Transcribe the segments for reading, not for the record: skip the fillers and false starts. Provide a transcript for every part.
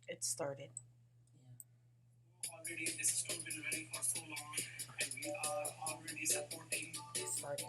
It started. Already this store been running for so long and we are already supporting. It started.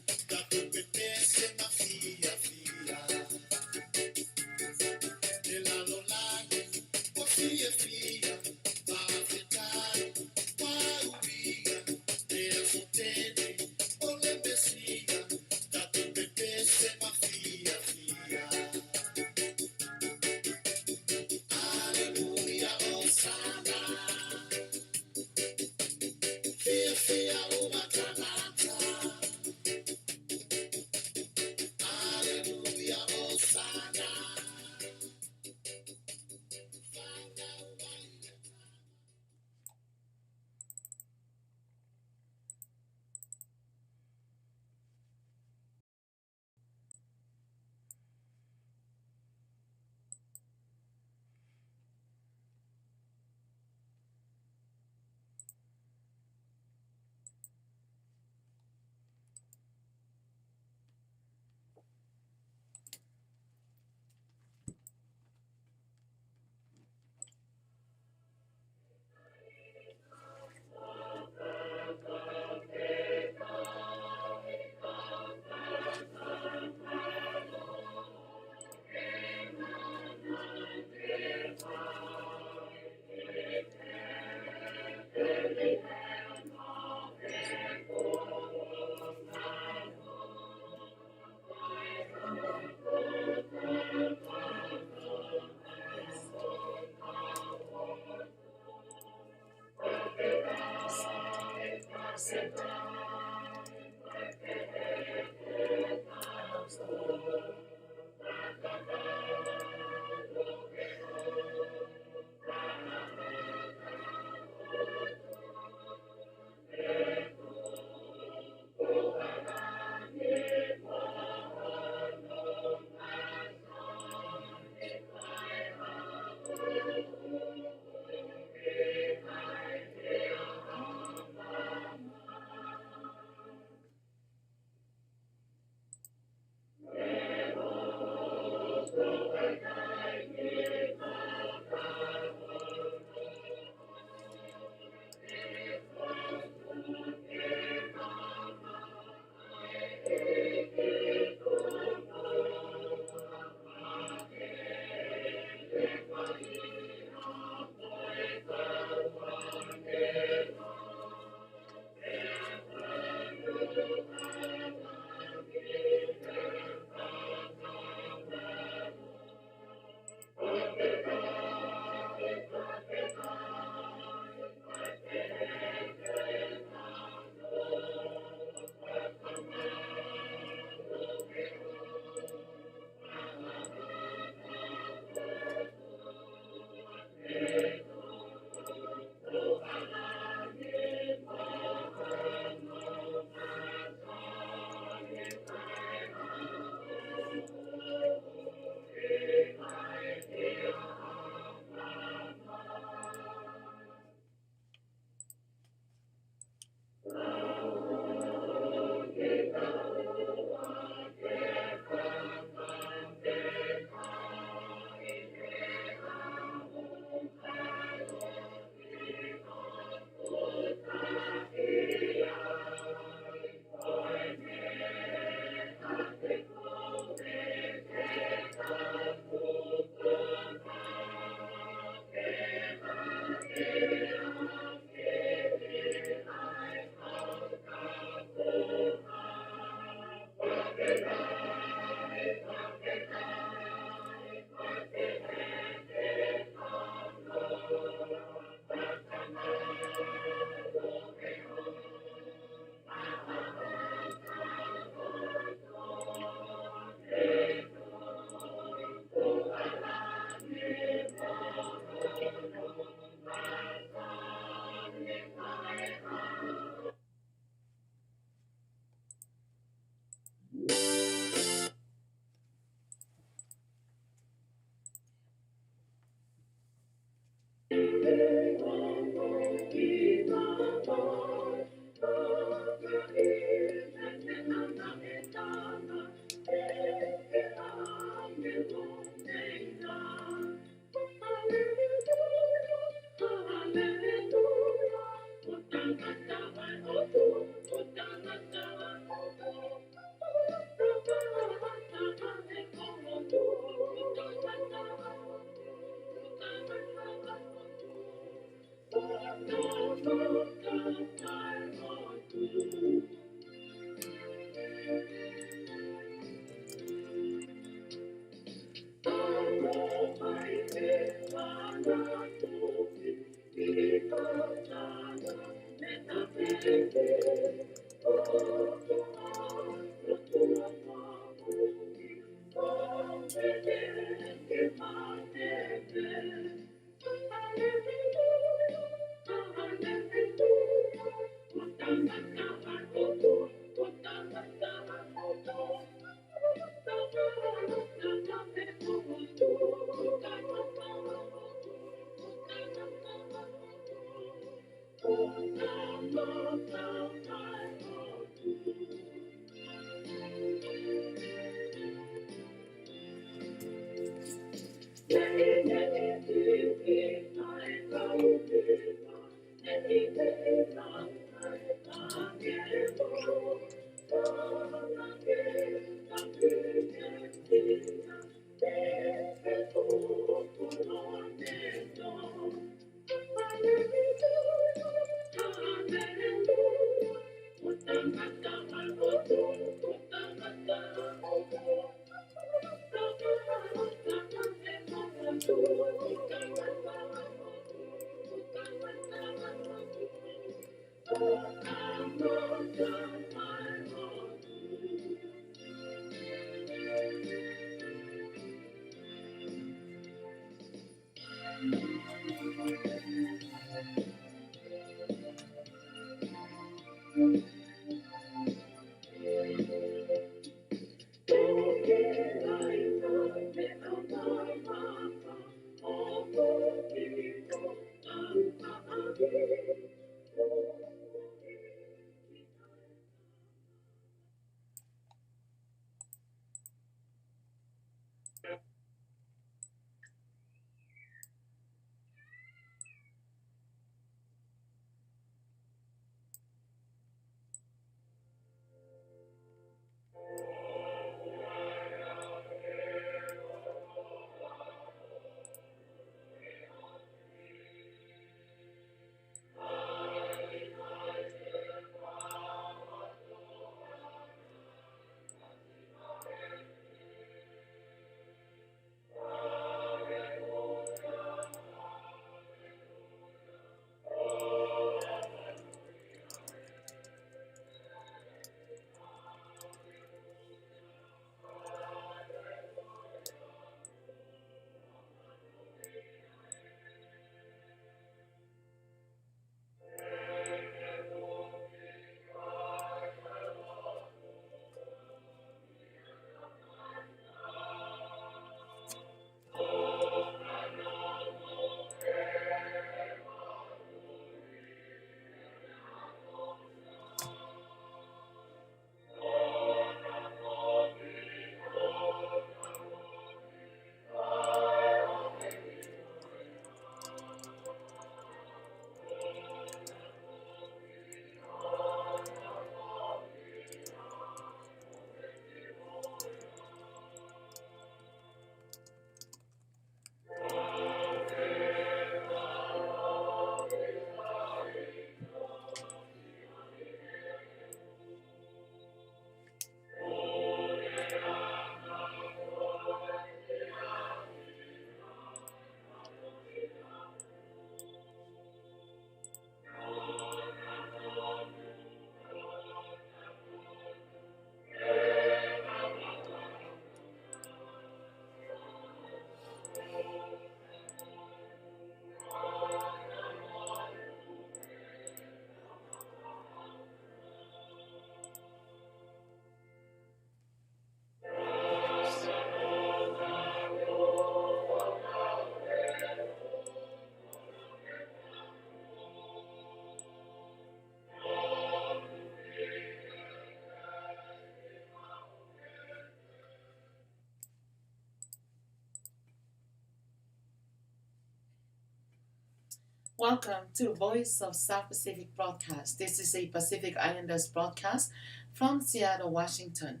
Welcome to Voice of South Pacific broadcast. This is a Pacific Islanders broadcast from Seattle, Washington.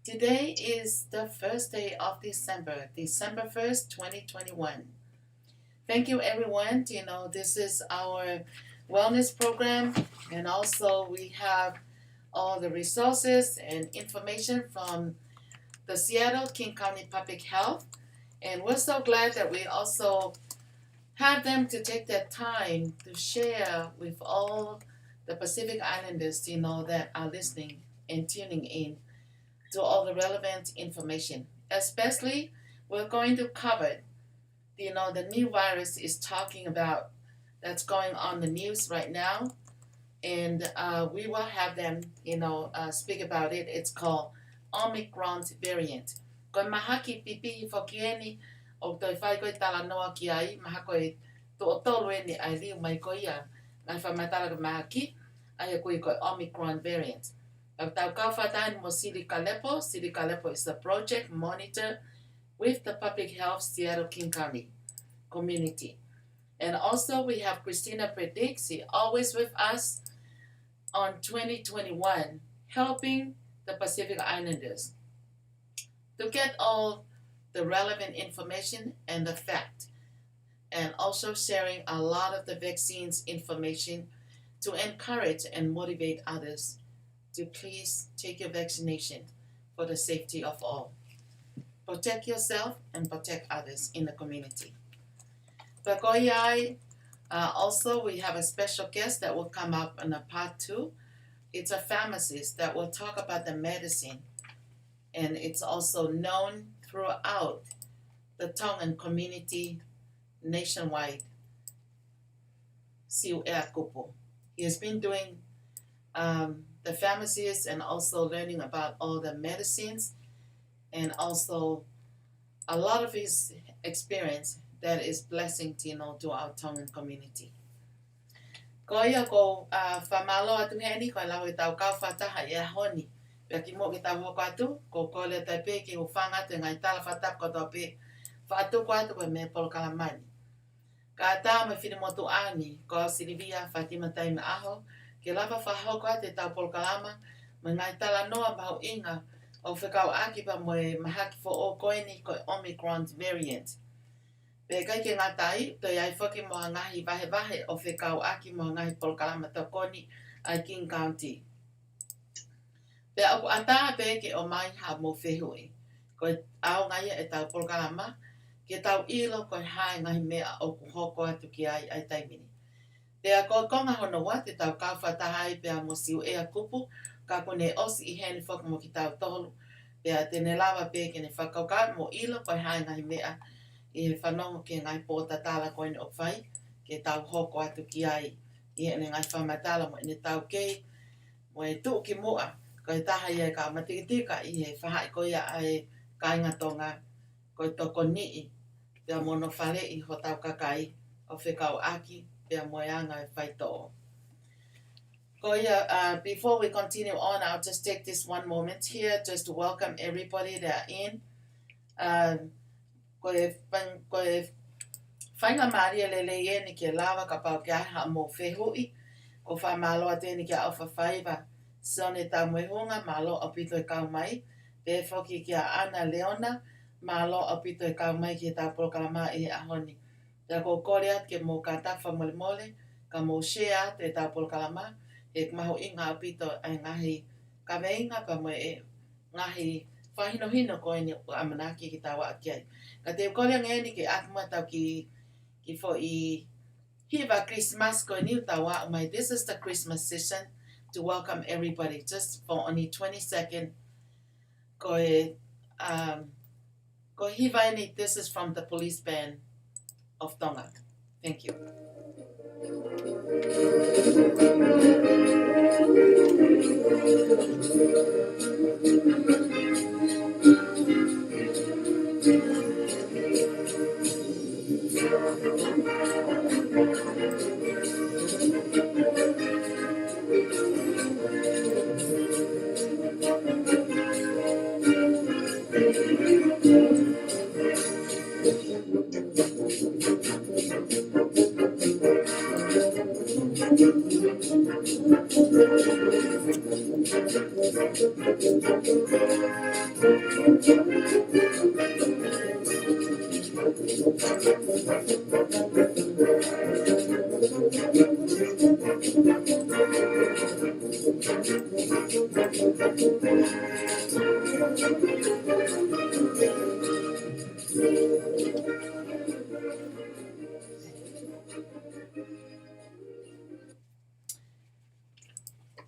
Today is the first day of December, December 1st, 2021. Thank you, everyone. This is our wellness program, and also we have all the resources and information from the Seattle King County Public Health. And we're so glad that we also have them to take that time to share with all the Pacific Islanders, that are listening and tuning in to all the relevant information. Especially, we're going to cover, the new virus is talking about that's going on the news right now, and we will have them, speak about it. It's called Omicron variant. Koe mahaki pipi fokieni o toi whai koe tala noa ki ai, maha koe to tolu eni ai liu mai koe ia, ngai whamatala ka mahaki, ai koe koe Omicron variant. Au tau kau whatain mo Silica Lepo. Silica Lepo is the project monitor with the Public Health Seattle King County community. And also we have Christina Predixi, always with us on 2021, helping the Pacific Islanders to get all the relevant information and the fact, and also sharing a lot of the vaccines information to encourage and motivate others to please take your vaccination for the safety of all. Protect yourself and protect others in the community. Also, we have a special guest that will come up in a part 2. It's a pharmacist that will talk about the medicine, and it's also known throughout the Tongan community nationwide. Siu Ea Kupu. He has been doing the pharmacist and also learning about all the medicines, and also a lot of his experience that is blessing to our Tongan community. Ko ia ko whamalo atu heni, ko lau e tau kau whataha e honi. Pea ki mo ki tau hoko atu, ko kole tai pe ki ho whanga te ngai tala whatap ko tau pe whaatu ko atu ko me polo kalamani. Ka tā me whine motu ani, ko Silivia Fatima Taima Aho, ke lava whahoko ate tau polo kalama, me ngai tala noa mahu inga, o whekau aki pa moe mahaki fo o koeni ko Omicron variant. Pe kai ke ngā tai, toi ai whaki moa ngahi vahe o whekau aki moa ngahi polkalama tokoni ai King County. Pe aku ata pe ke o mai ha mo whehui. Koe au ngai e tau polkalama, ke tau ilo koe hae ngahi mea o ku hoko atu ki ai taimini. Pe a koe konga hono wa te tau kau whatahai pe a mo Siu Ea Kupu, ka kone osi i heni whaka mo ki tau tolu. Pe a tene lawa pe ke ne whakaukau mo ilo koe hae ngahi mea I whanongo ke ngai pōta tāla koe ni o whai, ke tau hoko atu ki ai, I ene ngai whamatala mo ene tau kei, mo e tuu ki mua, koe taha ia ka matikitika I he whahai koe ia ai kainga tonga, koe toko nii, pia mono whale I ho tau kakai, o whekau aki, pia moeanga e whai tō. Before we continue on, I'll just take this one moment here just to welcome everybody that are in. Koe whainga Mou'i Lelei e ni ke lawa ka pau kia ha mo whehui, ko wha māloa tēni kia awha whaiva. Sone tau muehunga mālo o pito e kau mai, pe whoki kia Ana Leona, mālo o pito e kau mai ki tau proklama I he ahoni. Pea ko kore at ke mo ka tawha mole mole, ka mo shea te tau proklama, e maho inga o pito ai ngahi ka veinga pa mo e ngahi whahino koe ni amanaki ki tawa a kiai. Ka te kore ngeni ke akma tau ki fo I hiva Christmas koe ni tawa mai. This is the Christmas session to welcome everybody just for only 20 seconds. Koe hiva ni, this is from the police band of Tonga. Thank you.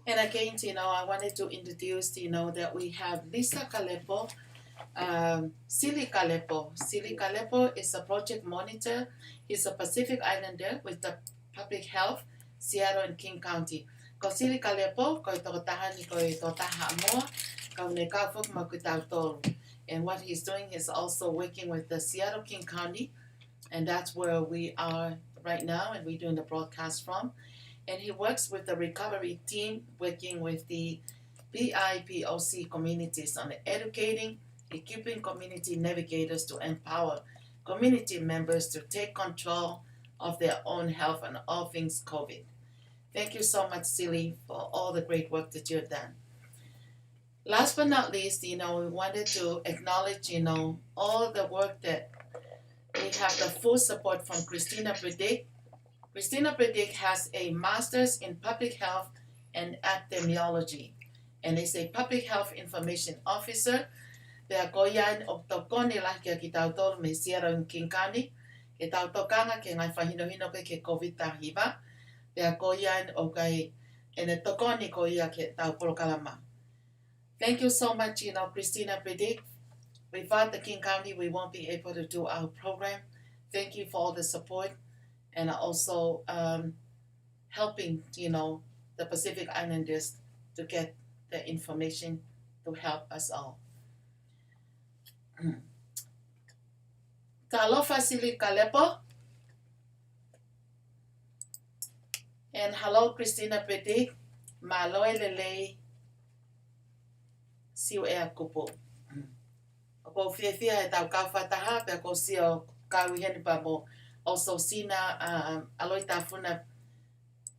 And again, I wanted to introduce, that we have Lisa Kalepo, Silly Kalepo. Silly Kalepo is a project monitor. He's a Pacific Islander with the Public Health, Seattle and King County. Ko Silly Kalepo, ko ito tahan ni ko ito taha mo, ka unekafok makutautol. And what he's doing is also working with the Seattle King County, and that's where we are right now, and we're doing the broadcast from. And he works with the recovery team, working with the BIPOC communities on educating, equipping community navigators to empower community members to take control of their own health and all things COVID. Thank you so much, Silly, for all the great work that you've done. Last but not least, we wanted to acknowledge, all the work that we have the full support from Christina Predict. Christina Predict has a master's in public health and epidemiology, and is a public health information officer. Pea ko yan o toko nila kia ki tautolo me Sierra and King County, ke tautokanga ke ngai whahino ke COVID tahiva. Pea ko yan o kai ene toko ni ko ia ke taupolo kalama. Thank you so much, Christina Predict. Without the King County, we won't be able to do our program. Thank you for all the support, and also helping, the Pacific Islanders to get the information to help us all. Talofa Sili Kalepo. And hello, Christina Predict. Mou'i Lelei. Siu ea kupo. Ko fia e tau kawhataha, pia ko sio kawihen pa mo also sina aloi tafuna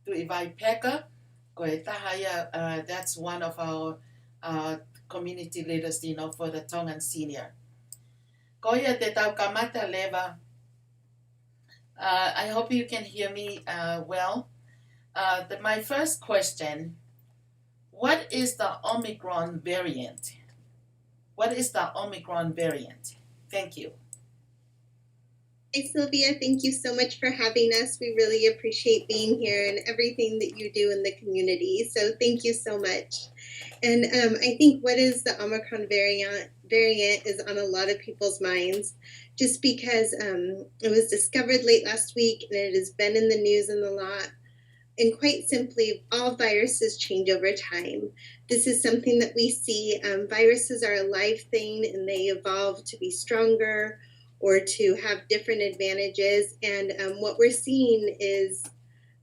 tu iwai peka. Ko e taha that's one of our community leaders, for the Tongan senior. Ko ia te tau kamata leva. I hope you can hear me well. My first question, what is the Omicron variant? What is the Omicron variant? Thank you. Hi, Sylvia. Thank you so much for having us. We really appreciate being here and everything that you do in the community. So thank you so much. And I think what is the Omicron variant is on a lot of people's minds, just because it was discovered late last week and it has been in the news and a lot. And quite simply, all viruses change over time. This is something that we see. Viruses are a live thing, and they evolve to be stronger or to have different advantages. And what we're seeing is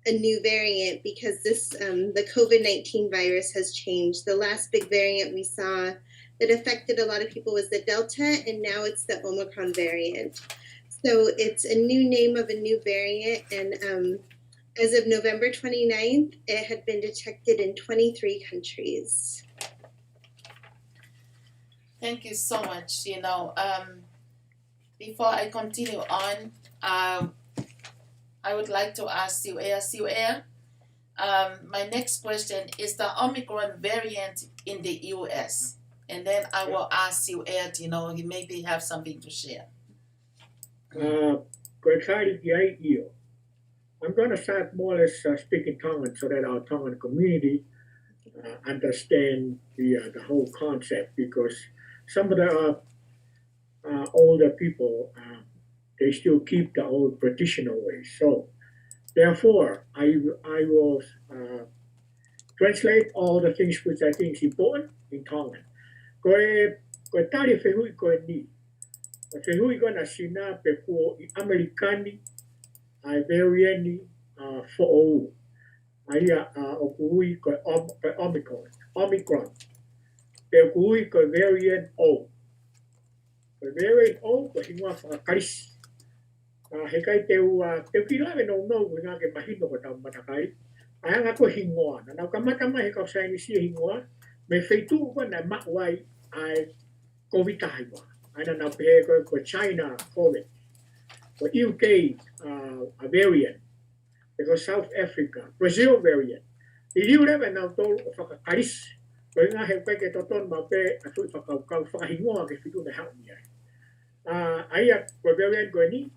a new variant because the COVID-19 virus has changed. The last big variant we saw that affected a lot of people was the Delta, and now it's the Omicron variant. So it's a new name of a new variant, and as of November 29th, it had been detected in 23 countries. Thank you so much. Before I continue on, I would like to ask Siuea. My next question is the Omicron variant in the U.S. And then I will ask Siuea, he maybe have something to share. I'm going to start more or less speaking Tongan so that our Tongan community understand the whole concept, because some of the older people, they still keep the old traditional ways. So therefore, I will translate all the things which I think is important in Tongan. Koe tari whehui koe ni. Whehui koe na sina pe ko I Amerikani ai variant fo'ou. Aia o kuhui ko Omicron. Pe kuhui ko variant O. Ko variant O ko ingoa whakakarisi. He kai teu kilawe no ngā ke mahino ko tau matakai. Ai anga ko hingoa. Na nau kamata mai he kau saini sia hingoa. me feitu ko na mawai ai COVID taiwa. Ana na pe ko China COVID, ko UK a variant, ko South Africa, Brazil variant. Iliu le na to whakakaris. Ko ngā he koe ke toton ma pe a tui whakaukau whakahingoa ke whitu na hau ni ai. Aia ko variant ko ni,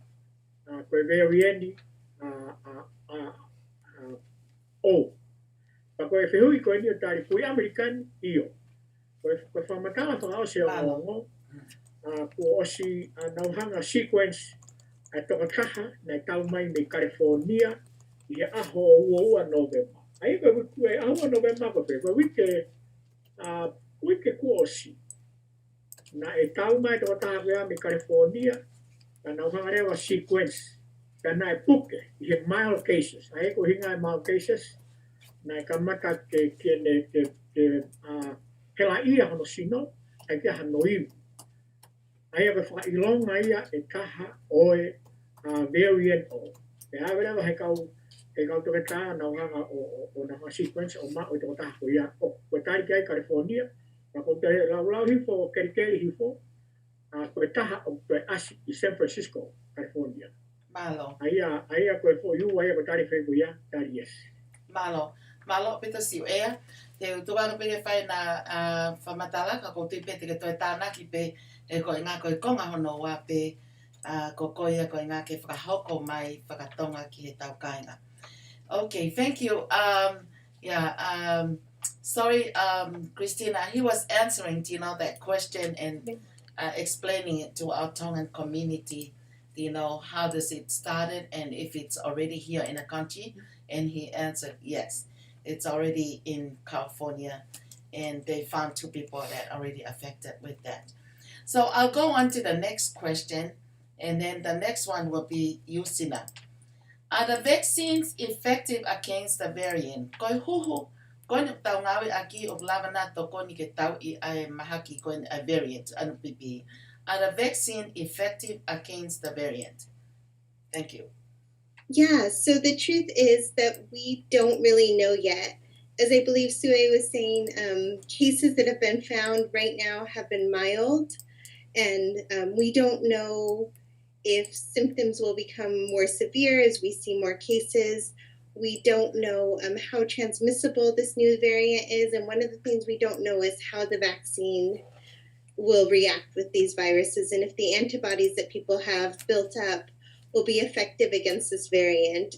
ko variant ni o. Pa ko e whihui ko ni o tari pui American iyo. Ko whamatala whakao se o ngongo, ko osi nauhanga sequence a toka kaha na tau mai me California i aho ua November. Ai ko e aho November ko pe ko wike ko osi na e tau mai toka kaha me California na nauhanga rewa sequence ka na e puke i mild cases. Ai ko hinga e mild cases na e kamaka ke hela ia hono sino ai ke hano iu. Ai ka whakailonga ia e kaha oe variant o. E hawe rewa he kau toke tā na nganga o na sequence o ma o toka taha ko ia. O, ko tari ki ai California, na ko te lau hifo, keri hifo, ko e taha o ko e asi i San Francisco, California. Malo. Aia ko e fo iu, aia ko tari whai ko ia, tari yes. Malo pita siu ea. Te utuano pe whai na whamatala ka ko tui pe te ke toi tānaki pe e ko ngā koe konga hono wā pe ko koia ko ngā ke whakahoko mai whakatonga ki he tau kainga. Okay, thank you. Sorry, Christina, he was answering, that question and explaining it to our Tongan community, how does it started and if it's already here in the country. And he answered, yes, it's already in California and they found 2 people that are already affected with that. So I'll go on to the next question, and then the next one will be Yusina. Are the vaccines effective against the variant? Koi huhu, koi tau ngawe aki o lavana to koni ke tau I ai mahaki koi a variant, anu pipi. Are the vaccine effective against the variant? Thank you. Yeah, so the truth is that we don't really know yet. As I believe Sue was saying, cases that have been found right now have been mild, and we don't know if symptoms will become more severe as we see more cases. We don't know how transmissible this new variant is, and one of the things we don't know is how the vaccine will react with these viruses and if the antibodies that people have built up will be effective against this variant.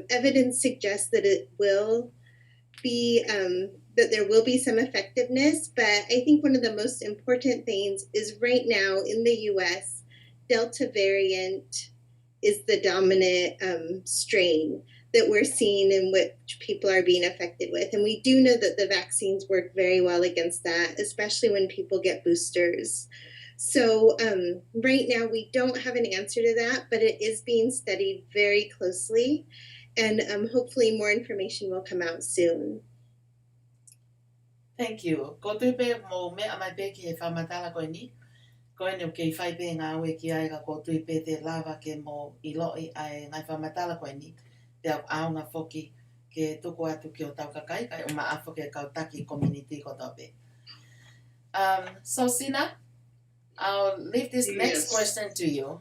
Evidence suggests that it will be, that there will be some effectiveness, but I think one of the most important things is right now in the US, Delta variant is the dominant strain that we're seeing in which people are being affected with. And we do know that the vaccines work very well against that, especially when people get boosters. So right now we don't have an answer to that, but it is being studied very closely, and hopefully more information will come out soon. Thank you. Ko tui pe mo me amai pe ki he whamatala koe ni. Koe ni o kei whai pe ngā ue ki ai ka ko tui pe te lava ke mo I loi ai ngai whamatala koe ni. Te au aunga whoki ke tuku atu ki o tau kakai kai o maafo ke kautaki community ko tope. So Sina, I'll leave this next question to you.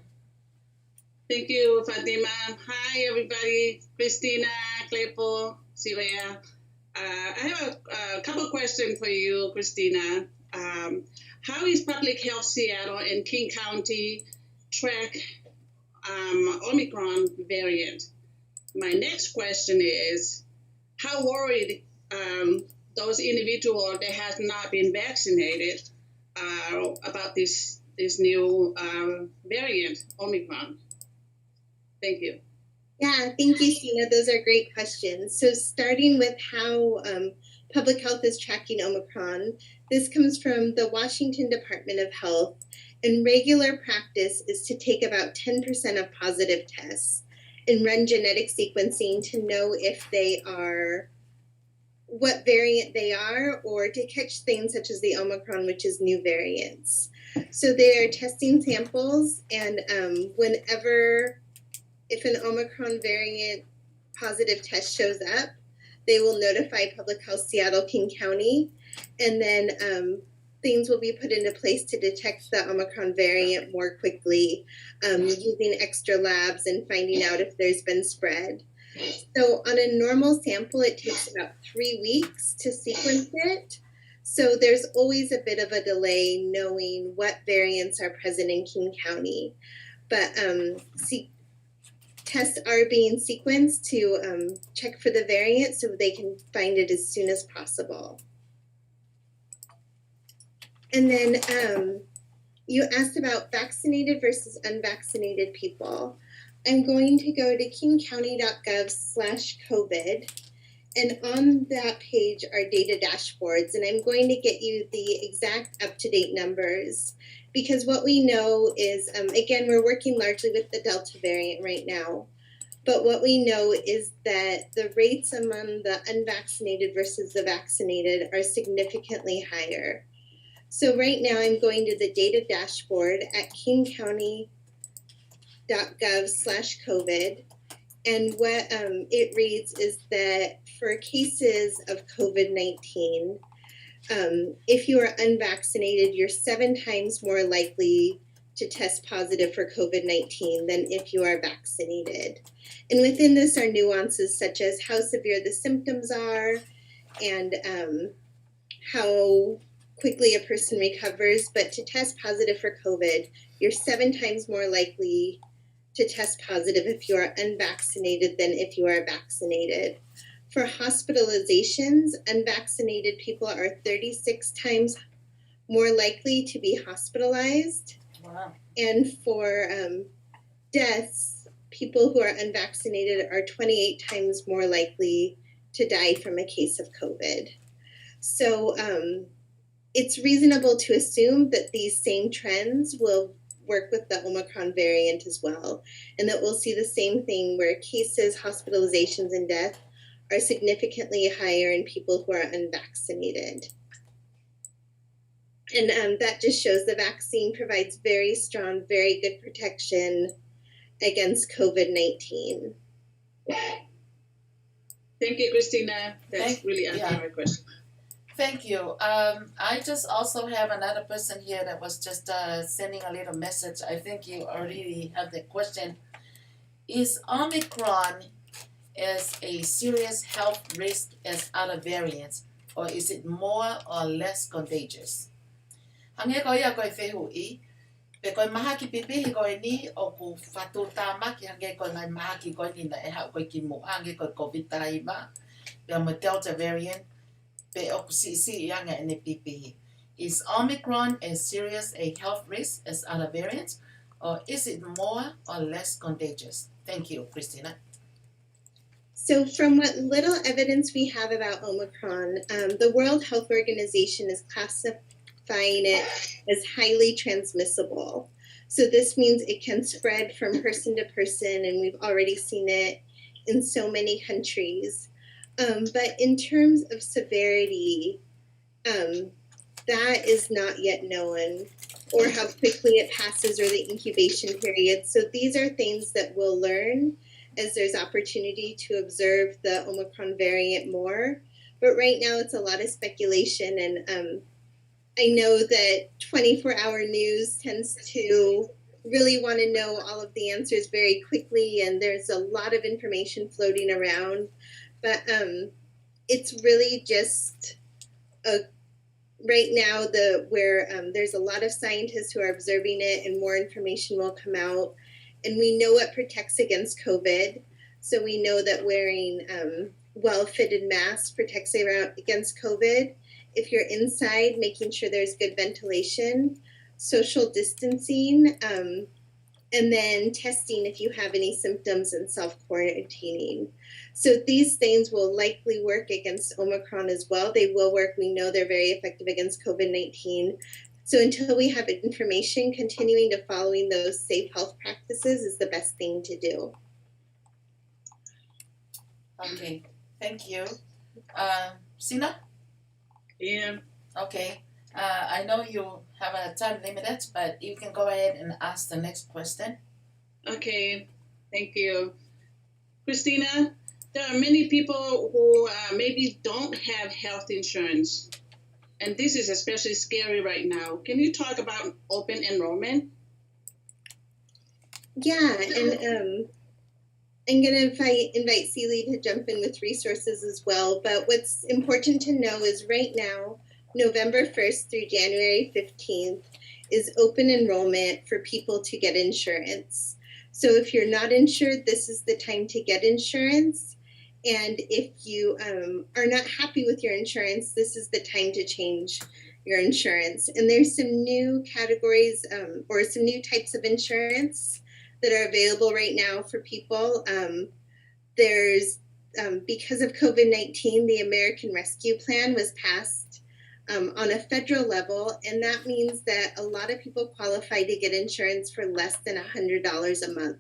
Thank you, Fatima. Hi, everybody. Christina, Clepo, Silvia. I have a couple questions for you, Christina. How is Public Health Seattle and King County track Omicron variant? My next question is, how worried those individuals that have not been vaccinated about this new variant, Omicron? Thank you. Yeah, thank you, Sina. Those are great questions. So starting with how public health is tracking Omicron, this comes from the Washington Department of Health, and regular practice is to take about 10% of positive tests and run genetic sequencing to know if they are, what variant they are, or to catch things such as the Omicron, which is new variants. So they are testing samples, and if an Omicron variant positive test shows up, they will notify Public Health Seattle King County, And then things will be put into place to detect the Omicron variant more quickly, using extra labs and finding out if there's been spread. So on a normal sample, it takes about 3 weeks to sequence it. So there's always a bit of a delay knowing what variants are present in King County. But tests are being sequenced to check for the variant so they can find it as soon as possible. And then you asked about vaccinated versus unvaccinated people. I'm going to go to kingcounty.gov/COVID. And on that page are data dashboards. And I'm going to get you the exact up-to-date numbers because what we know is, again, we're working largely with the Delta variant right now. But what we know is that the rates among the unvaccinated versus the vaccinated are significantly higher. So right now I'm going to the data dashboard at kingcounty.gov/COVID. And what it reads is that for cases of COVID-19, if you are unvaccinated, you're 7 times more likely to test positive for COVID-19 than if you are vaccinated. And within this are nuances such as how severe the symptoms are and how quickly a person recovers. But to test positive for COVID, you're 7 times more likely to test positive if you are unvaccinated than if you are vaccinated. For hospitalizations, unvaccinated people are 36 times more likely to be hospitalized. Wow. And for deaths, people who are unvaccinated are 28 times more likely to die from a case of COVID. So it's reasonable to assume that these same trends will work with the Omicron variant as well, and that we'll see the same thing where cases, hospitalizations, and death are significantly higher in people who are unvaccinated. And that just shows the vaccine provides very strong, very good protection against COVID-19. Thank you, Christina. That's really answering my question. Thank you. I just also have another person here that was just sending a little message. I think you already have the question. Is Omicron as a serious health risk as other variants, or is it more or less contagious? Hange ko ia koe whehui, pe koe maha ki pipihi koe ni o ku whatu tāmaki hange koe ngai maha ki koe ni na e hau koe ki mua hange koe COVID-19 pe mo Delta variant. Is Omicron as serious a health risk as other variants, or is it more or less contagious? Thank you, Christina. So from what little evidence we have about Omicron, the World Health Organization is classifying it as highly transmissible. So this means it can spread from person to person, and we've already seen it in so many countries. But in terms of severity, that is not yet known, or how quickly it passes, or the incubation period. So these are things that we'll learn as there's opportunity to observe the Omicron variant more. But right now it's a lot of speculation, and I know that 24-hour news tends to really want to know all of the answers very quickly, and there's a lot of information floating around. But it's really just right now where there's a lot of scientists who are observing it, and more information will come out. And we know it protects against COVID. So we know that wearing well-fitted masks protects against COVID. If you're inside, making sure there's good ventilation, social distancing, and then testing if you have any symptoms and self-quarantining. So these things will likely work against Omicron as well. They will work. We know they're very effective against COVID-19. So until we have information, continuing to following those safe health practices is the best thing to do. Okay, thank you. Sina? Yeah. Okay. I know you have a time limited, but you can go ahead and ask the next question. Okay, thank you. Christina, there are many people who maybe don't have health insurance. and this is especially scary right now. Can you talk about open enrollment? Yeah, and I'm going to invite Celie to jump in with resources as well. But what's important to know is right now, November 1st through January 15th is open enrollment for people to get insurance. So if you're not insured, this is the time to get insurance. And if you are not happy with your insurance, this is the time to change your insurance. And there's some new categories or some new types of insurance that are available right now for people. There's, because of COVID-19, the American Rescue Plan was passed on a federal level, and that means that a lot of people qualify to get insurance for less than $100 a month.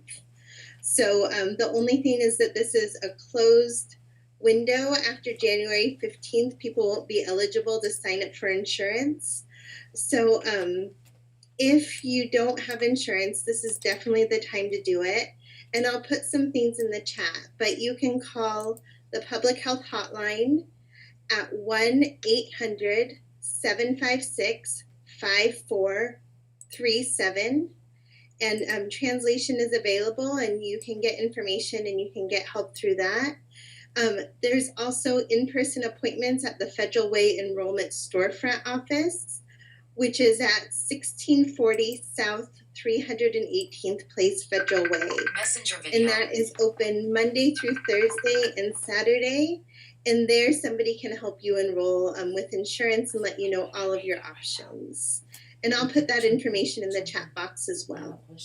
So the only thing is that this is a closed window. After January 15th, people won't be eligible to sign up for insurance. So if you don't have insurance, this is definitely the time to do it. And I'll put some things in the chat, but you can call the public health hotline at 1-800-756-5437. And translation is available, and you can get information and you can get help through that. There's also in-person appointments at the Federal Way Enrollment Storefront Office, which is at 1640 South 318th Place Federal Way. And that is open Monday through Thursday and Saturday. And there somebody can help you enroll with insurance and let you know all of your options. And I'll put that information in the chat box as well. Do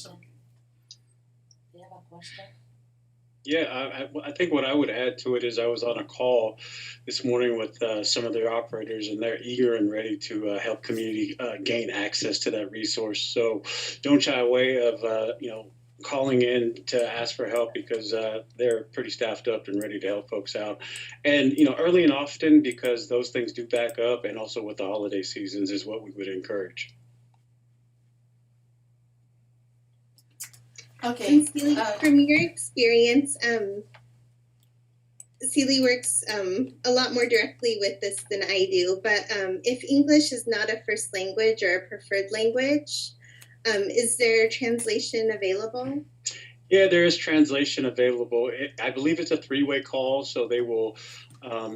you have a question? Yeah, I think what I would add to it is I was on a call this morning with some of their operators, and they're eager and ready to help community gain access to that resource. So don't shy away of calling in to ask for help, because they're pretty staffed up and ready to help folks out. And early and often, because those things do back up, and also with the holiday seasons, is what we would encourage. Okay. And Celie, from your experience, Celie works a lot more directly with this than I do, but if English is not a first language or a preferred language, is there translation available? Yeah, there is translation available. I believe it's a three-way call, so they will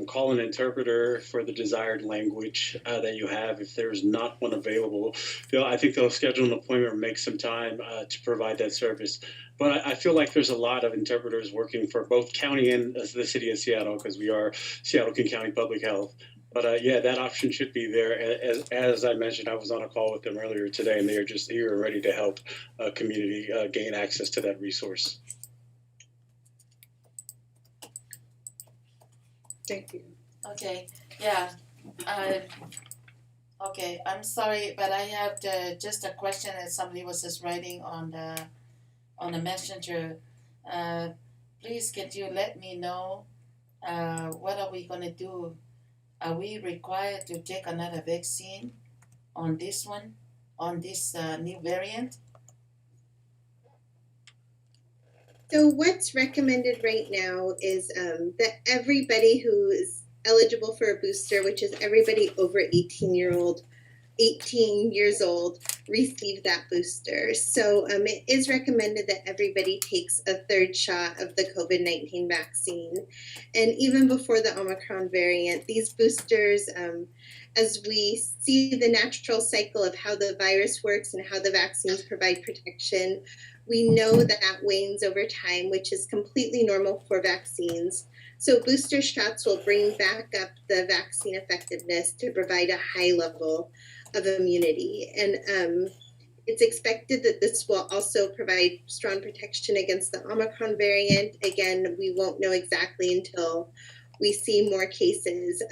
call an interpreter for the desired language that you have. If there's not one available, I think they'll schedule an appointment or make some time to provide that service. But I feel like there's a lot of interpreters working for both county and the city of Seattle, because we are Seattle-King County Public Health. But yeah, that option should be there. As I mentioned, I was on a call with them earlier today, and they are just here and ready to help community gain access to that resource. Thank you. Okay. Yeah. Okay. I'm sorry, but I have just a question that somebody was just writing on the messenger. Please, can you let me know what are we gonna do? Are we required to take another vaccine on this one, on this new variant? So what's recommended right now is that everybody who is eligible for a booster, which is everybody over 18 years old, receive that booster. So it is recommended that everybody takes a third shot of the COVID-19 vaccine. And even before the Omicron variant, these boosters, as we see the natural cycle of how the virus works and how the vaccines provide protection, we know that wanes over time, which is completely normal for vaccines. So booster shots will bring back up the vaccine effectiveness to provide a high level of immunity. And it's expected that this will also provide strong protection against the Omicron variant. Again, we won't know exactly until we see more cases.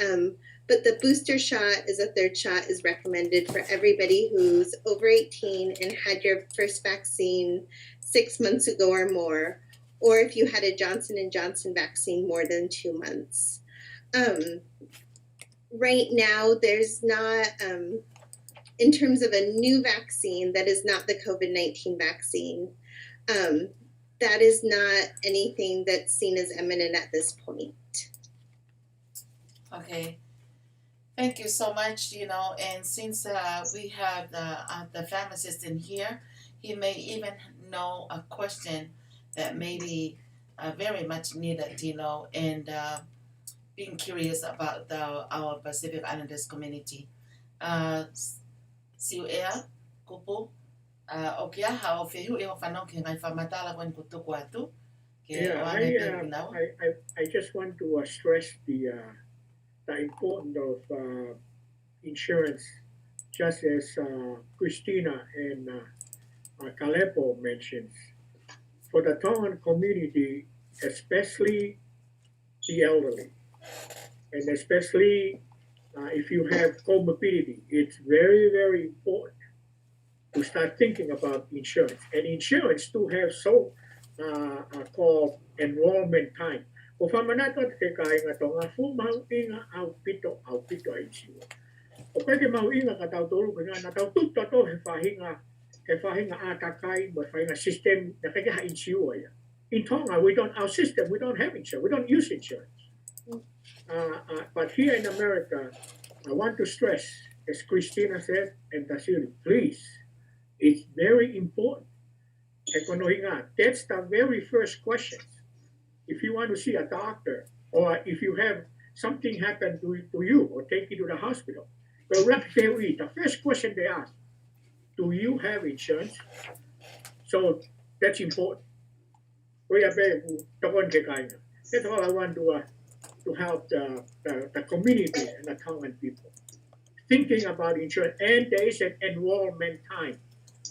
But the booster shot is a third shot is recommended for everybody who's over 18 and had your first vaccine 6 months ago or more, or if you had a Johnson & Johnson vaccine more than 2 months. Right now, there's not, in terms of a new vaccine that is not the COVID-19 vaccine, that is not anything that's seen as imminent at this point. Okay. Thank you so much, and since we have the pharmacist in here, he may even know a question that may be very much needed, and being curious about our Pacific Islanders community. Uh, Siu Ea, Kupu, Okia, how Fehu Eo Whanau ke ngai whamatala kwen kutuku atu, ke Yeah, oane Peruinawa. I just want to stress the importance of insurance, just as Christina and Kalepo mentioned. For the Tongan community, especially the elderly, and especially if you have comorbidity, it's very, very important to start thinking about insurance. And insurance to have so called enrollment time. Kung famanatot kay kaya nga to nga fu mauinga au pito ay siwa. O pwede mauinga ka tao tulog nga na tao tutto to he fahinga atakay but fahinga system na kaya ha insiwa ya. In Tonga, our system, we don't have insurance. We don't use insurance. But here in America, I want to stress, as Christina said, and Tasiri, please, it's very important. That's the very first question. If you want to see a doctor, or if you have something happen to you, or take you to the hospital, the first question they ask, do you have insurance? So that's important. That's all I want to help the community and the Tongan people. Thinking about insurance, and there is an enrollment time,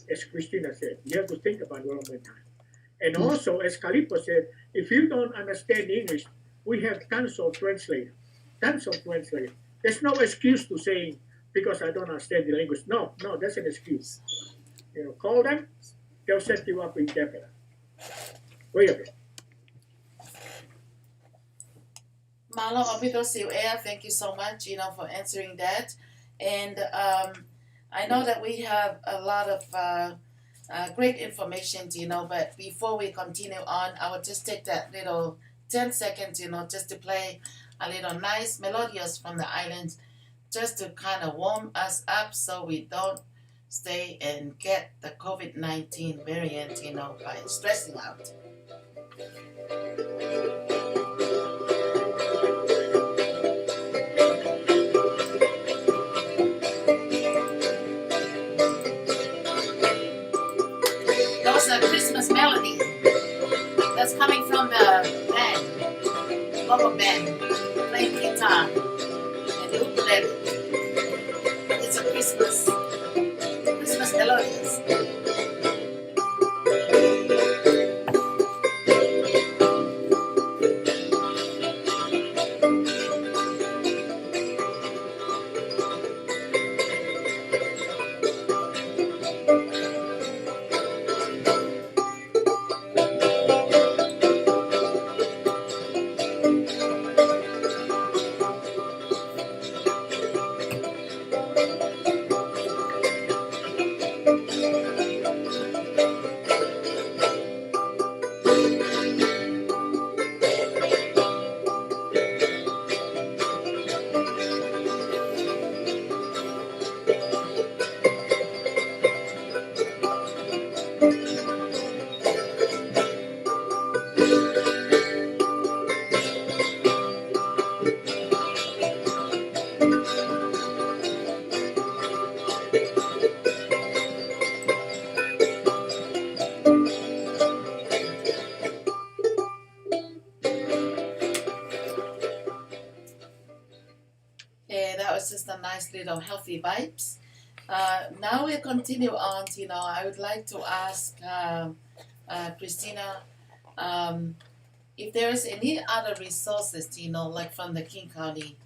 as Christina said. You have to think about enrollment time. And also, as Kalipo said, if you don't understand English, we have tons of translators. Tons of translators. There's no excuse to saying, because I don't understand the language. No, that's an excuse. Call them, they'll set you up in interpreter. Wait a bit. Malo Obito Siu Ea, thank you so much, for answering that. And I know that we have a lot of great information, but before we continue on, I will just take that little 10 seconds, just to play a little nice melodious from the islands, just to kind of warm us up so we don't stay and get the COVID-19 variant, by stressing out. Those are Christmas melody that's coming from the band, local band, playing guitar and ukulele. It's a Christmas melodies. Yeah, that was just a nice little healthy vibes. Now we continue on. I would like to ask Christina if there's any other resources, like from the King County,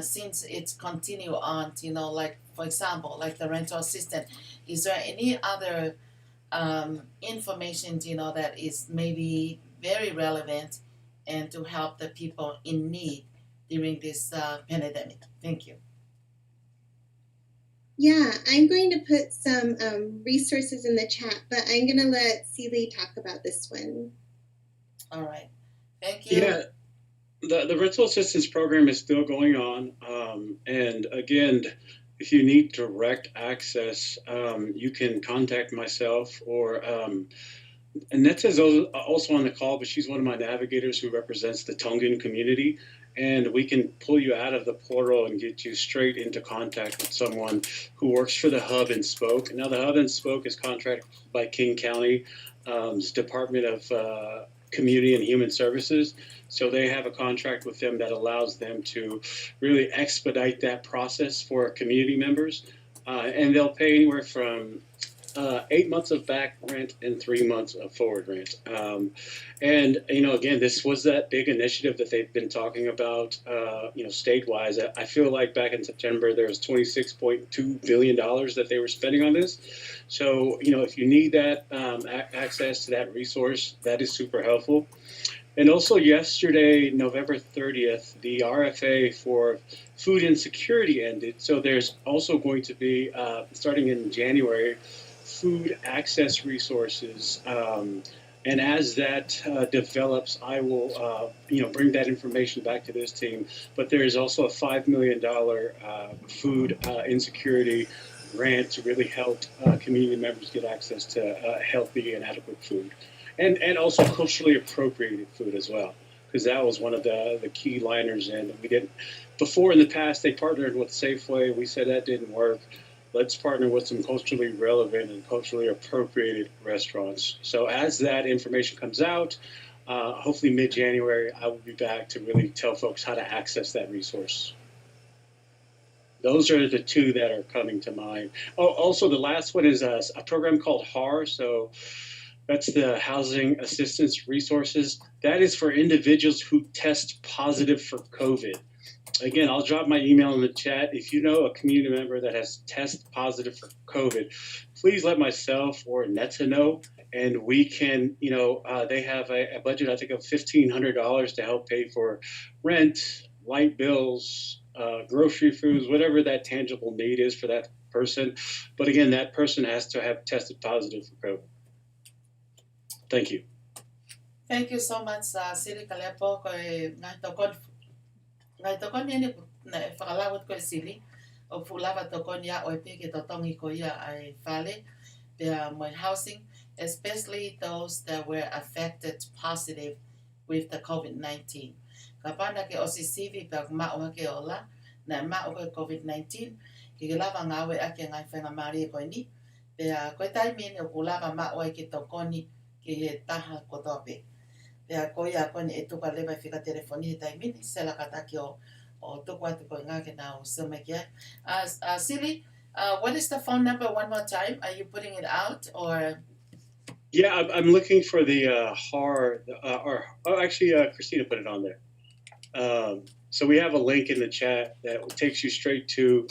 since it's continue on, like for example, like the rental assistant. Is there any other information, that is maybe very relevant and to help the people in need during this pandemic? Thank you. Yeah, I'm going to put some resources in the chat, but I'm going to let Celie talk about this one. All right. Thank you. Yeah. The rental assistance program is still going on. And again, if you need direct access, you can contact myself or Annette is also on the call, but she's one of my navigators who represents the Tongan community. And we can pull you out of the portal and get you straight into contact with someone who works for the Hub and Spoke. Now, the Hub and Spoke is contracted by King County Department of Community and Human Services. So they have a contract with them that allows them to really expedite that process for community members. And they'll pay anywhere from 8 months of back rent and 3 months of forward rent. And again, this was that big initiative that they've been talking about, statewide. I feel like back in September there was $26.2 billion that they were spending on this. So if you need that access to that resource, that is super helpful. And also yesterday, November 30th, the RFA for food insecurity ended. So there's also going to be, starting in January, food access resources. And as that develops, I will, bring that information back to this team. But there is also a $5 million food insecurity grant to really help community members get access to healthy and adequate food. And also culturally appropriated food as well, because that was one of the key liners. And we didn't, before in the past, they partnered with Safeway. We said that didn't work. Let's partner with some culturally relevant and culturally appropriated restaurants. So as that information comes out, hopefully mid-January, I will be back to really tell folks how to access that resource. Those are the two that are coming to mind. Oh, also the last one is a program called HAR. So that's the Housing Assistance Resources. That is for individuals who test positive for COVID. Again, I'll drop my email in the chat. If you know a community member that has tested positive for COVID, please let myself or Netta know. And we can, they have a budget, I think, of $1,500 to help pay for rent, light bills, grocery foods, whatever that tangible need is for that person. But again, that person has to have tested positive for COVID. Thank you. Thank you so much sa Sili Kalepo ko ngai tokon ni na whakalawat ko Sili o pulawa tokon ya o piki totongi ko ya ai fale my housing, especially those that were affected positive with the COVID-19. Kapana ke osisivi pag mao ke ola na mao ko COVID-19 ki lava ngawe ake ngai whenga mari ko ni ko taimi o pulawa mao ke tokoni ke taha ko tope. Pea ko ia ko ni etuka leva fika telefoni taimi sela kataki o tukwa tuko ngake na usumekia. Sili, what is the phone number one more time? Are you putting it out or? Yeah, I'm looking for the HAR, actually, Christina put it on there. So we have a link in the chat that takes you straight to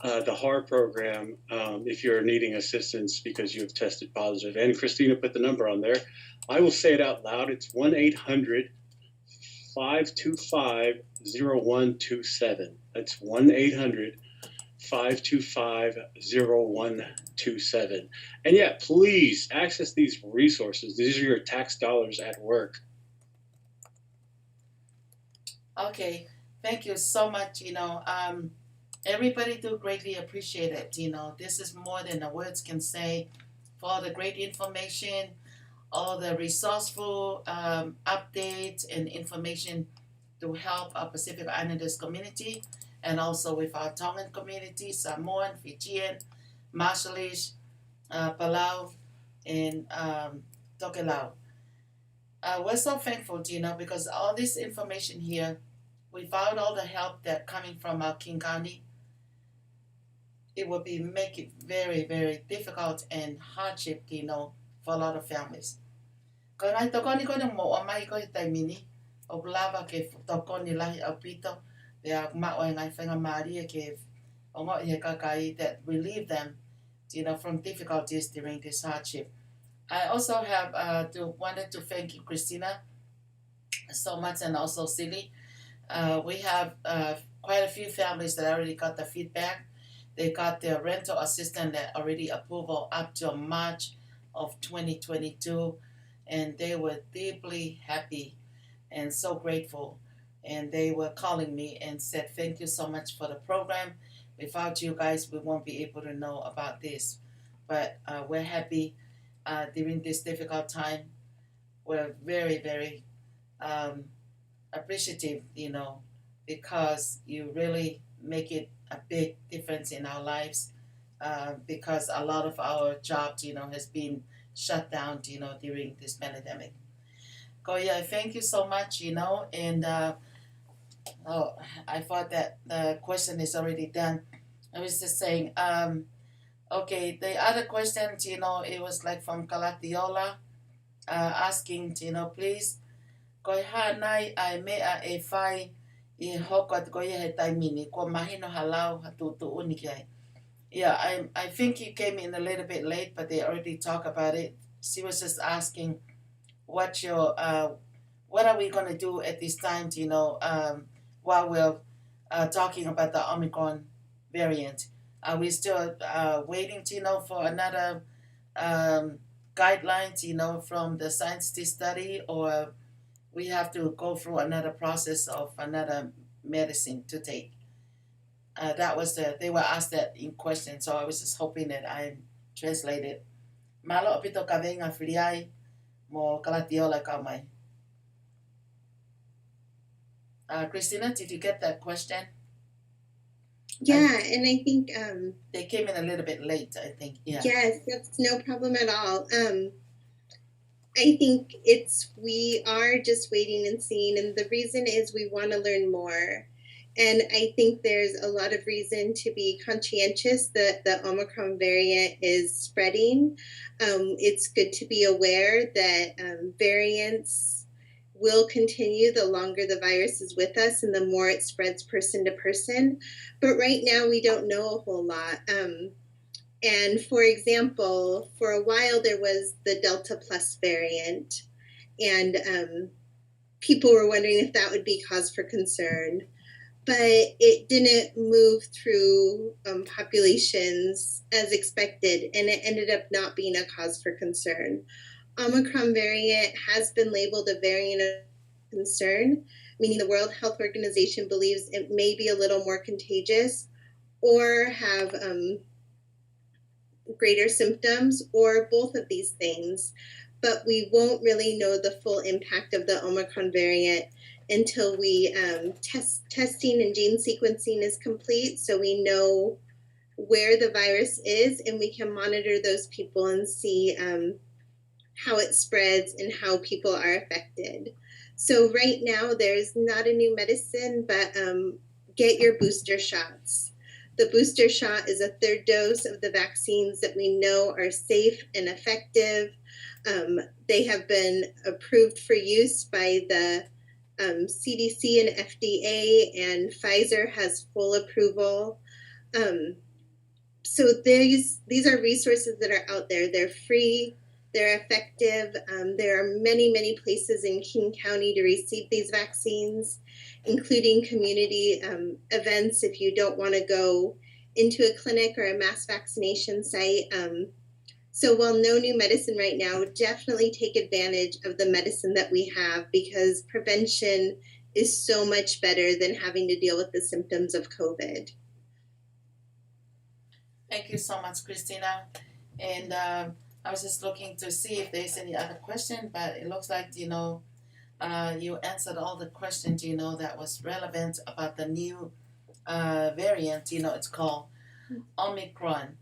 the HAR program if you're needing assistance because you have tested positive. And Christina put the number on there. I will say it out loud. It's 1-800-525-0127. That's 1-800-525-0127. And yeah, please access these resources. These are your tax dollars at work. Okay, thank you so much. Everybody do greatly appreciate it. This is more than the words can say for all the great information, all the resourceful updates and information to help our Pacific Islanders community and also with our Tongan community, Samoan, Fijian, Marshallese, Palau, and Tokelau. We're so thankful, because all this information here, without all the help that coming from our King County, it would make it very, very difficult and hardship, for a lot of families. Ko ngai tokoni ko nang mo mai ko taimini o lava ke tokoni lahi apito they are maoi ngai whenga maria ke o ngo he kakai that relieve them, from difficulties during this hardship. I also have wanted to thank you, Christina, so much, and also Silly. We have quite a few families that already got the feedback. They got their rental assistance that already approval up till March of 2022, and they were deeply happy and so grateful and they were calling me and said, "Thank you so much for the program. Without you guys, we won't be able to know about this." But we're happy during this difficult time. We're very, very um, appreciative, because you really make it a big difference in our lives. Because a lot of our jobs, has been shut down, during this pandemic. Koya, thank you so much, and oh, I thought that the question is already done. I was just saying, okay, the other question, it was like from Kalatiola, asking, please, koi hanai ai mea e whai I hokot koia he taimini, ko mahino halau hatutu unikai. Yeah, I think you came in a little bit late, but they already talked about it. She was just asking what are we gonna do at this time, while we're talking about the Omicron variant. Are we still waiting, for another guidelines, from the scientists study, or we have to go through another process of another medicine to take? They were asked that in question, so I was just hoping that I translated. Malo apito kavenga filiai mo kalatiola kamai. Christina, did you get that question? Yeah, and I think They came in a little bit late, I think. Yeah. Yes, that's no problem at all. I think we are just waiting and seeing, and the reason is we want to learn more. And I think there's a lot of reason to be conscientious that the Omicron variant is spreading. It's good to be aware that variants will continue the longer the virus is with us and the more it spreads person to person. But right now, we don't know a whole lot. And for example, for a while there was the Delta Plus variant, and people were wondering if that would be cause for concern. But it didn't move through populations as expected, and it ended up not being a cause for concern. Omicron variant has been labeled a variant of concern, meaning the World Health Organization believes it may be a little more contagious or have greater symptoms, or both of these things. But we won't really know the full impact of the Omicron variant until we testing and gene sequencing is complete, so we know where the virus is and we can monitor those people and see how it spreads and how people are affected. So right now there's not a new medicine, but get your booster shots. The booster shot is a third dose of the vaccines that we know are safe and effective. They have been approved for use by the CDC and FDA, and Pfizer has full approval. So these are resources that are out there. They're free, they're effective. There are many, many places in King County to receive these vaccines, including community events if you don't want to go into a clinic or a mass vaccination site. So while no new medicine right now, definitely take advantage of the medicine that we have, because prevention is so much better than having to deal with the symptoms of COVID. Thank you so much, Christina. And I was just looking to see if there's any other question, but it looks like, you answered all the questions, that was relevant about the new variant, it's called Omicron.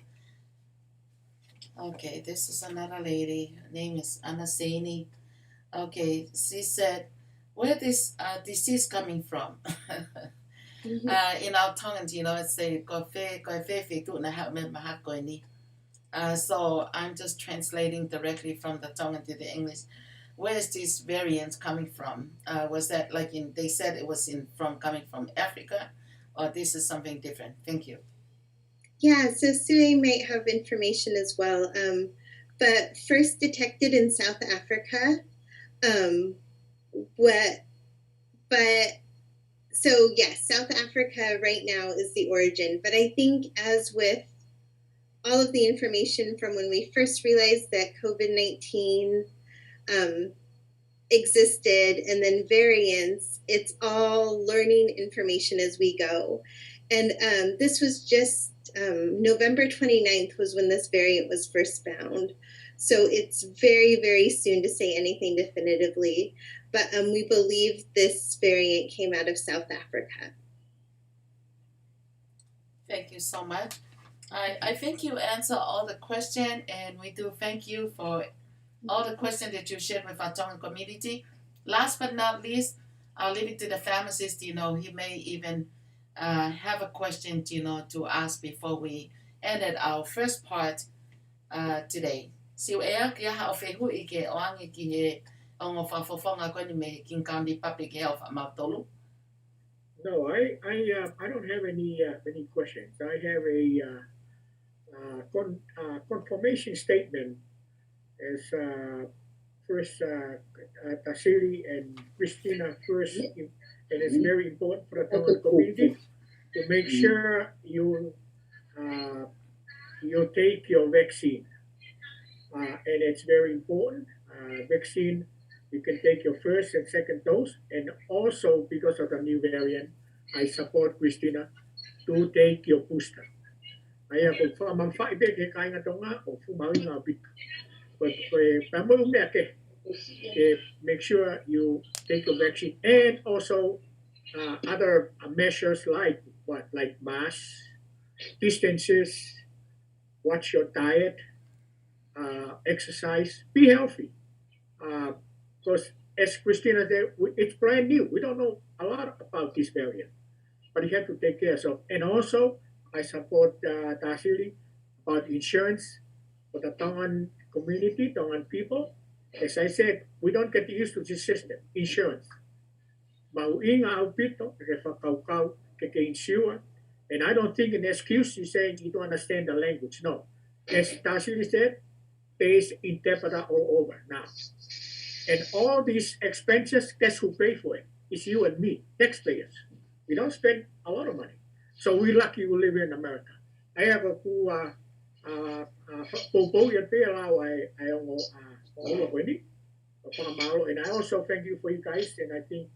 Okay, this is another lady. Her name is Anasani. Okay, she said, where this disease coming from? In our tongue, it's a so I'm just translating directly from the tongue into the English. Where is this variant coming from? Was that they said it was coming from Africa, or this is something different? Thank you. Yeah, so Sue might have information as well. But first detected in South Africa. So yes, South Africa right now is the origin. But I think as with all of the information from when we first realized that COVID-19 existed and then variants, it's all learning information as we go. And this was just November 29th was when this variant was first found. So it's very, very soon to say anything definitively. But we believe this variant came out of South Africa. Thank you so much. I think you answer all the question, and we do thank you for all the questions that you shared with our Tongan community. Last but not least, I'll leave it to the pharmacist. He may even have a question, to ask before we ended our first part today. So, kia ha'awhehu I ke oangi ki he ongo whawhawhonga koe ni me King County Public Health Mautolu. No, I don't have any questions. I have a confirmation statement as first Tasiri and Christina first, and it's very important for the Tongan community to make sure you take your vaccine, and it's very important. Vaccine, you can take your first and second dose, and also because of the new variant, I support Christina to take your booster. Aya ko fa man fa ibe ke kai nga tonga o fu mawi nga bit. But make sure you take your vaccine, and also other measures like mask, distances, watch your diet, exercise, be healthy. Because as Christina said, it's brand new. We don't know a lot about this variant, but you have to take care of yourself. And also, I support Tasiri about insurance for the Tongan community, Tongan people. As I said, we don't get used to this system, insurance. Mau'i nga au pito, kau ke insure. And I don't think an excuse is saying you don't understand the language. No. As Tasiri said, there's interpreter all over now. And all these expenses, guess who pay for it? It's you and me, taxpayers. We don't spend a lot of money. So we're lucky we live in America. I have a who and I also thank you for you guys, and I think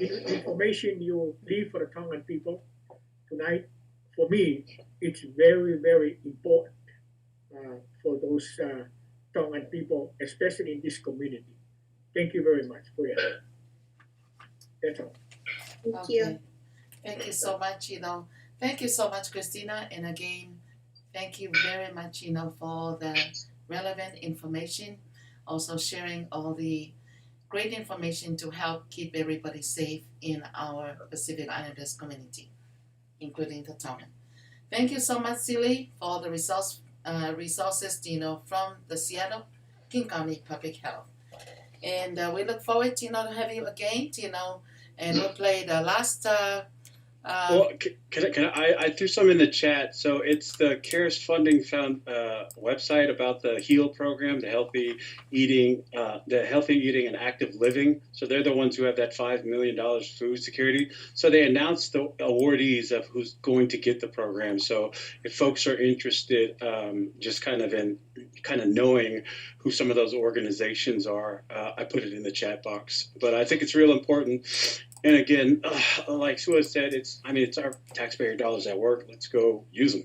information you leave for the Tongan people tonight, for me, it's very, very important for those Tongan people, especially in this community. Thank you very much for your help. That's all. Thank you. Okay. Thank you so much, Thank you so much, Christina. And again, thank you very much, for the relevant information, also sharing all the great information to help keep everybody safe in our Pacific Islanders community, including the Tongan. Thank you so much, Silly, for all the resources, from the Seattle King County Public Health. And we look forward, to have you again, and we'll play the last. Well, I threw some in the chat. So it's the CARES Funding Found website about the HEAL program, the healthy eating and active living. So they're the ones who have that $5 million food security. So they announced the awardees of who's going to get the program. So if folks are interested, just kind of knowing who some of those organizations are, I put it in the chat box. But I think it's real important. And again, like Sua said, it's our taxpayer dollars at work. Let's go use them.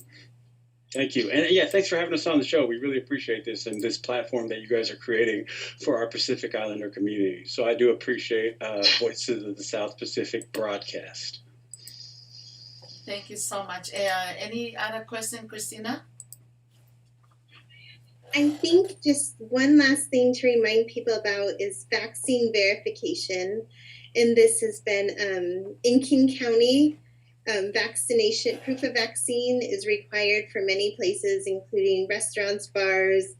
Thank you. And yeah, thanks for having us on the show. We really appreciate this and this platform that you guys are creating for our Pacific Islander community. So I do appreciate Voices of the South Pacific broadcast. Thank you so much. Any other question, Christina? I think just one last thing to remind people about is vaccine verification. And this has been in King County, vaccination, proof of vaccine is required for many places, including restaurants, bars,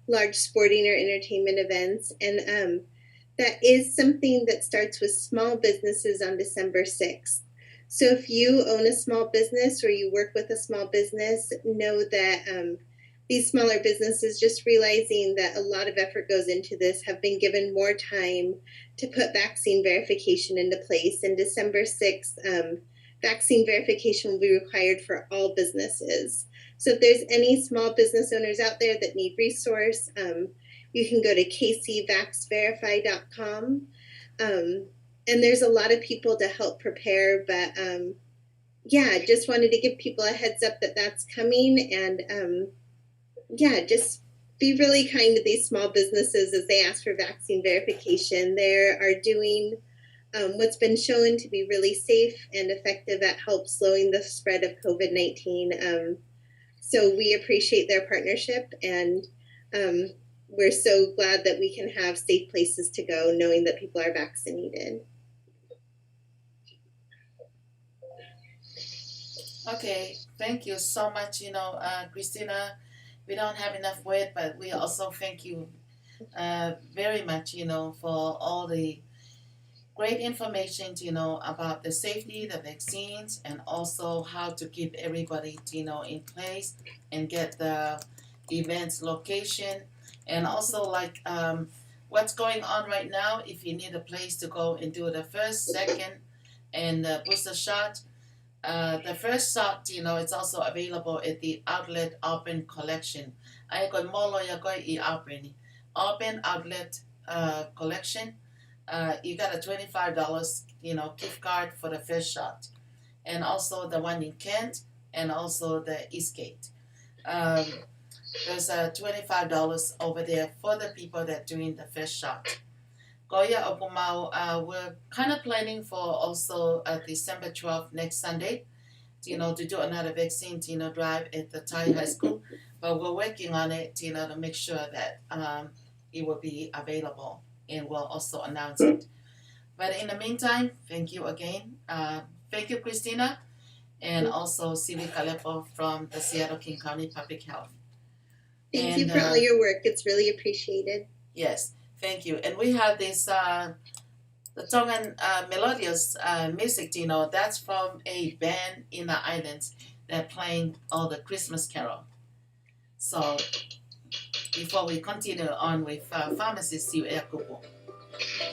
large sporting or entertainment events. And that is something that starts with small businesses on December 6th. So if you own a small business or you work with a small business, know that these smaller businesses, just realizing that a lot of effort goes into this, have been given more time to put vaccine verification into place. And December 6th, vaccine verification will be required for all businesses. So if there's any small business owners out there that need resource, you can go to kcvaxverify.com. And there's a lot of people to help prepare, but yeah, just wanted to give people a heads up that that's coming. And yeah, just be really kind to these small businesses as they ask for vaccine verification. They are doing what's been shown to be really safe and effective at help slowing the spread of COVID-19. So we appreciate their partnership, and we're so glad that we can have safe places to go knowing that people are vaccinated. Okay, thank you so much. Christina, we don't have enough word, but we also thank you very much, for all the great information, about the safety, the vaccines, and also how to keep everybody, in place and get the event's location. And also, like, what's going on right now, if you need a place to go and do the first, second, and booster shot. The first shot, it's also available at the outlet Open Collection. Ay ko molo ya ko I Open Outlet Collection. You got a $25, gift card for the first shot, and also the one in Kent, and also the Eastgate. There's $25 over there for the people that doing the first shot. Goya Opumau, we're kind of planning for also December 12th, next Sunday, to do another vaccine, drive at the Thai High School. But we're working on it, to make sure that it will be available, and we'll also announce it. But in the meantime, thank you again. Thank you, Christina, and also Siwi Kalepo from the Seattle King County Public Health. Thank you for all your work. It's really appreciated. Yes. Thank you. And we have this, the Tongan melodious music, that's from a band in the islands that playing all the Christmas carol. So before we continue on with pharmacist Siu Ea Kupu.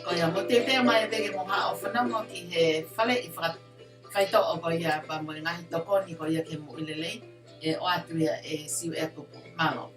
Koia mo te pea mai pege mo hao whanau ki he whale I whaito o koia pa mo ngahi toko ni koia ke Mou'i Lelei e o atuia e Siu Ea Kupu. Malo.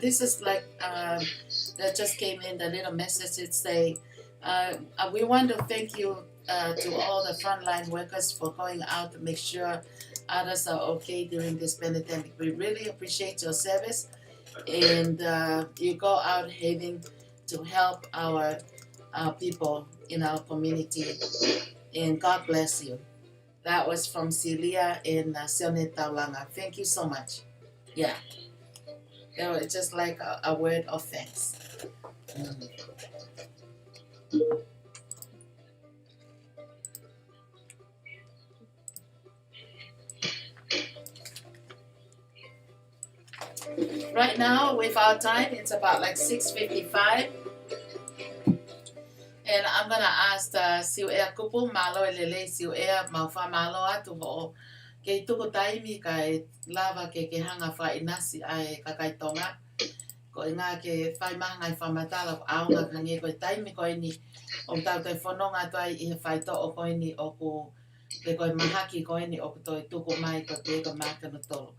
This is like that just came in the little message. It say, we want to thank you to all the frontline workers for going out to make sure others are okay during this pandemic. We really appreciate your service, and you go out having to help our people in our community, and God bless you. That was from Celia in Sione Taulanga. Thank you so much. Yeah. It's just like a word of thanks. Right now, with our time, it's about like 6:55. And I'm going to ask Siu Ea Kupu, Mou'i Lelei, Siu Ea, Mauwha Malo atu ho. Kei tuku taimi kai lava ke hanga whainasi ai kakaitonga. Ko ngā ke whai maha ngai whamatala ko aunga kange koe taimi koe ni o tau te whanonga toi I he whaito o koe ni o ku pe koe mahaki koe ni o toi tuku mai ko te ko makano tolo.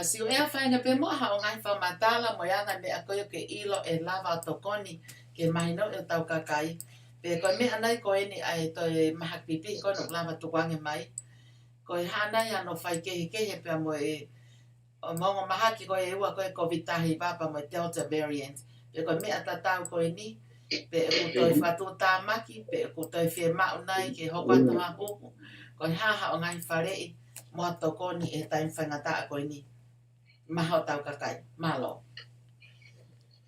Si o ea whainga pe mo ha o ngai whamatala mo ianga me a koe ke ilo e lava o tokoni ke mahino e tau kakai. Pe koe me anai koe ni ai toi mahakipipi koe no lava tukuange mai. Koe hanai ano whai kehe pe mo e o mongo mahaki koe e ua koe COVID-19 papa mo Delta variant. Pe koe me atatau koe ni pe e kutoi whatu tāmaki, pe e kutoi whē mau nai ke hoko atu hahuhu. Koe haha o ngai wharei mo tokoni e taim whangata koe ni. Maha o tau kakai. Malo.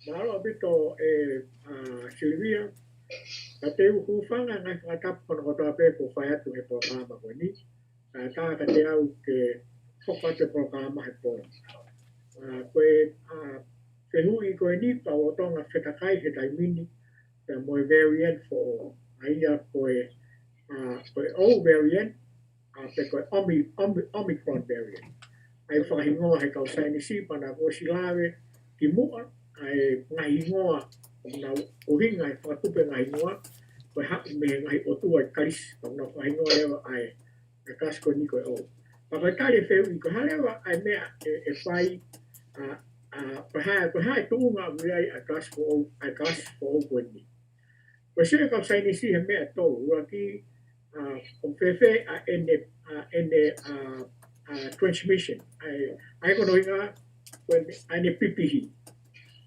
Malo bito Silvia, ka te uhufanga ngai whakatapu kono kotoa pe ko whai atu he programa koe ni. Tā ka te au ke hoko te programa he pōra. Koe whehui koe ni pa o tonga whetakai he taimini pe moe variant for aia koe O variant pe koe Omicron variant. Ai whakahingoa he kau sainisi pana ko silawe ki mua ai ngahingoa na ohinga ai whakatupe ngahingoa koe hapi me ngai otua i karis na whahingoa lewa ai e kasko ni koe o. Pakaitari whehui ko halewa ai mea e whai koe hae tuunga wiai ai kasko o koe ni. Koe sire kau sainisi he mea tō ua ki o whewhe a ene transmission. Ai kono inga ane pipihi.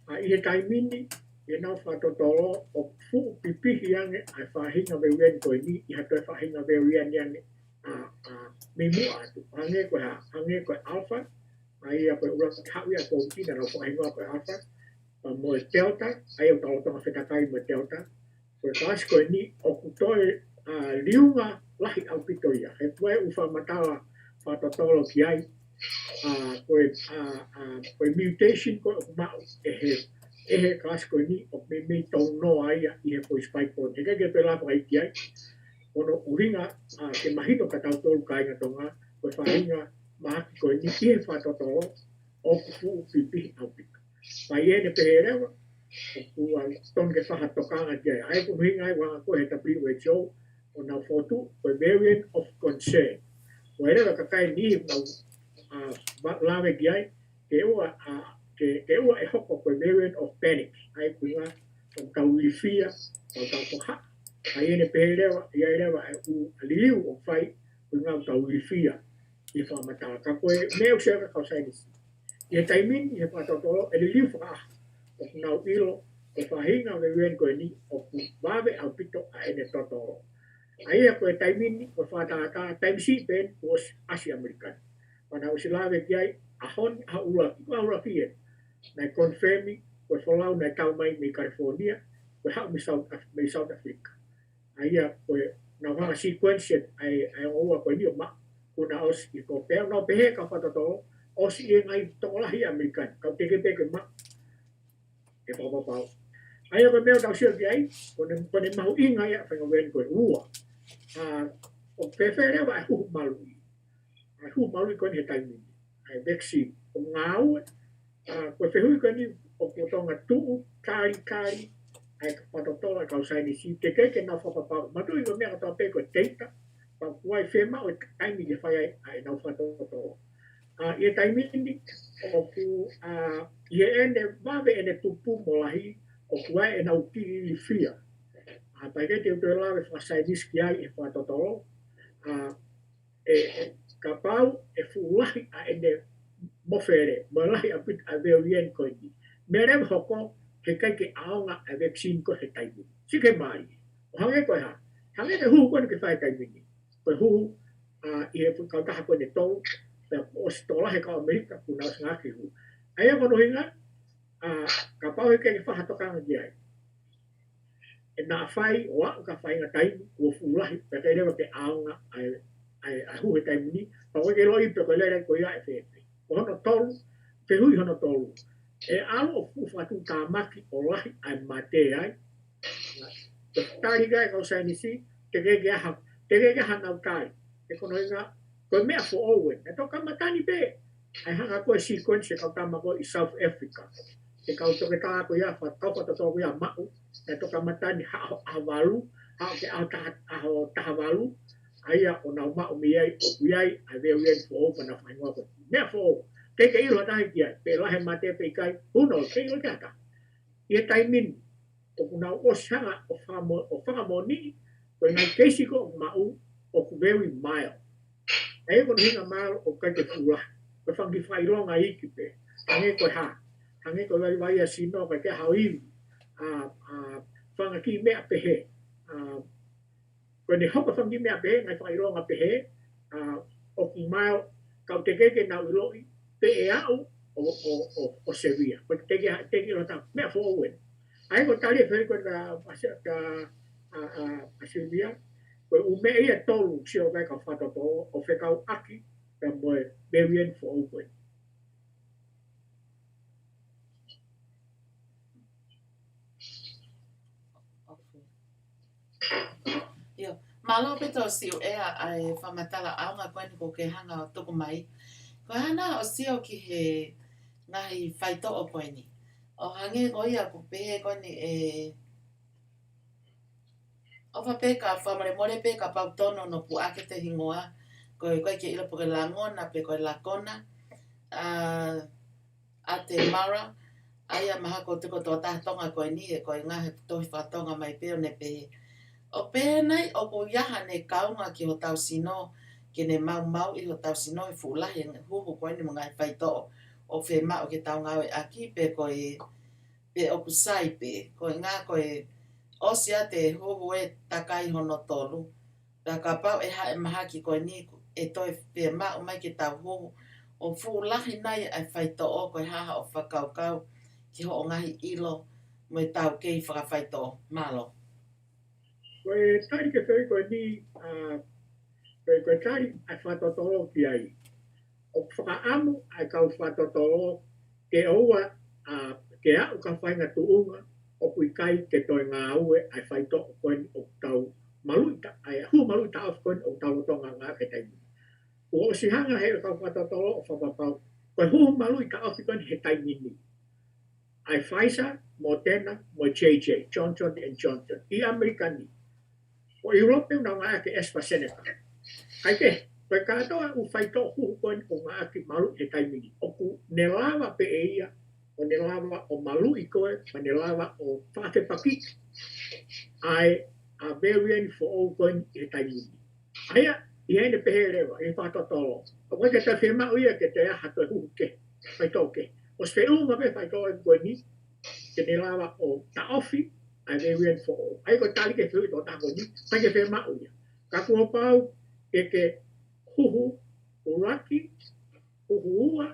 I he taimini e nau whatotoro o fu pipihi ange ai whahinga veuen koe ni I hatoe whahinga veuen ange me mua atu. Hange koe alpha, ai a koe ura kawi a koe kina nau whahinga koe alpha. Mo e delta, ai o talotonga whetakai mo delta. Koe kas koe ni o kutoe liunga lahi au pito ia. He tue uwha matawa whatotoro ki ai. Koe mutation koe o mau he kas koe ni o me tau no ai I he koe spike protein. He kake pe lapa ai ki ai. Ono uhinga ke mahito ka tau tolu ka inga tonga koe whahinga mahaki koe ni I he whatotoro o kufu pipi au pito. Pai ene peherewa o kua ton ke whaha tokanga ki ai. Ai kumuhinga ai wanga koe he tapi WHO o nau fotu koe variant of concern. Koe rewa kakai ni nau lawe ki ai ke ua e hoko koe variant of panic. Ai kunga o tau wifia o tau koha. Ai ene peherewa I ai rewa e u liliu o whai kunga o tau wifia I whamata. Ka koe meo sewa kau sainisi. I he taimin, I he whatotoro, e liliu whaka o nau ilo o whahinga veuen koe ni o ku wawe au pito a ene totoro. Ai a koe taimini o whatata taimisi pen o Asi Amerikan. Pana o silawe ki ai ahon a ura ki e. Nai confirmi koe wholau nai tau mai me California koe hau me South Africa. Ai a koe nau hanga sequence ai oua koe ni o ma kuna os I ko peo nau pehe ka whatotoro o si e ngai tokolahi Amerikan. Kau teke peke ma e whapapau. Ai a koe meo tau sio ki ai kone mahu inga ia whenga wen koe ua. O pepe rewa ai huhu malu I. Ai huhu malu I koe ni he taimini. Ai vaccine. O ngau koe whehui koe ni o kotonga tuu kari ai ka whatotola kau sainisi. Te keke nau whapapau. Matu I koe mea katoa pe koe teita. Pa kuai whema o taimi ke whai ai nau whatotola. I e taimini o ku I e ene wawe ene tupu molahi o kuai e nau kiri I fia. Pai kei te utoi lawe whasainis ki ai e whatotolo. Ka pau e fuulahi a ene mofere. Malahi a pit a veorien koe ni. Merem hoko he kai ke aonga a vaccine ko he taimini. Sike mai. O hange koe ha. Hange te huu koe ke whai taimini. Koe huu I he kautaha koe ne tau. O si tola he kau Amerika kuna os ngaki hu. Aia kono hinga, ka pau he kei whahatokanga ki ai. E nā whai o au ka whai ngā taimi kua fuulahi, pe kei rewa ke aonga ai hu he taimi ni, pa koe ke loi pe koe lere koe ia e whewhi. O hono tolu, whehui hono tolu. E alo o fu whatu tā maki o lahi ai mate ai. Te tāri gai kau sainisi, te kei aha nau tai. E kono hinga, koe mea fo owen, e toka matani pe. Ai hanga koe sequence kau tama koe I South Africa. E kau toke tā koe ia, kau whatoto koe ia mau, e toka matani hao ahavalu, hao ke ao taha walu, Aia o na ma o mi ai o wi ai a very for na fai ngwa ko. Me for ke ke ilo ta kia pe la he mate pe kai uno ke ilo ta. Ia tai min o kuna o sanga o whakamo ni ko ngai keisi ko mau o ku very mile. Ai ko hinga mile o kai te fula. Ko whangi whai ronga iki pe. Hange ko ha. Hange ko vai a sino ka ke hauiwi. Whanga ki mea pehe. Ko ni hoka whangi mea pehe ngai whai ronga pehe. O ki mile kau te keke na uloi pe e au o Sevilla. Ko te keke o ta mea forward. Ai ko tali fe ko ka Silvia ko u me ia tolu si o ka fato to o fe ka aki ka mo Berrien for open. Yo, malo pe to si e ai whamatala au ngā koe ni ko ke hanga o tuku mai. Ko hana o si o ki he ngahi whaito o koe ni. O hange ngoi a ko pehe koe ni o wha pe ka whamare more pe ka pau tono no pu ake te hingoa. Koe koe ke ilo poke langona pe koe lakona. A te mara. Aia maha ko tuko tō tātonga koe ni e koe ngahe tohi whatonga mai peo ne pehe. O pēnei o ko iaha ne kaunga ki ho tau sino ke ne mau i ho tau sino i fuulahi huhu koe ni mga whaito o whe mao ke tau ngau e aki pe koe pe o kusai pe koe ngā koe o sia te huhu e takai hono tolu ka ka pau e hae maha ki koe ni e toi whe mao mai ke tau huhu o fuulahi nai ai whaito o koe haha o whakaukau ki ho o ngahi ilo mo e tau kei whakawhaito malo. Ko e tari ke whai ko ni ko e tari ai whatotoro ki ai. O whakaamu ai kau whatotoro ke oua ke au ka whainga tuunga o kui kai ke toi ngā ue ai whaito o koe o tau maluita ai hu maluita of koe o tau tonga ngā ke taimi. O si hanga he o kau whatotoro o whapapau koe hu maluita of koe he taimi ni. Ai Pfizer, Moderna, mo JJ, Johnson & Johnson, i Amerikani. O Europe na ngā ke AstraZeneca. Ai ke, koe kātoa u whaito hu koe o ngā ke malu he taimini. O ku ne lawa pe e ia, o ne lawa o malu i koe, ma ne lawa o whate paki. Ai a variant for all koe he taimini. Aia, i hene pehe rewa, i whato tolo. O koe ke te whema uia ke te aha koe hu ke, whaito ke. O se unga me whaito e koe ni, ke ne lawa o taofi, ai variant for all. Ai ko tali ke whiu tō tāko ni, pai ke whema uia. Ka kua pau ke huhu, uraki, huhu ua,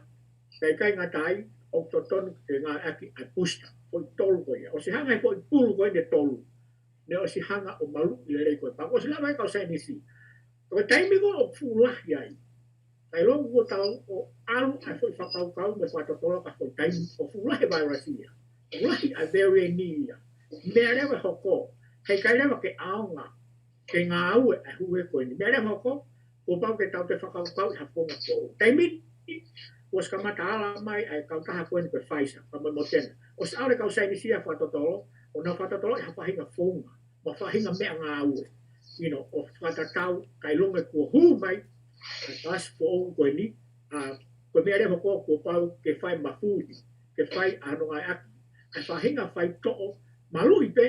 kai ngā tai, o tō tonu ke ngā aki ai pusta, o i tolu koe. O si hanga i po i pulu koe ne tolu. Ne o si hanga o malu i lelei koe pau. O si lawa e kau saini si. Ko taimi ko o fulahi ai. Kai longu ko tau o alu ai foi whakau me whatotoro ka foi taimi o fulahi virusia. Fulahi ai very ni ia. Mea rewa hoko, hei kai rewa ke aonga, ke ngā aue a hue koe ni. Mea rewa hoko, ko pau ke tau te whakau i haponga ko. Taimini, was ka mata ala mai ai kau taha koe ni pe Pfizer, ka mai Moderna. O sa aure kau saini sia whatotoro, o na whatotoro i hapahinga whonga, ma whahinga mea ngā aue. You know, o whatatau kai lunga kua hu mai, a tas po koe ni, ko mea rewa hoko ko pau ke whai mafuri, ke whai ano ai aki, ai whahinga whai to'o, malu i pe,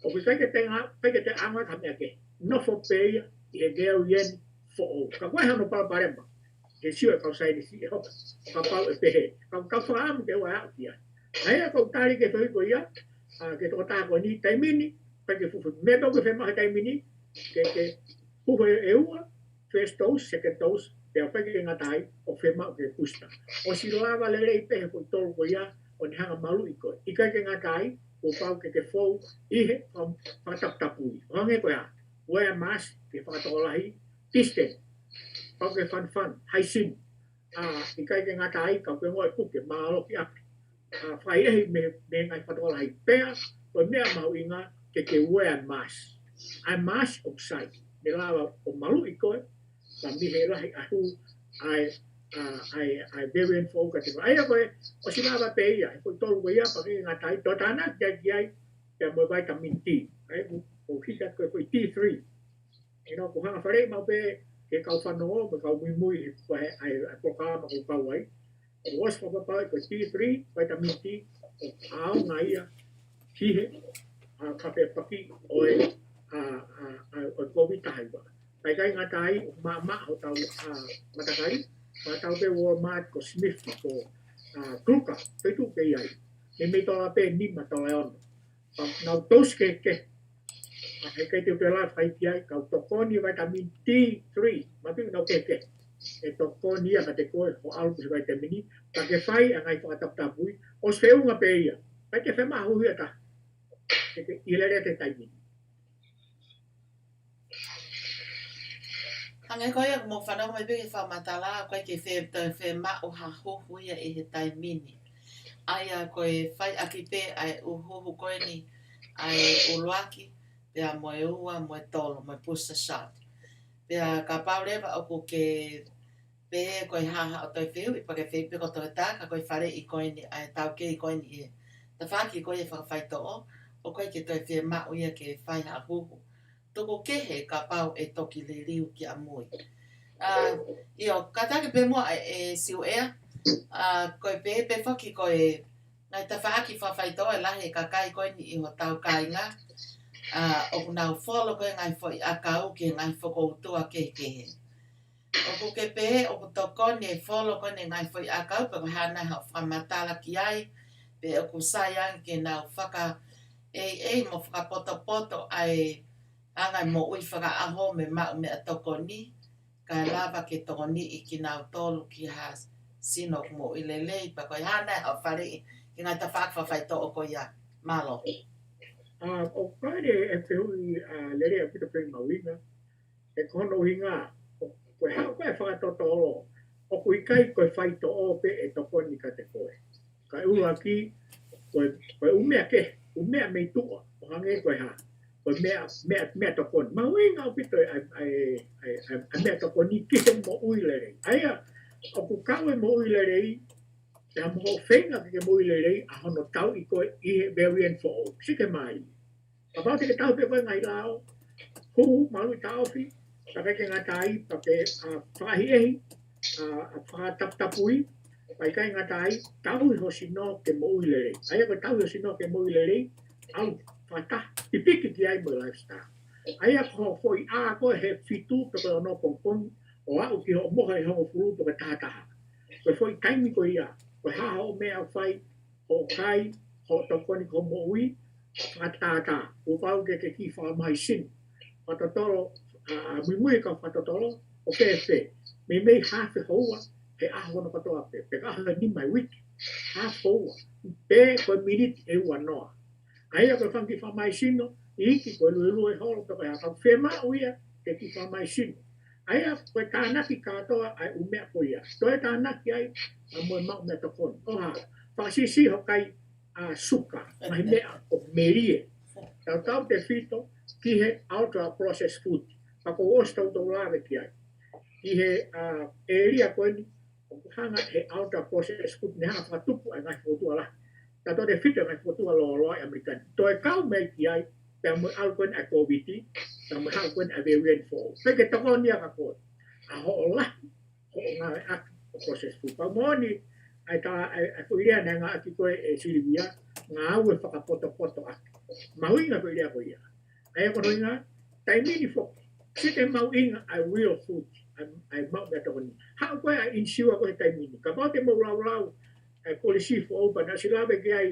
o kai ke te anga ka mea ke, no fo peia, i e geo yen fo o. Ka koe hano pau parema, ke siu e kau saini si e hoka, ka pau e pehe, ka whaamu ke ua au kia. Aia kau tari ke whai ko ia, ke toko tāko ni taimini, pai ke fufu, me tau ke whemaha taimini, ke fufu e ua, first dose, second dose, pe au pai ke ngatai, o whemau ke pusta. O si lawa lelei pehe ko i tolu ko ia, o ni hanga malu i koe. I kai ke ngatai, o pau ke fou ihe whataptapui. Honge koe a, wear mask, ke whakatokolahi, distance, pau ke fan, haisin. I kai ke ngatai, kau ke ngoe puke, maalo ki api. Whai ehi me ngai whatokolahi pea, koe mea mau inga ke wear mask. Ai mask o sai, me lawa o malu i koe, ka mihe lahi ahu, ai variant for ka te ai koe o si lava pe ia ko tolu ko ia pa ke ngatai to tana kia kia te mo vitamin D ai o hita ko T3 ino ko hanga whare mau pe ke kau whanau me kau mui ko ai poka ma ko kau ai was papa ko T3 vitamin T au ngai a hihe ka pe paki oe o COVID tai ba kai kai ngatai ma ho tau matakai ma tau pe wo ma ko Smith ko kluka pe tu pe ai me tola pe ni ma tola on na tos ke ai kai te pela fai ai ka tokoni vitamin D3 ma pi no ke e tokoni a te ko ho al vitamin pa ke fai angai fa tap tapui o se unha pe ia pa ke fa ma hu ta ke ilere te tai Hangai koia mo whanau mai peke whamatala koe ke whe mao ha hohu ia e he tai mini. Aia koe whai aki pe ai uhohu koe ni ai uloaki pea moe ua moe tolo moe pusa shot. Pea ka paurewa oku ke pe koe haha o toi whiu i pake whiu piko toi tā ka koe whare i koe ni ai tau ke i koe ni e. Ta whaki koe e whakawhai to'o o koe ke toi whe mao ia ke whai ha hohu. Toko kehe ka pau e toki le riu ki a mui. Io, ka take pe mua e siu ea, koe pe whaki koe, ngai ta whaaki whawhai toa e lahe ka kai koe ni i ho tau kai ngā, o nau wholo koe ngai whoi a kau ke ngai whakoutua ke kehe. O ku ke pe, o ku toko ni e wholo koe ni ngai whoi a kau, pe ko hana hau whamatala ki ai, pe o ku sayang ke nau whaka, mo whakapoto ai, angai mo ui whaka aho me mau me a toko ni, ka lava ke toko ni i ki nau tolu ki ha sino Mou'i Lelei, pa koe hana au whare ki ngai ta whakawhawhai to o koe ia malo. o kare e te hui lere a pita pēng mawinga e kono hinga koe hao koe whakatoto olo o kui kai koe whai to o pe e toko ni ka te koe ka ua ki koe umea ke umea mei tua o hange koe ha koe mea toko ni mawinga o pita a mea toko ni ki te Mou'i Lelei aia o ku kawe Mou'i Lelei te mo whenga ke Mou'i Lelei a hono tau i koe i he variant fo sike mai a ba te tau pe koe ngai lao hu malu tau fi ta ke ngā tai pa ke whahi ehi a whakatapui pai kai ngā tai tau i hosi no ke Mou'i Lelei aia koe tau i hosi no ke Mou'i Lelei au whata i piki ki ai mo lifestyle aia ko foi a koe he fitu pe koe ono pongpong o au ki ho moha i hongo furu pe koe tātaha koe foi taimi koe ia koe haha o mea whai ho kai ho tokoni ko Mou'i whatata o pau ke ki wha mai sin whatatoro mui ka whatatoro o pe me mei hafe hoa he aho no katoa pe ka hala ni mai wiki half hoa pe koe minute e ua noa aia koe whanki wha mai sino i iki koe lulu e holo pe koe haka whema uia ke ki wha mai sino aia koe tānaki katoa ai umea koe ia toe tānaki ai a moe mau mea tokoni oha whasisi ho kai suka mai mea o merie tau te fito ki he ultra processed food pako os tau tau lawe ki ai ki he area koe ni o hanga he ultra processed food ne hanga whatupu ai ngai whotua la tato te fito ngai whotua lo ai American toi kau mei ki ai pe mo au koe a COVID pe mo hau koe a variant 4 pe ke toko ni a koe a ho la ho ngai a processed food pa mo ni ai ta ai kuiria na ngā ki koe e Silvia ngā au e whakapoto a mauinga kuiria koe ia ai kono inga taimini fo site mauinga ai real food ai mau me toko ni hau koe a insure koe taimini ka pao te mau lau ai polisi fo opa na silabe ki ai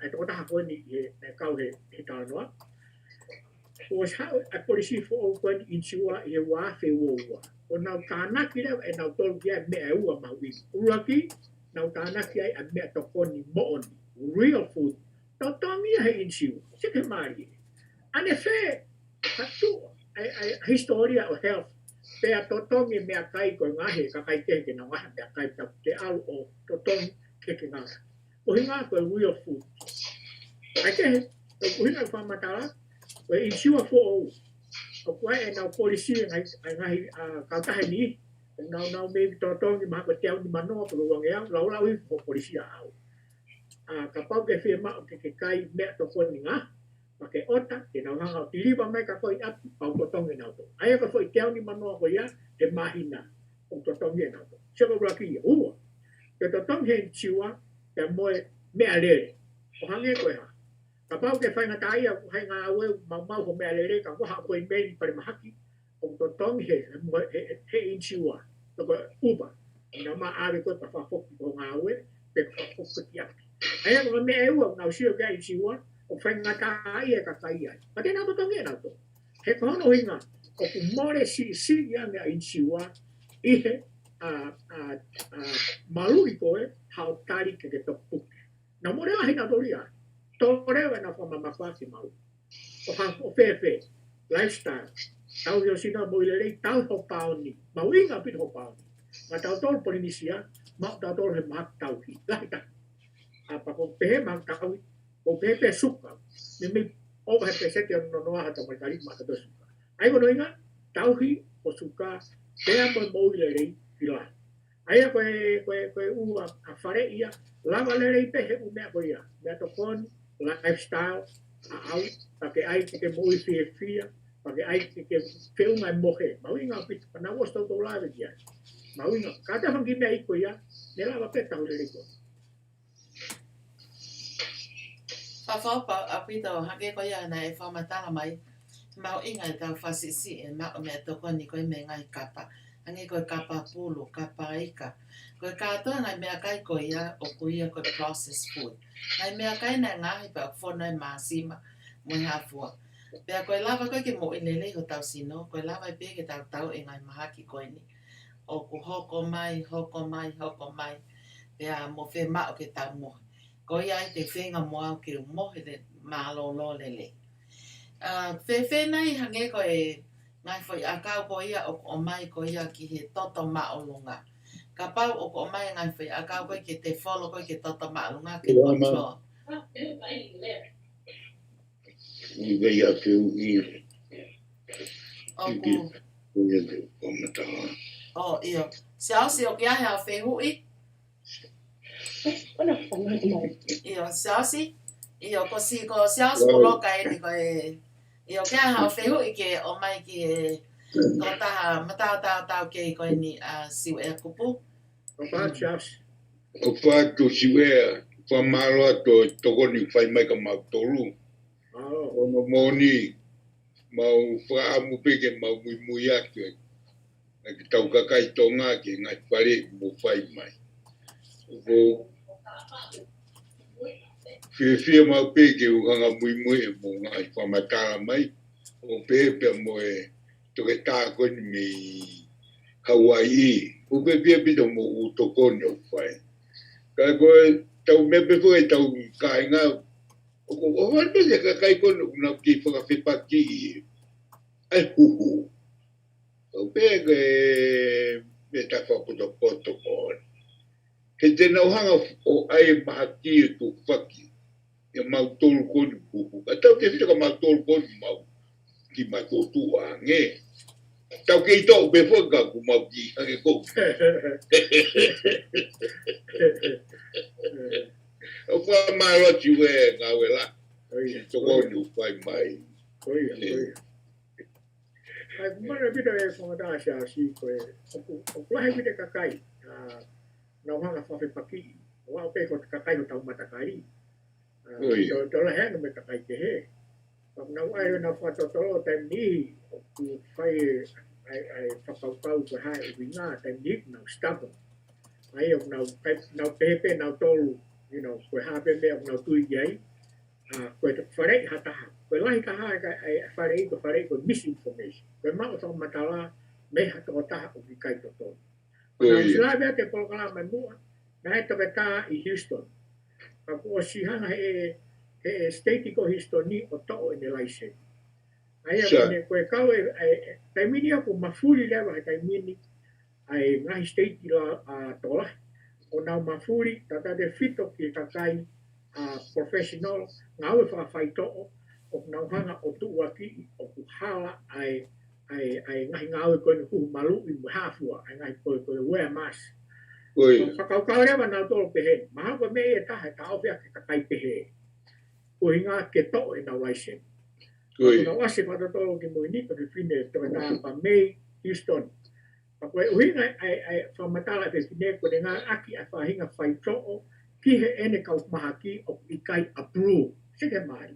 ai toko taha koe ni e kau he tānoa was how a polisi fo opa ni insure e wafe woua o nau tānaki reo e nau tolu ki ai mea ua mauinga uraki nau tānaki ai a mea toko ni mooni real food totongi he insure sike mai ane fe hatu ai historia o health pe a totongi mea kai ko ngahe ka kai ke na ngahe mea kai ta te au o totongi ke ngahe o hinga ko real food ai ke o hinga fa matala o insure fo o koe e nau polisi ngai ka tahe ni nau me totongi ma ko te au ni manoa ko luang ea lau i polisi au ka pau ke whia mao ke kai mea toko ni ngā Pake ota, te nau hanga o tiliwa mai ka koi api, pau totongi nau to. Aia ka koi teau ni manoa ko ia, te mahina, o totongi nau to. Seko raki ia, ua. Te totongi he chiwa, te moe mea lere. O hange koe ha. Ka pau ke whainga taia, hai ngā aue, mau ho mea lere, ka waha koe mei pare mahaki. O totongi he in chiwa. Toko upa. Ina ma awe koe pa whafoki ko ngā aue, pe whafoki api. Aia ko mea eua, ngau sio kia in chiwa, o whainga taia ka kai ai. Pa tēnā totongi e nau to. He kohono hinga, o ku more si ia mea in chiwa, ihe marui koe, hao tari ke toku. Na more ahi na tori ai. Tōrewa na whamamakwaki mau. O whewhe, lifestyle. Tau hio sina Mou'i Lelei, tau ho paoni. Mau inga pito ho paoni. Nga tau tōru Polinisia, mau tau tōru he mak tau hi. Lahi ta. Apa ko pehe mak tau hi, ko pehe pe suka. Mimi owa he pesete o nonoa hata maikari maka to suka. Ai kono inga, tau hi o suka, pea mo Mou'i Lelei hila. Aia koe ua a whare ia, lava Lelei pehe u mea koe ia. Mea to kon, lifestyle, a au, pake ai ke Mou'i fia, pake ai ke whiunga e mohe. Mau inga pita, pa nau ostau tau lawe ki ai. Mau inga, kata whangi mea iko ia, ne lava peta hu Lelei koe. Whawhaupa a pita o hake ko ia na e whamatala mai. Mau inga e tau whasisi e mao mea toko ni koe me ngai kapa. Ange koe kapa pulu, kapa ika. Koe katoa ngai mea kai ko ia o kuia koe processed food. Ngai mea kai na ngahi pa whona e maasima mo he hafua. Pea koe lava koe ke Mou'i Lelei ho tau sino, koe lava e pia ke tau e ngai mahaki koe ni. O ku hoko mai. Pea mo whe mao ke tau mohe. Ko ia i te whenga moa ke mohe le mālolo lele. Whe nei hange ko e ngai whai a kau ko ia o mai ko ia ki he toto maolunga. Ka pau o mai ngai whai a kau ko ke te wholo ko ke toto maolunga ke control. Iwei atu i Oku, ia te whamataha. o iyo. Siausi o kia hea whehui. Iyo, siausi. Iyo, ko siausi ko loka e ni ko e. Iyo, kia hea whehui ke o mai ki e totaha matau ke ko e ni siwe e kupu. O pā siausi. O pātu siwea, whamaro to toko ni whai mai ka mau toru. O no moni, mau whaamu peke mau mui atu e. Ki tau kakai tonga ke ngai whare mo whai mai. O whia mau peke uhanga mui e mo ngai whamatara mai. O pepe mo e toke tā koni me Hawaii. O pepe pito mo u tokoni o whai. Ka koe tau mepe fwoi tau kai ngā. O whanpe se kakai koni una ki whakawhipaki i. Ai huhu. O peke me ta whaputo poto koni. He tēnā uhanga o ai mahaki e tu whaki. E mau tolu koni huhu. A tau te whita ka mau tolu koni mau. Ki mai kōtu a nge. Tau kei tau pe whaka ku mau ki hange kou. O wha maroti we ngā wela. Toko ni whai mai. Koia. Ai kumana pita e whangataa siausi koe. O kulahe pita kakai. Na uhanga whawhipaki. O wao pe ko kakai ho tau matakari. Tola hea me kakai ke he. Nau ai na whatotolo taim nihi o ku whai ai whakaukau ko hae o winga taim nihi nau stubborn. Ai o nau pepe nau tolu, koe hape me o nau tui iai, koe wharei hataha. Koe lahi ka hae ai wharei ko misinformation. Koe mao tau matala me hata o taha o ki kai totolo. Nau sila mea te polokala mai mua, na e toke tā i Houston. Ka kua sihanga he state ko Houstoni o to'o ine laise. Ai a koe kau e taimini aku mafuri lewa he taimini ai ngahi state la tola. O nau mafuri tata de fito ki kakai professional ngau e whakawhai to'o o nau hanga o tuwaki o ku hala ai ngahi ngau e koe ni kuhu malu i muhafua ai ngahi koe wear mask. Whakaukau rewa nau tolo pehe. Maha koe me e taha e ka awhia ke kakai pehe. O hinga ke to'o e nau laise. Koi. Na wasi patatolo ki mo ini ko fine to na pa May Houston. Pa ko uhinga ai whamatala te fine ko nga aki a whahinga whai to'o ki he ene kau mahaki o ikai approve. Sike mai.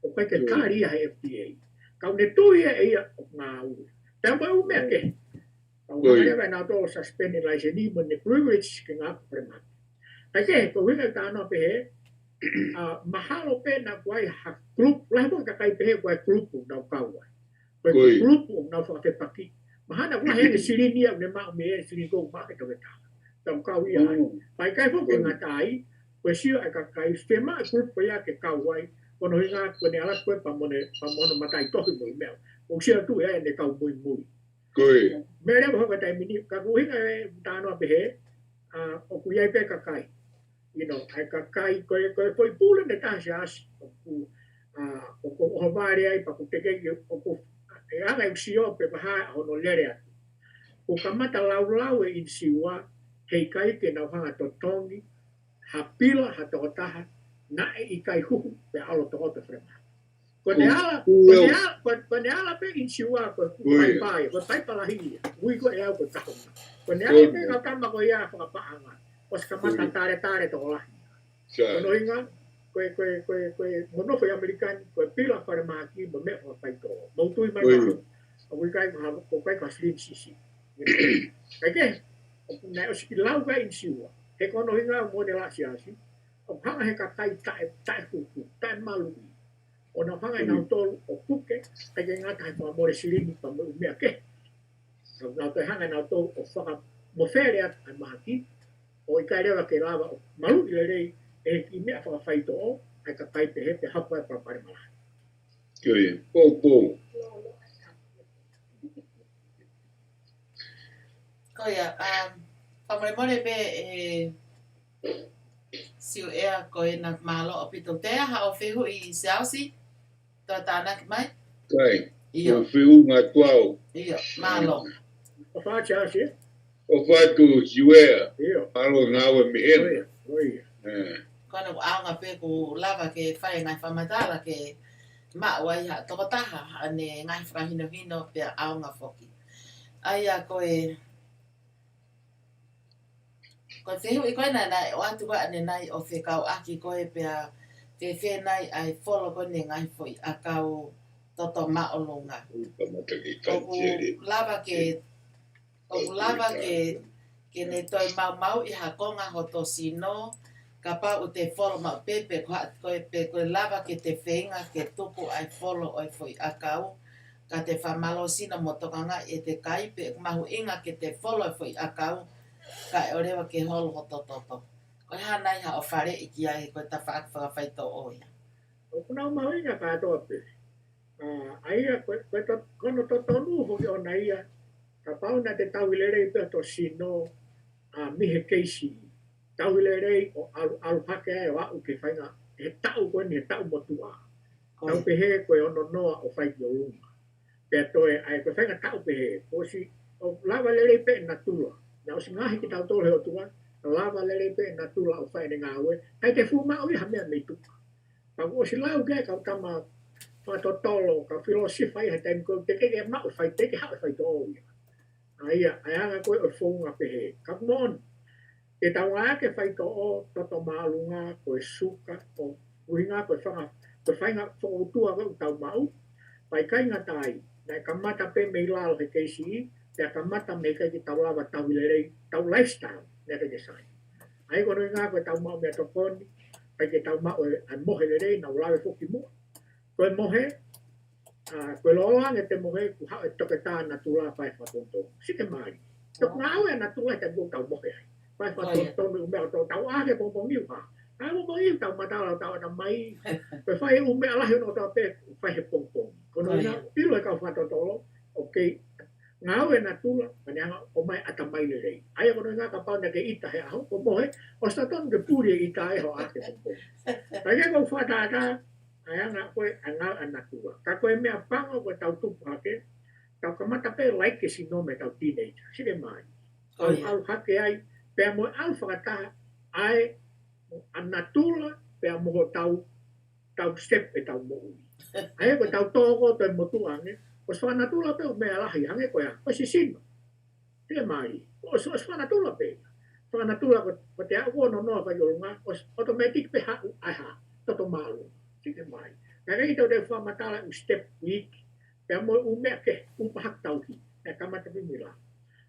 O kai ke kari ha FDA. Kau ne tui e ia o ngā ue. Tampa u mea ke. Kau hanga rewa nā tō suspended license ni mo ne privilege ke ngā prema. Ai ke, ko winga tāna pe he, mahalo pe na kuai ha group, lai mo ka kai pe he kuai group na kawai. Kuai group na whakepaki. Mahana kuai he sirinia ne mao me e sirini kou maa ke tawe tāna. Tau kau ia ai. Pai kai fo ke ngā tai, kuai sio ai ka kai stema group pe ia ke kawai, kono hinga kone ala koe pamono matai tohi mo i mea. O sia tu e ne kau mui mui. Koi. Mea rewa hoka tai mini, ka kuhinga e tāna pe he, o kuiai pe ka kai. Ai ka kai koe foi pule ne tahi asi. O ko ohavare ai pa ku teke o ko e anga i sio pe paha hono lere atu. O ka mata lau e in siwa hei kai ke nau hanga totongi, ha pila ha tokotaha, na e i kai huhu pe alo tokoto frema. Ko ne ala pe in siwa ko pai palahi, ui ko e au ko tahonga. Ko ne ala pe ka kama ko ia whakapaanga. Os ka mata tare to la. Kono inga koe mono foi americano koe pila para maki mo me fa pai to. Mo tui mai mai. O kai ha ko kai ka slim sisi. Kai na o si lau ga in siwa. He kono inga mo de la siasi. O hanga he ka tai fuku, tai malu. O na hanga na tolu o puke, kai nga tai pa mo de silini pa mo me ke. So na te hanga na tolu o whaka mo fere at maki. O i kai rewa ke lava o Mou'i Lelei e ki mea whakawhaito o ai ka kai pe he te hapa e papare malaha. Koi. Po. Koia, whamoremore pe siu ea koe na malo o pito tea ha o whihu i seausi tō tāna ki mai? Kai. Iyo. O whihu ngā tuau. Iyo, malo. O whātia asi? O whātu siwea. Iyo. Alo ngāwe me ena. Oia. Kona ku aonga pe ku lava ke whai ngai whamatala ke maua i ha tokotaha ane ngai whakahino pe aonga whoki. Aia koe whihu i koe nai o atu wa ane nai o whekau aki koe pia te whenai ai wholo kone ngai whoi a kau toto maolunga. Oku lava ke ne toi mau i ha konga hoto sino ka pa o te wholo mau pepe koe lava ke te whenga ke tuku ai wholo oi whoi a kau ka te whamalo sino mo tokanga e te kai pe mahu inga ke te wholo oi whoi a kau ka e orewa ke holo hoto toto. Koe hanai ha o whare i ki ai koe ta whakawhaito oia. O kuna mahu inga ka atoa pe. Aia kono totonu hoki o na ia ka pauna te Mou'i Lelei pe to sino mihe keisi. Mou'i Lelei o alu hake ai o au ke whainga he tau koe ni he tau motua. Tau pe he koe ono noa o whai ki o runga. Pea toe ai koe whainga tau pe he. Kosi o lava Lelei pe na tula. Na o si ngahi ki tau tole o tua. Lava Lelei pe na tula o whai ni ngā ue. Kai te fuma o i hamea mei tuka. Pau o si lau ke kau tama whatotolo ka filosifai he taimi koe te keke mau whai teke hau whai to o ia. Aia, anga koe o whonga pe he. Ka mon, e tau ngā ke whai to o toto maalunga koe suka o uringa koe whanga koe whainga whautua koe tau mau. Pai kai ngā tai, nai ka mata pe mei lalo he keisi, te ka mata mei kai ki tau lava Mou'i Lelei, tau lifestyle, neka ke sai. Ai kono ngā koe tau mau mea tokoni, pai ke tau mau e mohe Lelei, nau lawe whoki mua. Koe mohe, koe loang e te mohe ku hao e toke tā na tula whai whatonto. Sike maari. Tok ngāo e na tula e te mua tau mohe ai. Whai whatonto mi umea o tau ake pōpongiu ha. Ai pōpongiu tau matala tau ana mai. Koe whai umea lahi no tau pe whai he pōpongi. Kono ina pilo e kau whatotolo. Ok. Ngāo e na tula, maneanga o mai ata mai Lelei. Ai kono ngā ka pau na ke ita he aho. Ko mohe, o staton ke puri e ita e ho ake pōpongi. Pai ke kau whatata, ai nga koe anga anatua. Ka koe mea panga koe tau tupu hake, tau kamata pe like si no me tau teenager. Sike mai. Au hake ai, pea moe au whakataha, ai anatula pea moho tau step e tau moui. Ai ko tau toko te motu ange. O swana tula pe o mea lahi ange ko ya. O si sino. Te mai. O swana tula pe. Swana tula ko te ako no no pa yolunga. O automatic pe ha ai ha. Toto malu. Te mai. Ka rei tau te whamatala u step week. Pe mo u mea ke. U pahak tau ki. E kamata pi mila.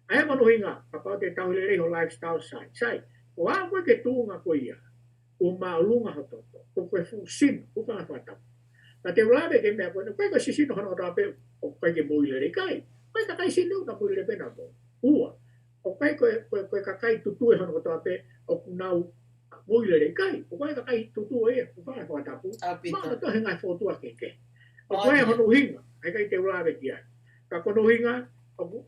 Ai manu hinga. Kapau te tau lelei ho lifestyle sai. Sai. O a koe ke tuunga ko ia. O maulunga ho toto. Ko koe fu sin. U panga whatau. Na te ulawe ke mea koe, koe ka sisino hana o tape o koe ke Mou'i Lelei kai. Koe ka kai sinu na Mou'i Lelei pena ko. Ua. O koe koe ka kai tutue hana o tape o kunau Mou'i Lelei kai. O koe ka kai tutue e, o koe ka tapu. Ma o tohe ngai fotua keke. O koe hano hinga, he kai te ulawe ki ai. Ka kono hinga,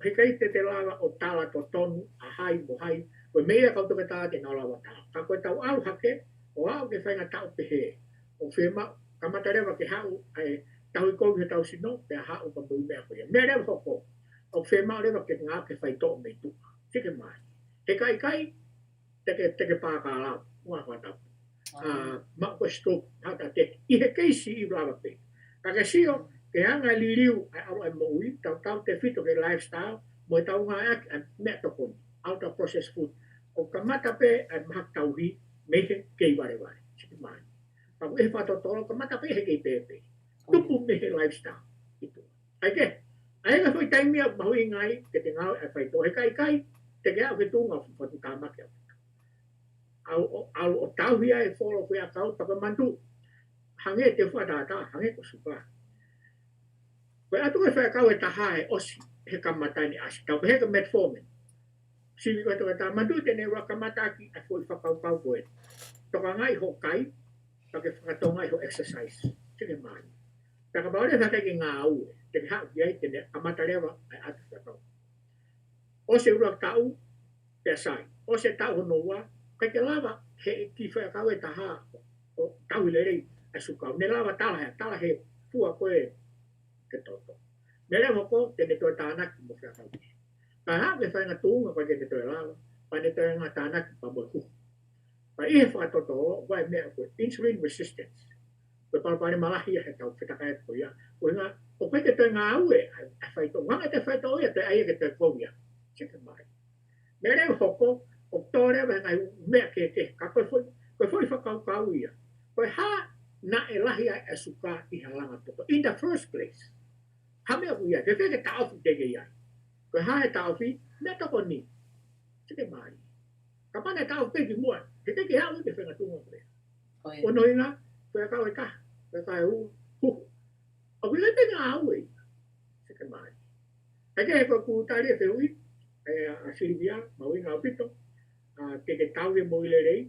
he kai te lawa o tala to tonu, a hai mo hai. Koe mea kau toke tā te ngalawa tā. Ka koe tau alu hake, o au ke whainga tau pehe. O whima, kamata rewa ke hau ai tau i kouhi tau sino pe hau ka mui mea koia. Mea rewa hoko. O whema rewa ke ngā ke whai tō mei tu. Tike mai. He kai teke pāka lau. Mua whatapu. Ma koe stroke hata te. I he keisi i rawa pe. Ka ke sio ke hanga liriu ai aro ai moui. Tau te fito ke lifestyle. Mo tau ngā ake mea tokoni. Out of processed food. O kamata pe ai mahak tauhi mehe kei ware. Tike mai. Pag e whatotoro, ka mata pe he kei pepe. Tupu me he lifestyle. Ito. Ai ke, ai ka whai taimia mahui ngai, ke te ngau e whai tō. He kai, te ke au ke tūnga whatu tāmaki au. Au o tauhia e wholo whea kau, paka mandu. Hange te whatata, hange ko suka. Koe atu e whea kau e taha e osi, he kamatani asi. Tau he ka metformin. Sili koe toka tā, mandu tene wa kamataki e whoi whakau koe. Toka ngai ho kai, pake whakatonga i ho exercise. Tene mai. Taka baore whakake ngā au e. Tene hau ki ai tene amata rewa ai atu whakau. O se ura tau, pia sai. O se tau hono ua, kai ke lava he ki whakau e taha o tau i lerei ai sukau. Ne lava tala he fua koe ke toto. Me rewa ko tene toi tānaki mo whakau. Ka hau ke whainga tūnga koe ke toi lava, pa ne toi ngā tānaki pa moi kuhu. Pa ihe whatoto, wai mea koe insulin resistance. Koe parapare malahi he tau whitakai ko ia. Koe ngā, o koe ke toi ngā au e, a whaito, wanga te whaito ia, te aia ke toi kou ia. Chika mai. Me reo hoko, o tō rewa ngai mea ke, ka koe whoi whakau kau ia. Koe ha na e lahi ai e suka i halanga toto. In the first place. Ha mea ku ia, ke wheke tauwhi tege ia. Koe ha e tauwhi, mea toko ni. Chika mai. Ka pane tau peki mua, ke teke hau te whenga tunga koe. O no inga, koe kau e ka, koe kai u, huhu. O kui lepe ngā au e, seke mai. Eke he koe kūtari e whiui, a Silvia, maui ngā pito, ke tau e Mou'i Lelei,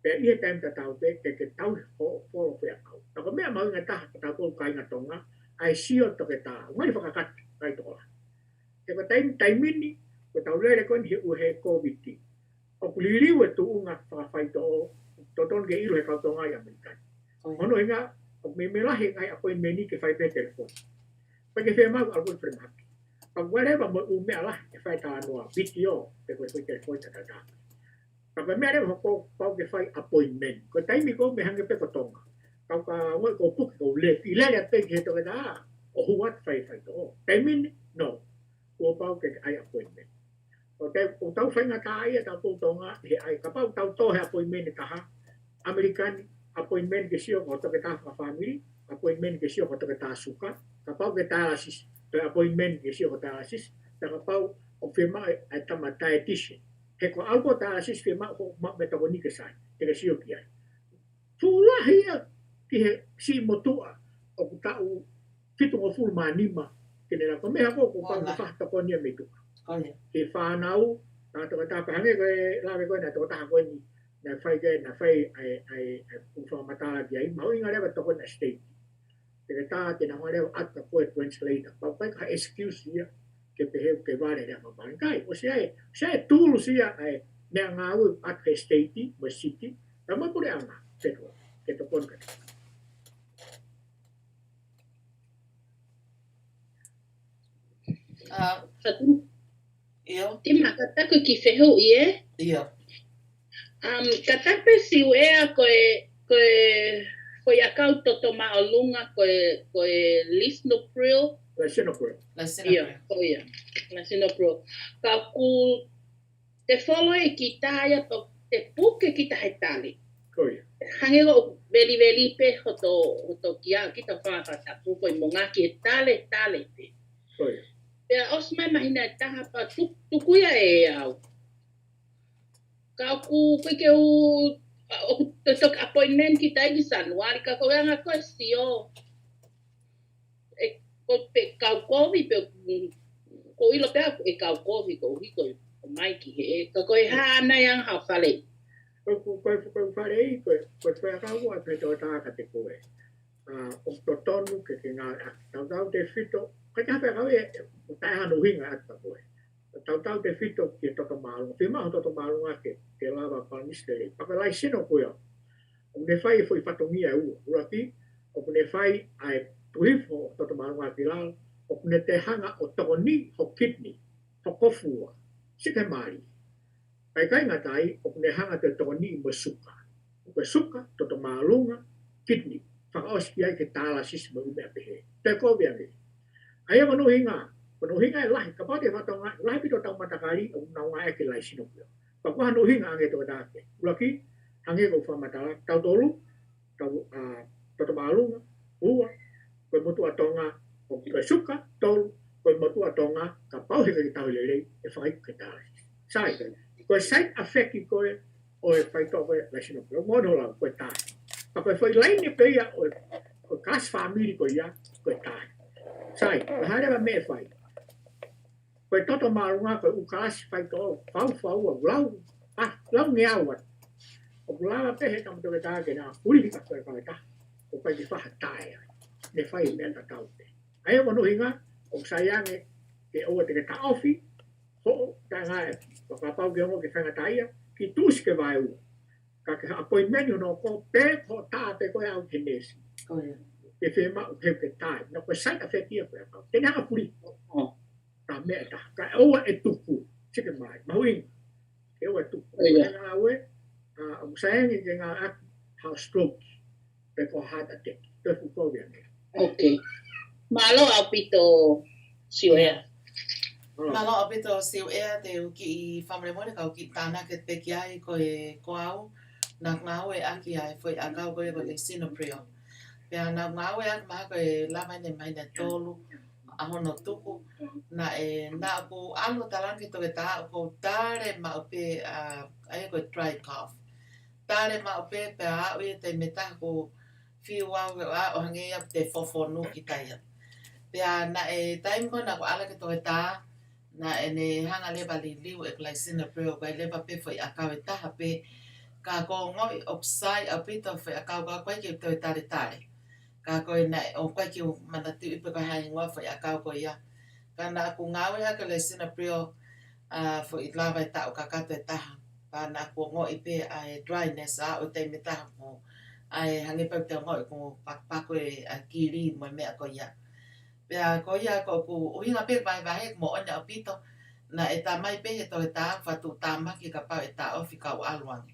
pe ihe taim ta tau pe, ke tau holo whea kau. Tako mea maui ngā taha, ka tau kou kai ngā tonga, ai sio toke tā, ngari whakakat, kai tola. Ke koe taimini, koe tau lere koe ni he uhe COVID-19. O kuliriu e tuunga whakawhaito o toton ke iru he kautonga i Amerikani. Ono inga, o me lahi ngai appointment ni ke whai pe telefoni. Pake whea mau alkoi whremaki. Pag whatever mo umea lahi e whai tā noa video pe koe koe telefoni tatata. Pag mea rewa hoko pau ke whai appointment. Ko taimi ko me hange pe kotonga. Kau ka ngoi ko puki ko le. I lele pe ke he toke tā. O huat whai to o. Taimini? No. Ko pau ke ai appointment. O tau whainga tā ia tau tūtonga, he ai kapau tau tō he appointment taha, Amerikani, appointment ke sio ko toke tā whawhamiri, appointment ke sio ko toke tā suka, kapau ke tā asis, to appointment ke sio ko tā asis, ta kapau o whima ai tama dietitian. He ko alko tā asis whima ko mak metako ni ke sai, te ke sio ki ai. Tūlahi ia ki he si motua, o ku tau fitungo full manima, kene la ko meha ko pang whahtako ni a me tuka. Ke whanau, tā toka tā pahange koe, lawe koe nā toka taha koe ni, nā whai ai whamatala ki ai, mau inga rewa toko na state. Te tā te nā hoa rewa ata koe translator, pau pai ka excuse ia, ke pehe ke ware rewa mapangai. O se ai tūlu sia ai, nea ngā ui ata state, ma city, tā mapure anga, ke tokon kata. Io? Tima katako ki whehu i e? Io. Katape si wea koe Koe akau toto ma'olunga koe lisinopril. Lisinopril. Ia, koia. Lisinopril. Ka ku te follow e ki taia te puke ki tahe tali. Koia. Hange o veli pe hoto kia kita whakata puko I mongaki e tale pe. Koia. Pea os mai mahina e taha pa tukuia e au. Ka ku ke u tok appointment ki tai ki Januari ka ko nga ko sio. E ko pe ka COVID pe ko ilo pe e ka COVID ko hiko mai ki he ka ko ha na yang ha fale. Ko farei ko fa ka wa pe to ta ka te koe. O to tonu ke nga tau te fito ka ka pe ka e ta ha no hinga ata koe. Tau te fito ki to malu. Fima to malu ke lava panistere. Pa lai sino koe. O ne fai foi fatongia u. Uraki o ne fai ai tuifo to malu ki la o ne te hanga o toni ho kidney. Ho kofua. Sike mari. Kai kai ngatai o ne hanga te toni mo suka. Ko suka to malunga kidney. Whakaoski ai ke tāla sisima ume apehe. Te kōwea me. Ai ama no hinga. Kono hinga e lahi. Ka pate whatonga. Lahi pito tau matakari o na unga eke lai sinopio. Ka kua no hinga ange to dake. Ulaki, hange ko whamatala. Tau tolu. Tau toto maalunga. Ua. Koe motu atonga. O koe suka. Tolu. Koe motu atonga. Ka pauhika ki tau lelei. E whaiku ke tāla. Sai. Koe side effect I koe. O e whaitoa lai sinopio. Mono la koe tāi. Pa koe whai laine peia o kas family ko ia koe tāi. Sai, harewa me whai. Koe toto marunga koe ukas whai tō whau lau ngeawa. O kulawa pehe tamu toke tāke nā huri ka koe koe tā. O koe ki whaha tāi. Ne whai mea ta taute. Ai o manu hinga, o saiange ke oa te ke ta ofi, ho ta ngai, wakapau ke ongo ke whanga taia, ki tūsi ke vai ua. Ka ke appointment no ko pe ko ta pe ko au kinesi. Ke fe ma ke ke tai. No ko sai ka fe kia ko. Te na puri. Ta me ta. Ka o e tuku. Chike mai. Maui. Ke o e tuku. Na we a sai ni ke nga house stroke. Pe ko heart attack. Te fu ko bien. Okay. Malo au pito sioea. Malo au pito sioea te uki I family mo ka uki tana ke pe kia I ko au. Nak ngau e aki ai foi akau koe ko lisinopril. Pea nak ngau e aki maha koe lama ne mai ne tolu ahono tuku na na ku alu talangi toke ta ko tare ma upe ai ko dry cough. Tare ma upe pe a ue te meta ko fiwa o hange ia te fofonu ki taia. Pea na time ko na ko ala ke toke ta na ne hanga leba li liu e lisinopril ko leba pe foi akau e taha pe ka ko ngoi oksai a pito fe a kau ka koe ki te tare. Ka koe na o koe ki mana tu ipe ka hai ngoi fe a kau koe ia. Ka na ku ngawe a ka lisinopril fo I lava e tau ka kato e taha. Ka na ku ngoi ipe a dryness a o te me taha mo ai hangi pau te ngoi ko pakpako e kiri mo mea koe ia. Pea koe ia ko ku uhinga pe vai mo ona a pito na e tamai pe he to e taha fatu tamaki ka pau e ta ofi ka o aluangi.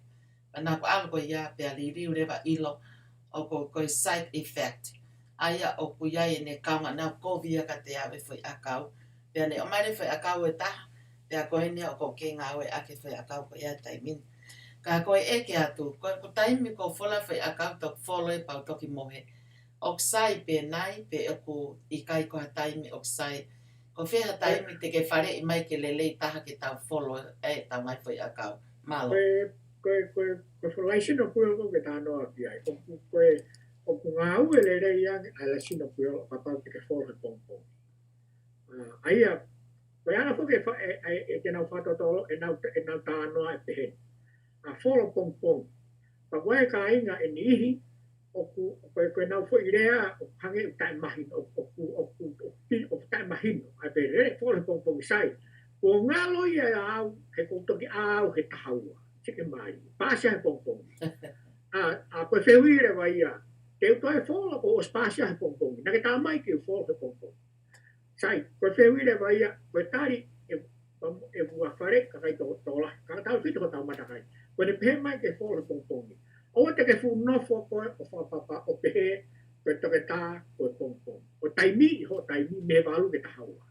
Na ko algo ia pe aliri ureva ilo o ko side effect aia o ku ia ne kaunga na kovia ka te ave foi akau pe ne o mare foi akau e ta pe ko ne o ko ke nga we ake foi akau ko ia taimin ka ko e ke atu ko taimi ko fola foi akau to follow e pa to ki mohe oksai pe nai pe ku I kai ko taimi oksai ko fe taimi te ke fare I mai ke lelei taha ke ta follow e ta mai foi akau malo Koe whalaisino pui o ke tānoa ki ai. O ku ngā ue le rei ang a la sino pui o papau te ke whore pongpong. Aia, koe ana whoke e te nau whatotolo e nau tānoa e pehen. A whore pongpong. Pa koe ka inga e nihi o koe nau who I rea o hange u tai mahino o tai mahino. A pe re whore pongpong sai. Ko ngā loi e au he koutoki au he tahaua. Chike mai. Pasia he pongpong. A koe whewire vai ia. Te utoe whola ko os pasia he pongpong. Nake tā mai ki u whola he pongpong. Sai, koe whewire vai ia. Koe tari e bua whare ka kai tola. Ka tau whito ko tau matakai. Koe ne pehe mai ke whola he pongpong. O te ke fu no fo ko o fa papa o pe pe to ke ta o pong pong. O taimi ho taimi me balu ke tahawa.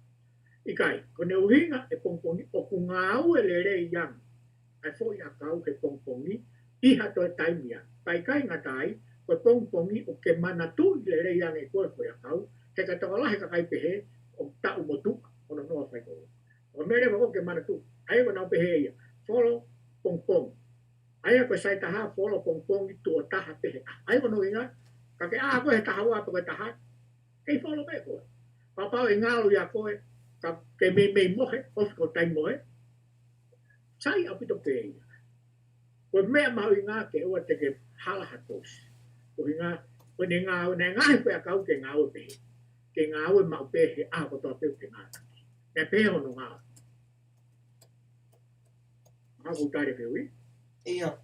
Ikai, ko ne uhinga e pong pong o ku ngau e le re yang. Ai fo ia kau ke pong pong ni iha to taimi ya. Pai kai ngatai ko pong pong ni o ke mana tu le re yang e ko fo ia kau. Te ka tola he ka kai pe o ta u motu o no no fai ko. O mere ko ke mana tu. Ai ko na pe he ia. Folo pong pong. Ai ko sai taha folo pong pong i tu o taha pe he. Ai ko no inga ka ke a ko he taha wa ko taha. Kei folo pe ko. Papa e ngalo ya ko ka ke me mohe o ko tai mohe. Sai a pito pe ia. Ko mea mau inga ke o te ke hala hatos. Ko inga ko ne ngā pe a kau ke ngā o pe. Ke ngā o mau pe he a ko to pe ke ngā. Ne pe o no ngā. Ngā ko tare pe ui. Ia,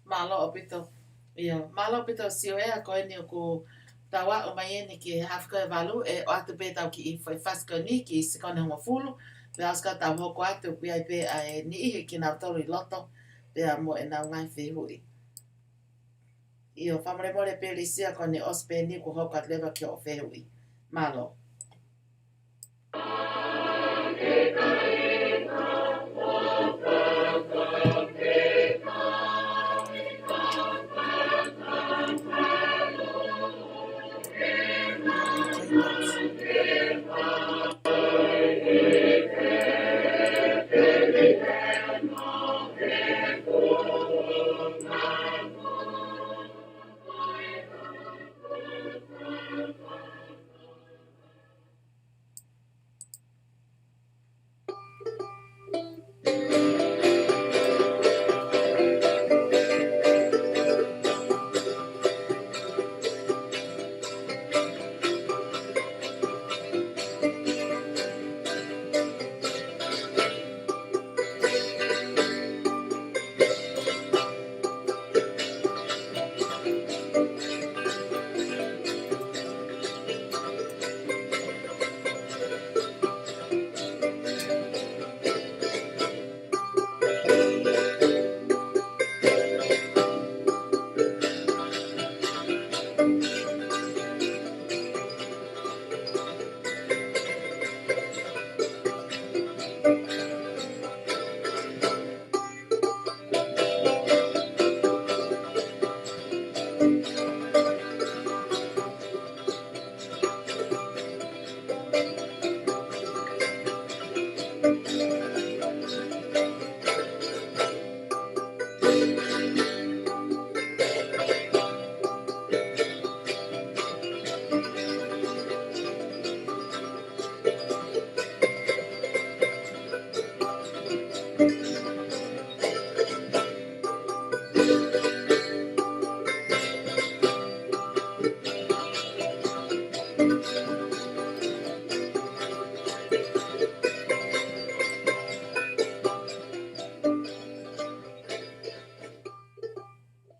malo o pito. Ia, malo pito sio e a koe ni o ko tawa o mai ni ki hafka e walu e o atu pe tau ki i whai whaska ni ki i sikone honga fulu. Pe aska tau hoko atu pi ai pe a e ni ihe ki nau toru i loto. Pe a mo e nau ngai whihui. Ia, whamare more pe li sia kone ospe ni ko hoka lewa ki o whihui. Malo.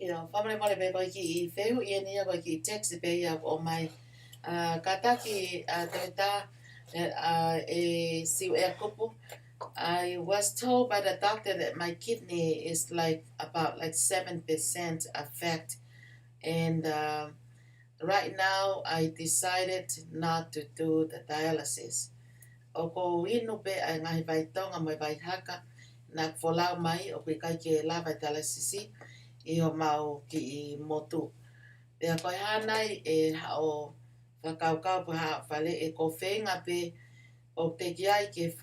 Ia, whamare more pe koe ki i whiu i enia koe ki i text pe ia o mai. Kataki toita e siu e kupu. I was told by the doctor that my kidney is like about like 7% affect, and right now I decided not to do the dialysis. O ko inu pe ai ngahi vai tonga mai vai haka na folau mai o pe kai ke la vai dialysis i o mau ki i motu. Pea koe hanai e hao whakaukau pa hao whale e ko whenga pe o te ki ai ke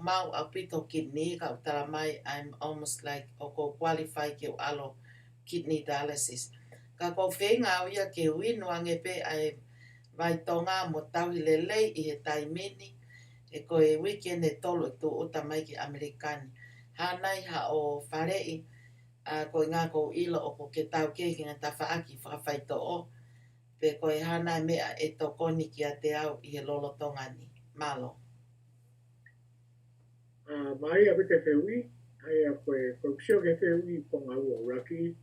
mau au pito kidney ka utara mai I'm almost like o ko qualify ke o alo kidney dialysis. Ka ko whenga au ia ke uinu ange pe ai vai tonga mo Mou'i Lelei i he taimini e ko e weekend e tolo e tō ota mai ki Amerikani. Hanai hao whare i ko ngā ko ilo o ko ke tau ke ki ngā tawhaaki whakawhaito o pe ko e hana mea e tokoni ki a te au i he lolo tongani. Malo. Mai a te whiui, ai a koe kisio ke whiui po ngā ua uraki,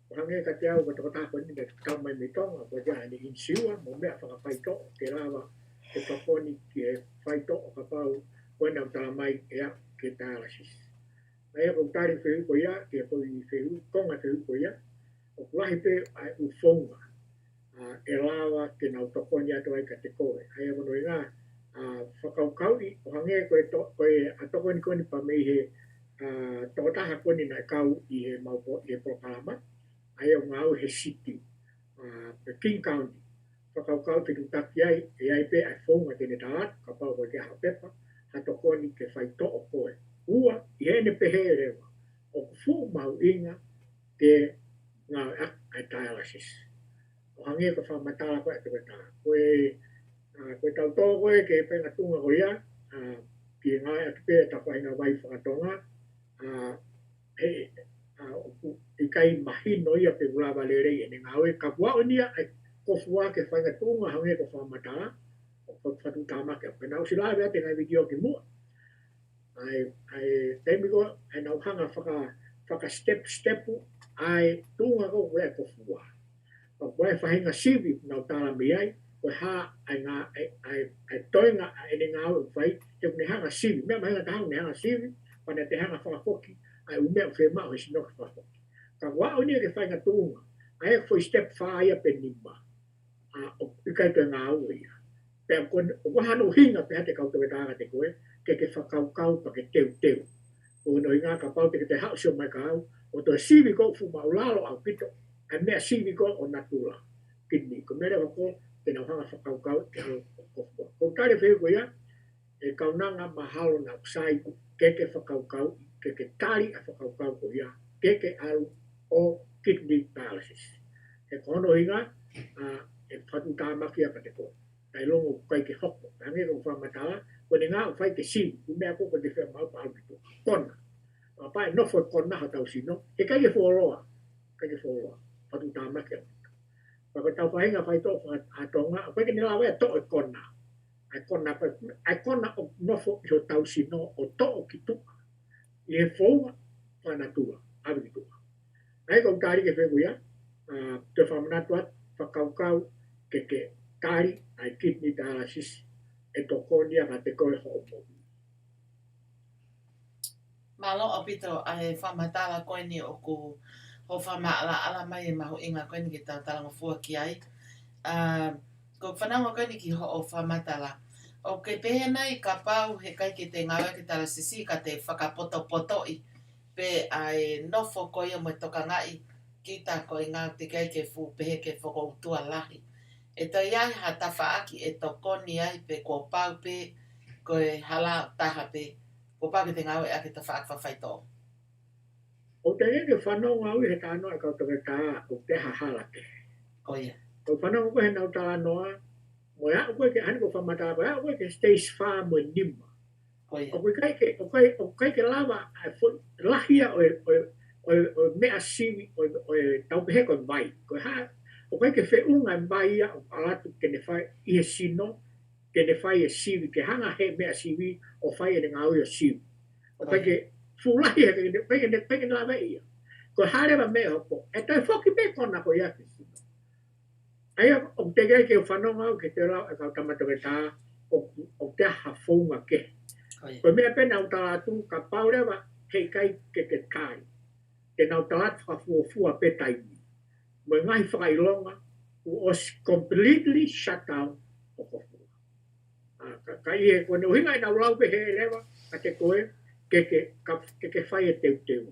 o hange ka te au ka tokotako ni te tau mai me tonga, ko te ani insiua, mo mea whakawhaito, te rawa, te tokoni ki e whaito o ka pau, koena utala mai e a ke dialysis. Ai a ko tari whiui ko ia, ke ko i whiui, konga whiui ko ia, o lahi pe ai ufonga e lawa ke nau tokoni atu ai ka te koe. Ai e mono inga whakaukau o hange koe a tokoni koni pa mei he tokotaha koni na kau i he maupo i he prokalama. Ai o ngau he city pe King County. Whakaukau te tutaki ai e ai pe ai fonga tene taat ka pau koe ke hapepa ha tokoni ke whai to o koe. Ua i hene pehe rewa o kufu mau inga ke ngā ai dialysis. O hangi ko whamatala koe atu kata. Koe tau tō koe ke penga tunga ko ia, ki ngai atu pe ta whai ngā wai whakatonga, i kai mahino ia pe ulawa lerei ene ngā oe ka wao nia ai kofua ke whai ngā tunga hangi ko whamatala, o whatu tāmake a penau sila vea te ngai video ki mua. Ai teimi ko, ai nau hanga whaka stepu, ai tunga ko koe kofua. Koe whahinga sivi nau tāla mi ai, koe ha ai ngā, ai toinga ene ngā au whai, te kune hanga sivi, mea mahinga tahang ne hanga sivi, pana te hanga whakafoki, ai umea whemau he sinoka whakafoki. Ka wao nia ke whainga tunga, ai e foi step whaia pe nima, o ikai te ngā au ia. Pea koe, o wahano hinga pe hate kauta wetanga te koe, ke whakaukau pa ke teu. O no inga ka pau te hao sio mai ka au, o to sivi ko fu maulalo au pito, ai mea sivi ko o natura. Kini, ko mere wako, te nau hanga whakaukau, te hao kofua. Ko tare wheu ko ia, e kaunanga mahalo na usai, ke whakaukau, ke tari a whakaukau ko ia, ke alu o kidney dialysis. E kono inga, e whatu tāmaki a ka te koe. Tai longo kai ke hoko, tangi ko whamatala, ko ne ngā whai ke sivi, umea ko te whea mau pa alpito. Kona. Pai no foi kona ha tau sino, e kai ke whoroa, whatu tāmaki a Paka tau whahinga whai tō whakatonga, a koe ke nila wea tō e kona. Ai kona o nofo i ho tau sino o tō o ki tuka. I he whonga whanatua, awi ki tuka. Ai kau tāri ke whenguia, te whamanatua, whakaukau ke tāri ai kidney dialysis e tō konia ka te koe ho o mohi. Malo o pito ai whamatala koe ni o ku ho whamaala ala mai e mahu inga koe ni ki tau talanga fua ki ai. Ko whananga koe ni ki ho o whamatala. O ke pehe nei ka pau he kai ki te ngawe ki tala sisi ka te whakapoto i pe ai nofo koe o me toka ngai ki ta koe ngā te kai ke fu pehe ke whakoutua lahi. E toi ai ha tawhaaki e to koni ai pe ko pau pe koe hala taha pe ko pau ki te ngawe a ki ta whaak tō. O te eke whanau ngau i he tāno e kau taka tā o te hahala te. O ia. O whanau koe he nau tā noa, mo ia o koe ke hani ko whamata koe, o koe ke stage far mo nima. O ia. O koe ke lava, lahia o mea siwi, o tau pehe koe vai. Koe ha, o koe ke whiunga mai ia o alatu ke ne whai i he sino, ke ne whai e siwi, ke hanga he mea siwi o whai e ngau i o siwi. O koe ke fulahi he peke na lava ia. Ko harewa me hopo. E toi whoki pe kona ko ia ke sino. Aia o te gai ke whanonga ke te rau e kau tamata ke tā o te hawhaunga ke. Ko mea pena o talatu ka paurewa hei kai ke kai. Ke nau talatu whafuafua pe taimi. Mo ngai whakailonga who was completely shut down o kofua. Ka ie ko ne uhinga i nau lau pe he rewa ka te koe ke whai e teu.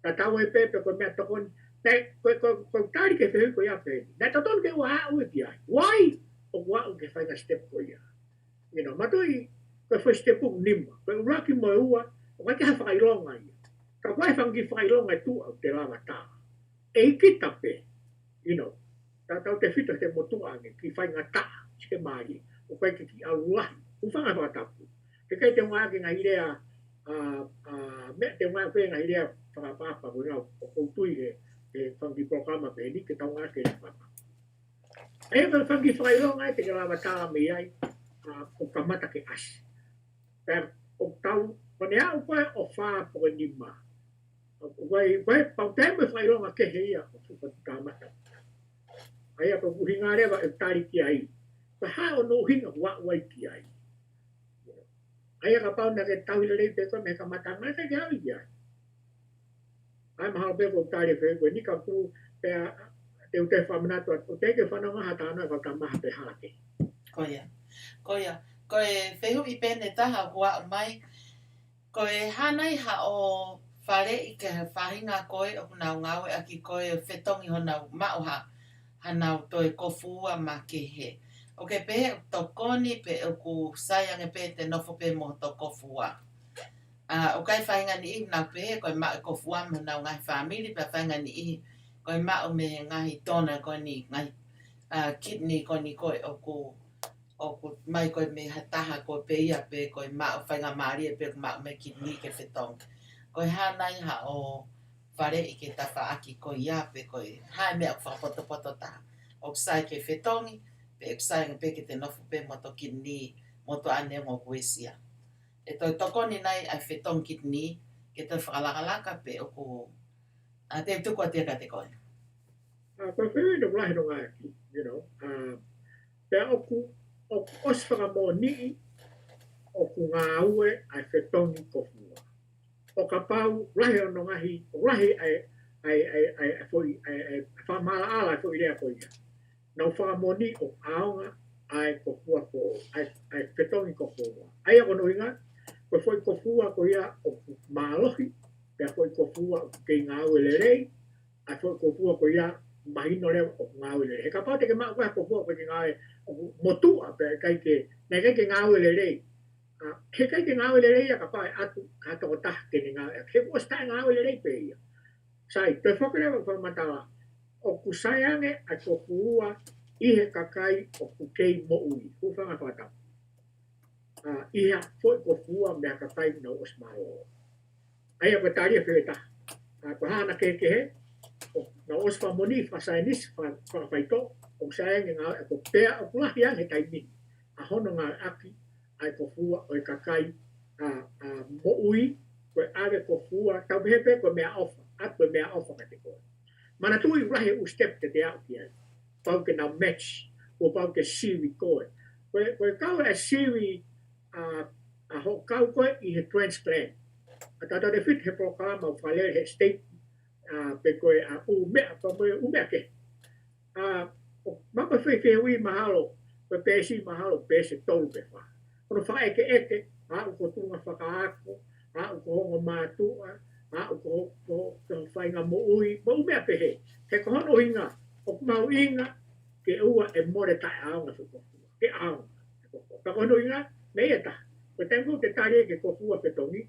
Ta tau e pepe ko mea tokon, ko tari ke whiu ko ia pēni. Nā taton ke ua hau e ki ai. Wai o wau ke whai ngā step ko ia. You know, matoi, ko whai step u nima. Ko uraki mo e ua, o kai ke ha whakailonga ia. Ka wai whangi whakailonga e tu au te lava tā. E iki tape, you know, ta tau te whita te motua ange, ki whai ngā tā, sike mahi, o kai ke ki au lahi. Uwhanga whakatapu. Ke kai te ngā ke ngā irea, me te ngā koe ngā irea whakapapa ko ngā o koutui he whangi programa pēni ke tau ngā ke whakapapa. E ka whangi whaironga te ke lawa tāla me ai o kamata ke asi. Pēr o tau, kone au koe o whaa po e nima. Koe pau tēme whaironga ke heia o whukatu kamata. Aia ko kuhinga rewa e tari ki ai. Koe haa o no hinga wa wai ki ai. Aia ka pau na ke tau Lelei pe koe me ka matanga ke hau i ai. Ai mahalo pe ko tari pe koe ni ka ku pe te ute whamanato o te ke whanonga hatana ka kamaha te hake. Koia. Koe whehu I pene taha hua mai. Koe hanai ha o whare I ke whahinga koe o nau ngawe aki koe whetongi ho nau mauha ha nau toe kofua ma ke he. O ke pehe o tokoni pe o ku sayange pe te nofo pe mo to kofua. O kai whahinga ni I nau pehe koe ma kofua ma nau ngai whamiri pe whahinga ni I koe ma o me ngai tona koe ni ngai kidney koe ni koe o ku mai koe me hataha koe pe ia pe koe ma o whainga maari pe ma o me kidney ke whetong. Koe hanai ha o whare I ke tawha aki koe ia pe koe hai mea o whapoto ta. O sai ke whetongi pe o sai pe ke te nofu pe moto kidney moto ane mo kuesia. E toi tokoni nai ai whetong kidney ke te whakalakalaka pe o ku te tuku a tia te koe. Koe whiu no lahi no ngaki, pe oku os whakamō nii o ku ngā ue ai whetongi kofua. O ka pau, lahi o no ngahi, o lahi ai whamala ala ai fwoi rea koe ia. Nau whakamō nii o aonga ai kofua ko, ai whetongi kofua. Ai ako no inga, koe fwoi kofua ko ia o ku mālohi, pe fwoi kofua o kei ngā ue Lelei, ai fwoi kofua ko ia mahino leo o ngā ue Lelei. He ka pau te ke maa koe kofua ko ke ngā ue motua pe kai ke ngā ue Lelei. He kai ke ngā ue Lelei a ka pau atu ka toko taha ke ngā ue. He kua stai ngā ue Lelei pe ia. Sai, te whakarewa whamatawa o ku saiange a kofua ihe kakai o ku kei mo'ui. Ku whanga whatau. Iha fwoi kofua mea kakai no osmaro. Ai a pataria whiweta. Ko hana ke he, na osfa moni whasainis whakaito, o saiange ngā ko pea o kulahi ange taimini. A hono ngā aki ai kofua o kakai mo'ui, koe ave kofua, tau pehepe ko mea ofa, atu mea ofa ka te koe. Mana tui urahe u step te au ki ai. Pau ke nau match, o pau ke siwi koe. Koe kau e siwi a ho kau koe I he transplant. A tata de fit he programa o whalere he state pe koe umea, pa moe umea ke. Mapa whi hui mahalo, koe pēsi mahalo pēsi tolu pe wha. Kono wha eke, a uko tunga whakaako, a uko hongo mātua, a uko whainga mo'ui, ma umea pe he. He kohono hinga, o kumau inga, ke ua e more tae aonga whakofua. Ke aonga. Ka kohono hinga, me e ta. Ko tenko ke tari ke kofua petongi,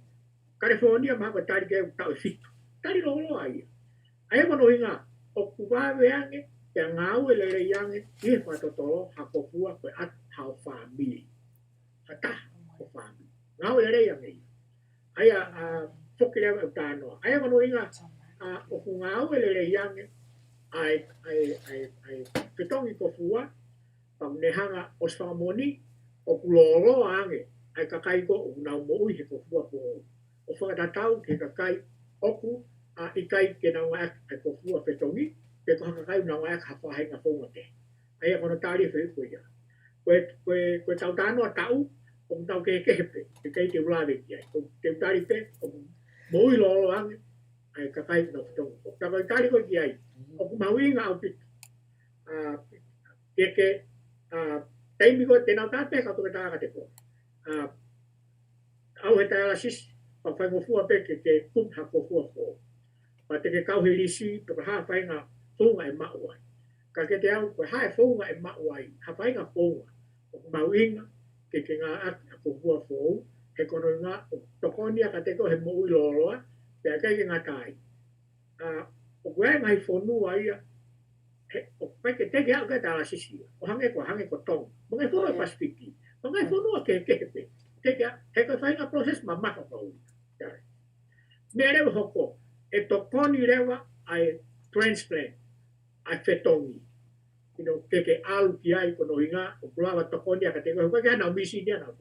California maha ko tari ke tau fitu. Tari lolo ai. Ai kono hinga, o kuwawe ange, ke ngāue Lelei ange, I whatotolo ha kofua koe at hao whamili. Hata ko whamili. Ngāue Lelei ange. Ai whokirewa au tānoa. Ai kono hinga, o ku ngāue Lelei ange, ai petongi kofua, pang nehanga os whamoni, o ku lolo ange, ai kakai ko o nau mo'ui he kofua po. O whakatatau ke kakai oku I kai ke nau ngā ai kofua petongi, ke ko kakai nau ngā hawhahenga whonga te. Ai a kono tāri whi koe ia. Koe tau tānoa tau, o tau ke kehepe, ke kai te ulawe ki ai. Ko te tāri pe, o mo'ui lolo ange, ai kakai nau petongi. O tākai tāri koe ki ai, o ku mauinga au pitu. Ke taimi koe te nau tāpe, ka toke tāka te koe. Au he tāla sisi, pa whaingo fua pe ke kum ha kofua ko. Pa te ke kau he lisi, pe ka haa whainga whonga e mauai. Ka ke te au, koe hae whonga e mauai, ha whainga whonga. O mau inga, ke ngā aki a kofua whou, he kono ngā, o tokonia ka te ko he mo'ui loloa, pe a kai ke ngā tai. O koe ngai whonua ia, o koe ke teke au ke tāla sisi, o hange ko tong. Mga whonua pasipiki, mga whonua ke kehepe. He koe whainga proses ma maka whau. Me rewa hoko, e tokoni rewa ai transplant, ai whetongi. Ke alu ki ai kono hinga, o kulawa tokoni a ka te koe, koe nau misi nia nau.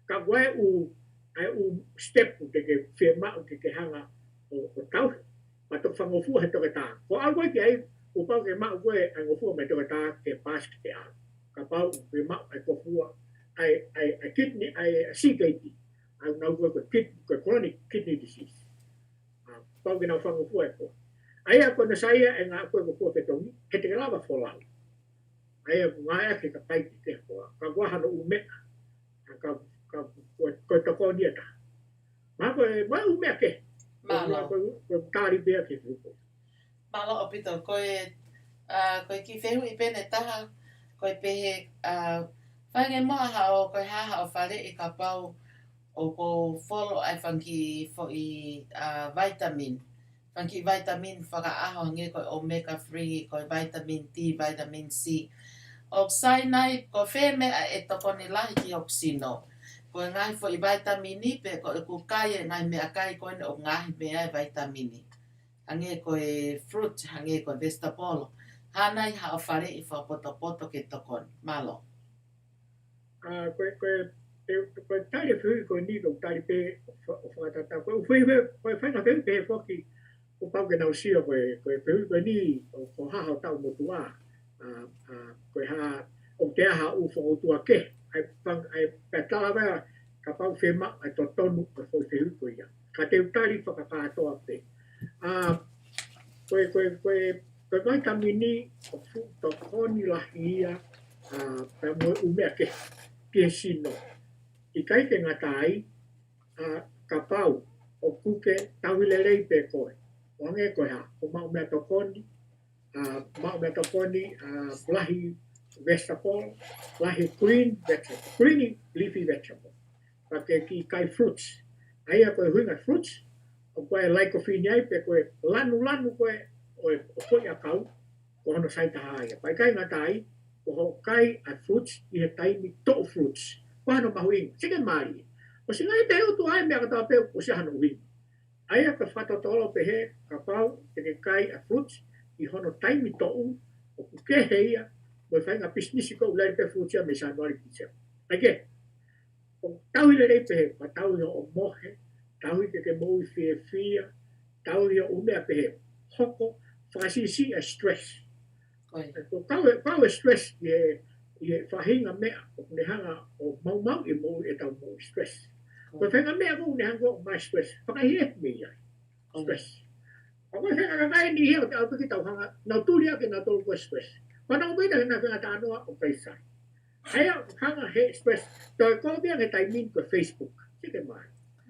Ka koe u step ke whima o ke hanga o tau, ma tok whangofua he toke tā. Ko alu koe ki ai, u pau ke mau koe ai ngofua me toke tā ke pas ki te alu. Ka pau u whima ai kofua, ai kidney, ai CKD. Au nau koe chronic kidney disease. Pau ke nau whangofua e koe. Aia ko na saya e ngā koe ko te tongi, he te lawa wholau. Aia ngā ke ka pai te hoa, ka wahano umea, ko toko ni ata. Mā koe, mai umea ke, Malo. ko tāri bea ke huko. Malo o pito, koe ki whehu I pene taha, koe pehe whange moa hao, koe haha o whare I ka pau o ko follow ai whanki fo I vitamin. Whanki vitamin whakaaho nge koe omega 3, koe vitamin D, vitamin C. O sai nai, ko whe mea e toko ni lahi ki oksino. Koe ngai fo I vitamini pe koe kukai e ngai mea kai koe ne o ngahi mea e vitamini. Hange koe fruit, hange koe vegetable. Hanai ha o whare I poto ke tokon. Malo. Koe tāri whui koe ni ko tāri pē o whakatata. Koe whaina whehu pē whoki o pau ke nau sia koe whui koe ni o haha o tau motua. Koe ha o te aha u whautua ke. Ai pētala wea ka pau whema ai to tonu o whehu koe ia. Ka te utari whakakatoa pē. Koe vaitamini o to koni lahi ia pē moe umea ke sino. I kai te ngatai ka pau o kuke Mou'i Lelei pe koe. O ange koe ha, o mau mea tokoni, lahi vegetable, lahi green vegetable, green leafy vegetable. Pake ki kai fruits. Aia koe huinga fruits, o koe laikofini ai pe koe lanu koe o koe a kau, ko hono saitaha aia. Pai kai ngatai, ko ho kai a fruits, I he taimi to fruits. Ko hano mahuinga, sike maari. O si ngai te heu tu hai mea katoa peu, o si hano uhinga. Aia ka whatotolo pe he, ka pau, te ke kai a fruits, I hono taimi to u, o kuke heia, mo I whainga pisnisi ko ulai pe fruits ia me sa noari ki seu. Aike, o tau Lelei pe he, pa tau I o mohe, tau I ke mou I fia, tau I o umea pe he, hoko, whakasisi a stress. Ko kau e stress I whahinga mea o nehanga o mau I mou e tau mou stress. Ko whahinga mea mou nehanga o mai stress. Whakahiek me ia. Stress. O koe whainga kai ni hea o te auki tau hanga nau turi ake nau tolu ko stress. Whanau meita he na whainga tānoa o kaisai. Hea hanga he stress. Toi ko mea he taimin ko Facebook. Sike mai.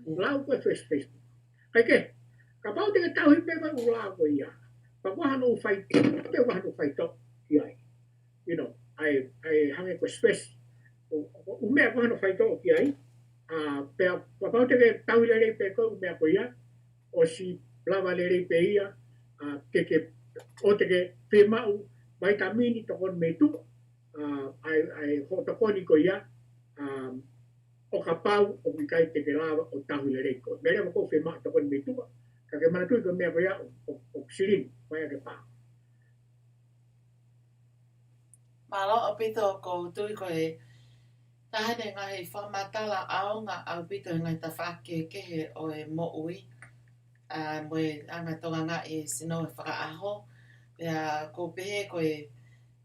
Lau ko Facebook. Kai ke. Ka pau te tau hipe mai ula ko ia. Pa wahano whai. Pe wahano whai to. Iai. You know. Ai hange ko stress o mea ko hano whai tō ki ai pe pau te tau Lelei pe ko mea ko ia o si lava Lelei pe ia o te ke whemau vitamini tokon me tu ai ho tokoni ko ia o ka pau o ki kai te ke lava o tau Lelei ko mea ko whemau tokon me tu ka ke manatui ko mea ko ia o sirin mai ke pau. Malo o pito ko tui ko e tahane ngahi whamatala ao ngā au pito ngai ta whake kehe o e mo'ui. Moe anga tonga ngā e sino e whakaaho. Pea ko pehe ko e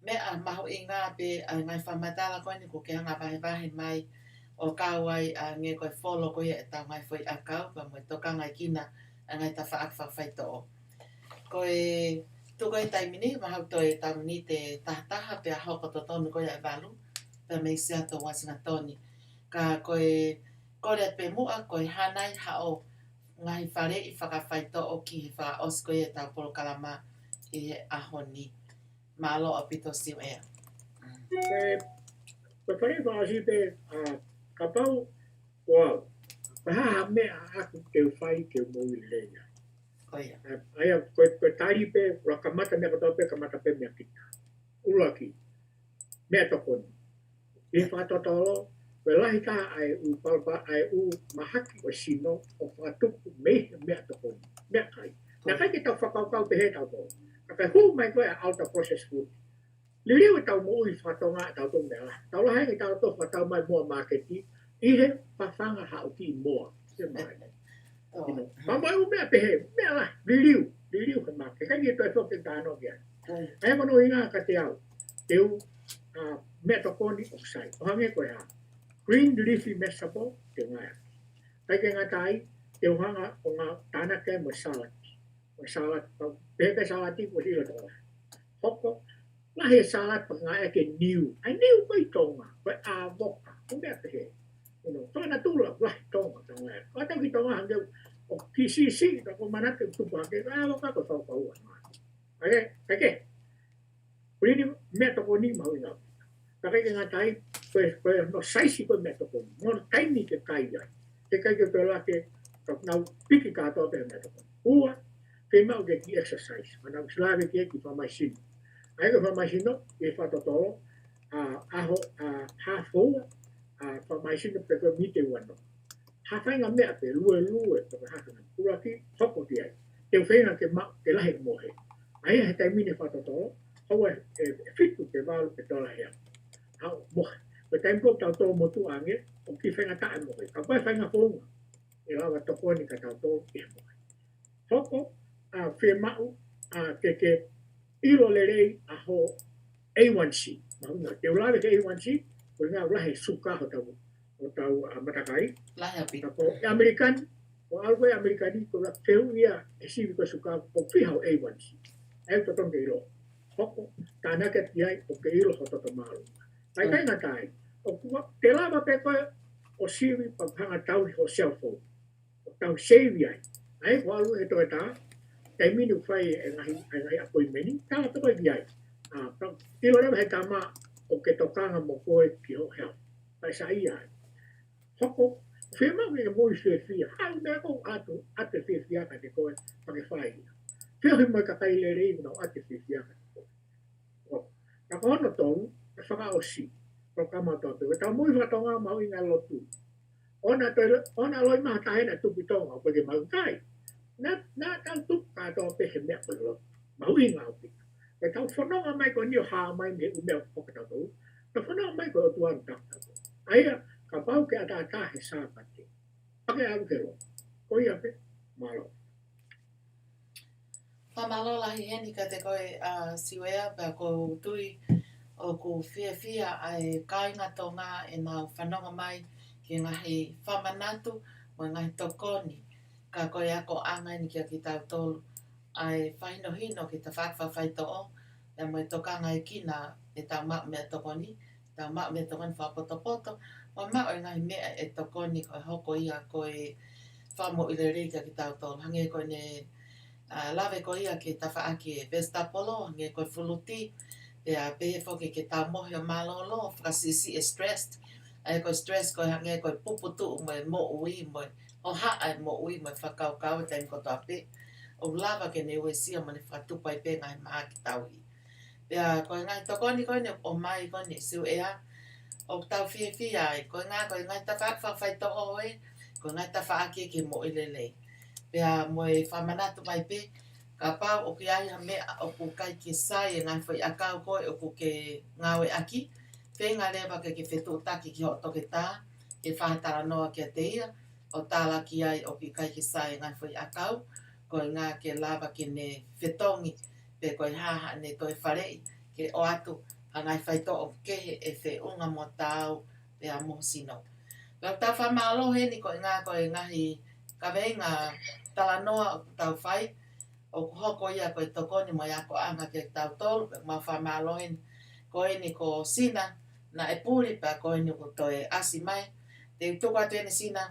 mea maho I ngā pe ngai whamatala koe ni ko ke anga wahe mai o kāwai nge koe follow koe e tau ngai whai akau. Pa moe toka ngai kina ngai ta whaakawhawhaito. Ko e tuko e taimini, mahau to e taimini te tahataha pe a hoko to tonu koe e walu, pe mei sea to wasina toni. Ka koe kore pe mua, koe hanai hao ngahi whare I whakawhaito o ki he wha os koe e tau polo kalama I he ahoni. Malo o pito siu ea. Koe whare whaasi pe ka pau, wow, ka haha mea aku te whai ke Mou'i Lelei. Aia koe tari pe ura kamata mea katoa pe kamata pe mea kita. Uraki. Mea tokoni. I whatotolo, koe lahi taha ai u palpa ai u mahaki o sino o whatuku mehe mea tokoni. Mea kai. Nā kai ke tau whakaukau pe he tau tō. Ka kai hu mai koe a alta processed food. Liriu e tau mo'ui whatonga tau tō mea la. Tau lahi ke tau tō whatau mai mua marketi. I he whawhanga hao ki mua. Se mai. Mamai u mea pehe, mea la, liriu he make. Kai ki toi whoke tāno kia. Aia mano inga ka te au. Teu mea tokoni o sai. O hange koe ha. Green leafy vegetable, te ngai. Kai ke ngatai, teu hanga o ngā tāna ke mo salad. salat pe salat ti ko sila to hoko la he salat pa nga ke new ai new ko tonga ko a boka ko be pe to na tu la tonga tonga ko ta ki tonga hande o PCC ko mana ke tu pa ke ka ko fa pa wa ai Pwede meto ni mau ina. Tapi nga tai pues no sai si ko meto ko. No tai ni ke kai ya. Ke kai ke pela ke na piki ka to pe meto ko. Ua ke mau ke ki exercise. Ana slave ke ki fa machine. Ai ko fa machine no e fa to to a ho ha fo fa machine pe ko mi te wano. Ha fa nga me pe lue to ha ka. Ua ki hoko ti ai. Ke fe na ke ma ke la he mo he. Ai he tai mi ne fa to to. Hawa fitu ke malu ke tola ya. Hau mo ke tempo tau to mo tu ange o ki fenga ta mo ke. Ka pa fenga fonga. E la to ko ni ka tau to e mo. Hoko a fe mau ke ilo lelei a ho A1C. Mau na ke ula ke A1C ko nga ula he suka ho tau matakai. La happy. Ko American o algo americani ko la feu ia e si ko suka ko fi ho A1C. Ai to tong ke ilo. Hoko, tana ke tiai o ke ilo hoto to malu. Tai kai na tai. O kua, te lava pe koe o siwi pa hanga tau ho cellphone. O tau save ai. Ai, ko alu e toi tā. Kai minu whai e ngahi appointmenti. Tāna to koe ki ai. Ilo rewa he tama o ke tokanga mo koe ki ho health. Pai sa i ai. Hoko, whima me e moi whia. Hau mea kou ate whia ka te koe pa ke whai. Whia hui moi ka kai le rei no ate whia ka. Ka kono tonu, e whakaosi, ko kama tope. Weta mui whatonga mau i ngā lotu. Ona loi maha tahena tupi tonga o peke mau kai. Nā tau tupu kā tope he mea koe lotu. Mau i ngā opi. Weta whanonga mai ko nio haa mai me umea pokatatou. Ka whanonga mai ko o tuan takatou. Aia, ka pau ke ata he sāpate. Pake au ke lo. Ko ia pe, malo. Pamalo lahi heni ka te koe siwea pa ko tui o ko fia ai kainga tonga e nā whanonga mai ki ngahi whamanatu mo ngahi tokoni. Ka koe ako anga ni kia ki tau tolu ai whainohino ki ta whakawhawhai to'o e mo e tokanga e kina e tau mak mea tokoni, tau mak mea tokoni whapoto, mo mak o ngahi mea e tokoni koe hoko ia koe Mou'i Lelei kia ki tau tolu. Hange koe ne lawe ko ia ke tawha ke vestapolo, nge koe fuluti, pea pehe whoke ke tau mohi o malolo, whakasisi e stressed, ai koe stress koe hange koe puputu mo ui, o haa mo ui, mo whakaukau e taim kotoa pe, o lawa ke ne ue sia mo ne whatupai pe ngai maa ki tau i. Pea koe ngai tokoni koe ne o mai koe ne siu ea, o tau fia ai, koe ngai tawha whawhai toho e, koe ngai tawha ke Mou'i Lelei. Pea mo e whamanatu mai pe, ka pau o ke ai mea o ku kai ke sai e ngai whai akau koe o ku ke ngawe aki. Pe ngā lewa ke whetu taki ki ho toke tā, ke whahatara noa kia te ia, o tāla ki ai o ki kai ke sai e ngai whai akau, koe ngā ke lawa ke ne whetongi, pe koe haha ne toi wharei, ke o atu a ngai whai to o kehe e whe unga mo tāu, pe a mo sino. Lau tā whamalo he ni koe ngahi ka vei ngā tala noa o tau whai, o hoko ia koe tokoni mo ia ko anga ke tau tolu, ma whamalohin koe ni ko sina, na e puri pa koe ni ko toe asi mai, te utuku atu ene sina,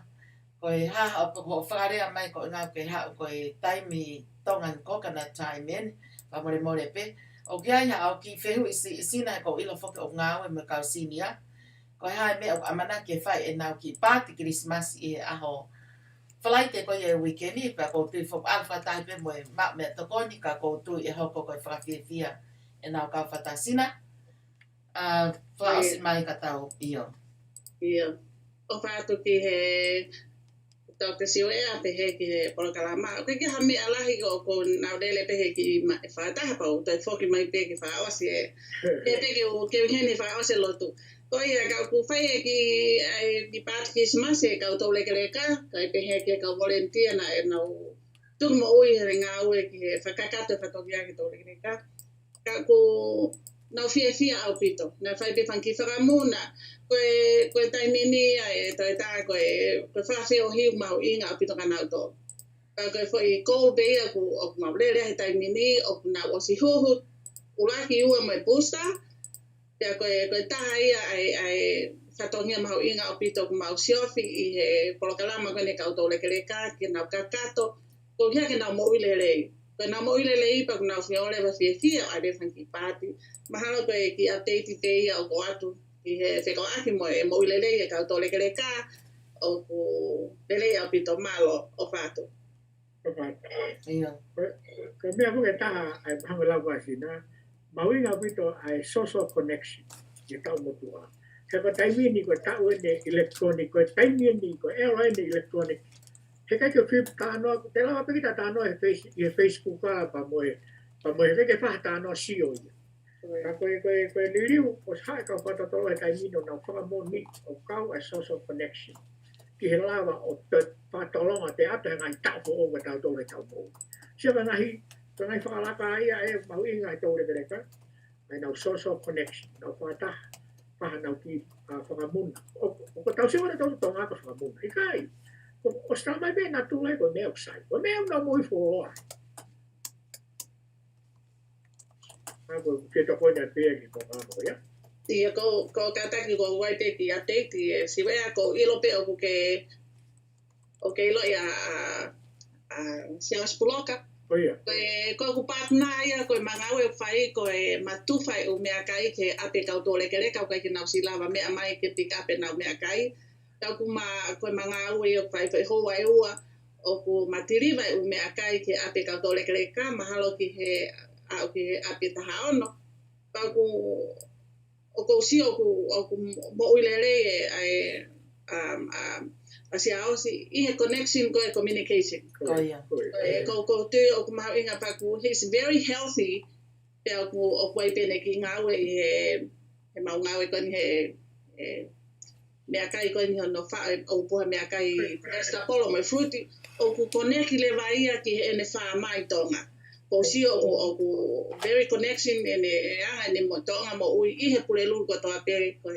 koe haha o whakarea mai koe ngā koe hao koe taimi tongan coconut time ene, pa more pe, o kia ia au ki whehu i sina ko ilo whoke o ngāwe me kau sinia, koe hae mea o amana ke whai e nau ki pāti Christmas i aho, Whalai te koe e wikeni, pa kou tui whop alwha tahi pe mo e mak mea tokoni, ka kou tui e hoko koe whakawhiawhia e nau kau whatasina. Whaosi mai ka tau iyo. Ia. O whātu ki he tau te siu ea pe he ki he polokalama. O ke hami alahi ko ko nau lele pe he ki whātaha pau, toi whoki mai pe ki whaosi e. Pe pe ki o ke hene whaosi lotu. Ko ia kau ku whai e ki pāti Christmas e kau tau leke leka, kai pe he ki kau volunteer na e nau tuku mo ui he ngā ue ki he whakakato whatokia ki tau leke leka. Kau ku nau fia au pito, na whai pe whanki whakamuna, koe taimini e toi tā koe whawhi o hiu mau i ngā au pito ka nau tō. Kai fo I gold bay o Mou'i Lelei he tai mini o na o si huhu ulaki ua mai pusta. Pea koe taha ia ai whatongia mahu inga o pito ku mau siofi I he polokalama koe ne kau tau lekereka ke nau kakato. Ko hia ke nau Mou'i Lelei. Koe nau Mou'i Lelei pa ku nau whiole wa fia o ade whanki pāti. Mahalo koe ki update te ia o ko atu. I he wheko aki mo e Mou'i Lelei e kau tau lekereka o ku lelei au pito malo o whātu. Ia. Ka mea ko e taha ai hanga lau wasi na mawinga pito ai social connection ki tau motua. Ka ko taimi ni ko tau ene electronic ko taimi ni ko airline electronic. He kai ko flip tano te lawa pe kita tano e Facebook ka pa mo he ke fa tano sio ia. Ka ko liriu o sa ka pata tolo e taimi no na fa mo ni o kau ai social connection. Ki he lawa o te whatolonga te ata ngai tau o o tau tole tau mo. Sia ngahi ngai whakalaka ia e mau inga i tau rekereka. Ai nau social connection, nau whataha, paha nau ki whakamuna. O ko tau sewa tau tonga ka whakamuna. I kai, o sta mai be na tūlai ko mea usai. Ko mea una mui fōroa. Ko ke toko ina pēa ki ko ngāmo, ia? Ia ko kataki ko waite ki update e siwea ko ilo pe o ke ilo ia sianga spuloka. O ia. Ko ku partner ia ko mangawe fai ko matufai o mea kai ke ape kau tole kere kau kai ke nau silava mea mai ke pick up nau mea kai. Kau ku ko mangawe o fai ho ai ua o ku matiriva o mea kai ke ape kau tole kere ka mahalo ki he au ki ape taha ono. Kau ku o ko si o ku Mou'i Lelei ai asia osi I he connection ko communication. Ko ia. Ko te o ku mau inga pa ku he's very healthy. Pe o ku ai pene ki ngawe he mau ngawe kon he mea kai kon no fa o po mea kai esta polo mai fruity o ku connect le vai ki ene fa mai tonga. Ko si o ku very connection ene anga ne mo tonga mo I he pulelu ko to ape ko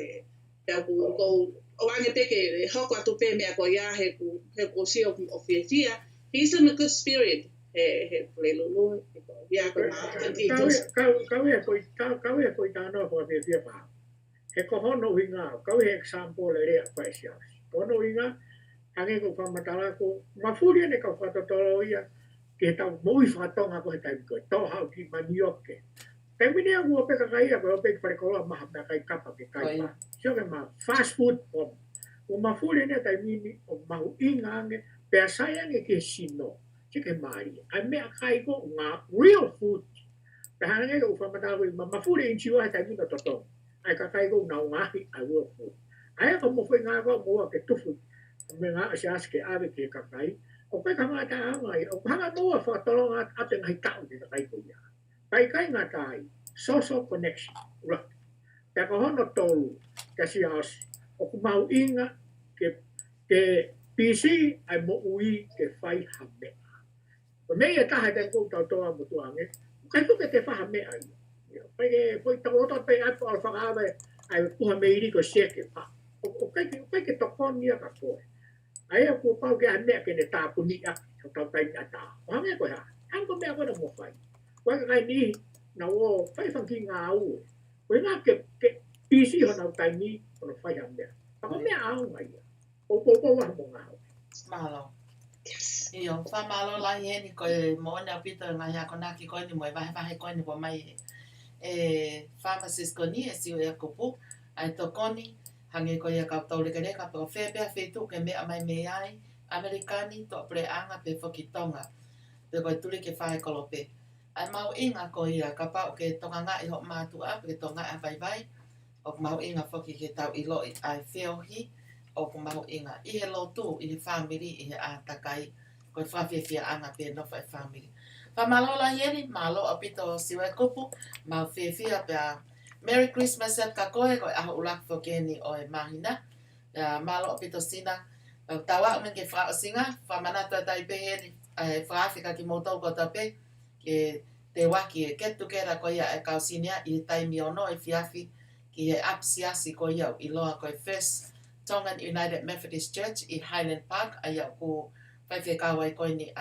pe ko o ange peke hoko atu pe mea ko ia he ku si o fia. He's in a good spirit. He pulelu ia ko Kau e koi tāno ko fia pa. He ko hono hinga, kau he example le rea pa sia. Hono hinga, ange ko whamatala ko, mawhuri ne kau whatatolo ia, ke tau mui whatonga ko he taimi koe, tau hau ki manioke. Taimi nea ua peka kai a koe o peki wharekola maha mea kai kapa ke kai pa. Sio ke ma fast food pom. O mawhuri ne taimi ni o mahu inga ange, pea sayange ke sino, si ke maari. Ai mea kai ko ngā real food. Pea hange ko whamatala ko, mawhuri inchiwa he taimi no totong. Ai ka kai ko nau ngahi ai real food. Ai ka mo foi ngā ko mua ke tufu. Me ngā si aske ave ke ka kai. O kai ka ngā tā angai, o hanga mua whakatolonga ate ngai tau ke ka kai ko ia. Kai ngā tai, social connection, right. Pea ka hono tolu, ka si asi, o ku mau inga ke PC ai mo ui ke whai hame. O mei e taha te kou tau toa mo tuange, kai ko ke te whaha mea ia. Pai ke foi tau oto pe ai po whakawe ai puha meiri ko seke pa. O kai ke tokoni a ka koe. Ai a ko pau ke mea ke ne tāpuni a o tau tai a tā. O hange koe ha, hango mea koe na mo whai. Koe ka kai ni na o whai whanki ngā ue. Koe ngā ke PC ho nau tai ni o na whai a mea. Ako mea au mai ia. O waha mo ngā au. Malo. Iyo, whamalo la heni koe moone a pito ngā hea konaki koe ni moe wahe koe ni po mai pharmacist ko ni e siu e kupu ai tokoni hange ko ia ka tau lekere ka po febe fetu ke me mai me ai amerikani to pre anga pe fokitonga pe ko tuli ke fai kolope ai mau inga ko ia ka pa ke tonga nga I ho matu a pe tonga a bye bye o mau inga foki ke tau ilo ai feel hi o mau inga I he lo tu I he family I he a takai ko fa fe anga pe no fa family Pamalo la hieni, malo apito siwe kupu, mau fia pia Merry Christmas at kakoe ko aho ulak fokeni o mahina. Malo apito sina, tawa men ke fra singa, famanato tai peheni, fra Afrika ki moto ko tape, ke te waki get together ko ia e kausinia I tai miono I fiafi ki he apsiasi ko ia I loa ko First Tongan United Methodist Church I Highland Park aya ku whaiwhekau ai koe ni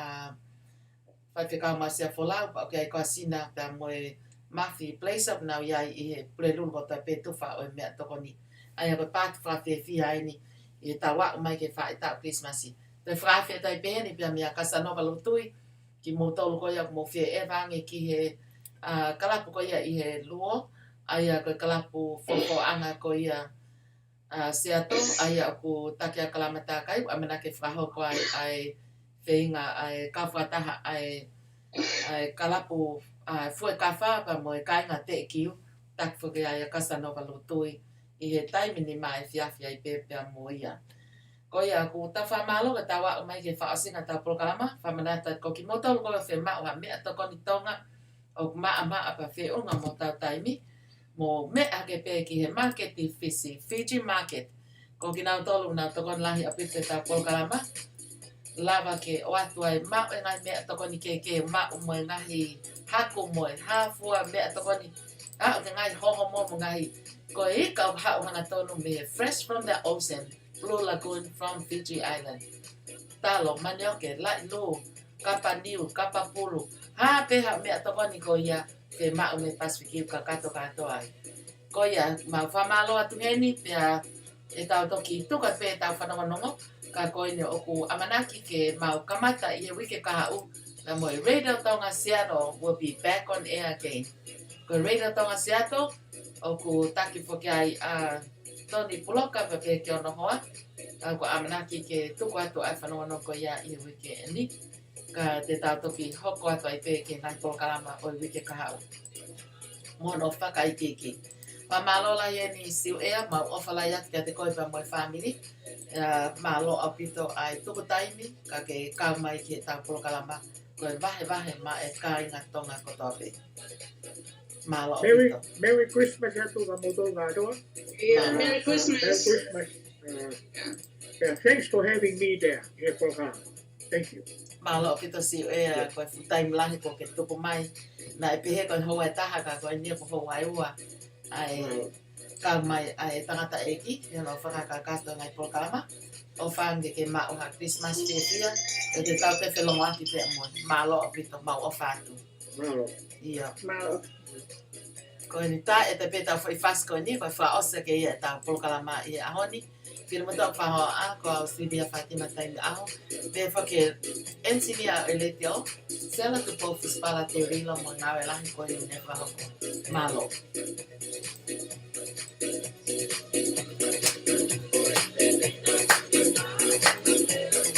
whaiwhekau masia wholau pa okay ko sina ta moe mafi place up now iai I he pulelulu ko ta petufa o mea toko ni ai ko pātu whawhewhi ai ni I tawa mai ke whae tau Christmasi te whawhewhi tai pēni pia mea Casanova lutui ki mō tolu ko ia mō whie e vangi ki he kalapu ko ia I he luo ai ko kalapu whawhanga ko ia Seattle ai aku takia kalamata kai amana ke whahoko ai whenga ai kawhataha ai kalapu fue kawha pa mo kainga te kiu tak whuke ai Casanova lutui I he taimi ni mai whiawhia I pēpea mo ia. Ko ia aku ta whamalo ka tawa mai ke whaasinga ta prokalama whamanata ko ki motolu ko whe mao ha mea toko ni tonga o maa pa whe unga mo tau taimi mo mea ke pē ki he market I Fiji market ko ki nau tolu nau toko lahi apite ta prokalama lava ke o atu ai mao e ngai mea toko ni ke mao mo e ngahi haku mo e hafua mea toko ni o ke ngai hoho mo ngai ko I ka hao hanga tonu me fresh from the ocean Blue Lagoon from Fiji Island talo manioke lai lu kapa niu kapa pulu ha peha mea toko ni ko ia ke mao me Pacific ka kato ai ko ia ma whamalo atu heni pia e tau toki tuka pe tau whanongonongo ka koine oku amanaki ke mau kamata I he wike kahau na moe Radio Tonga Seattle will be back on air again. Ko Radio Tonga Seattle oku taki whoki ai Tony Puloka pe ke ono hoa ko amanaki ke tuku atu ai whanongonongo ko ia I he wike ni ka te tau toki hoko atu ai pe ke nai polokalama o wike kahau. Mono whakaitiki. Malola ye ni siu ea mau ofala ya te koe pa moi family malo apito ai tuku taimi ka ke kau mai ki tau polokalama koe vahe ma e ka inga tonga ko tope malo apito Merry Christmas atu ka moto ngā roa. Yeah, Merry Christmas. Merry Christmas. Yeah, thanks for having me there in the program. Thank you. malo apito siu ea koe futai mlahi ko ke tuku mai na e pihe koe hoa e taha ka koe nia po hoa e ua ai ka mai ai tangata eki no whakakakato ngai polokalama o whange ke mao ha Christmas fia e te tau te whelonga ki te amoi malo apito mau o whātu Malo. ia Malo. ko ni ta e te peta foi fasko ni ko fa osa ke ia ta polokalama I ahoni firma ta fa a ko Silvia Fatima tai aho pe fa ke ensinia eletio sela tu po fispala teorilo mo na vela ko ni ne fa malo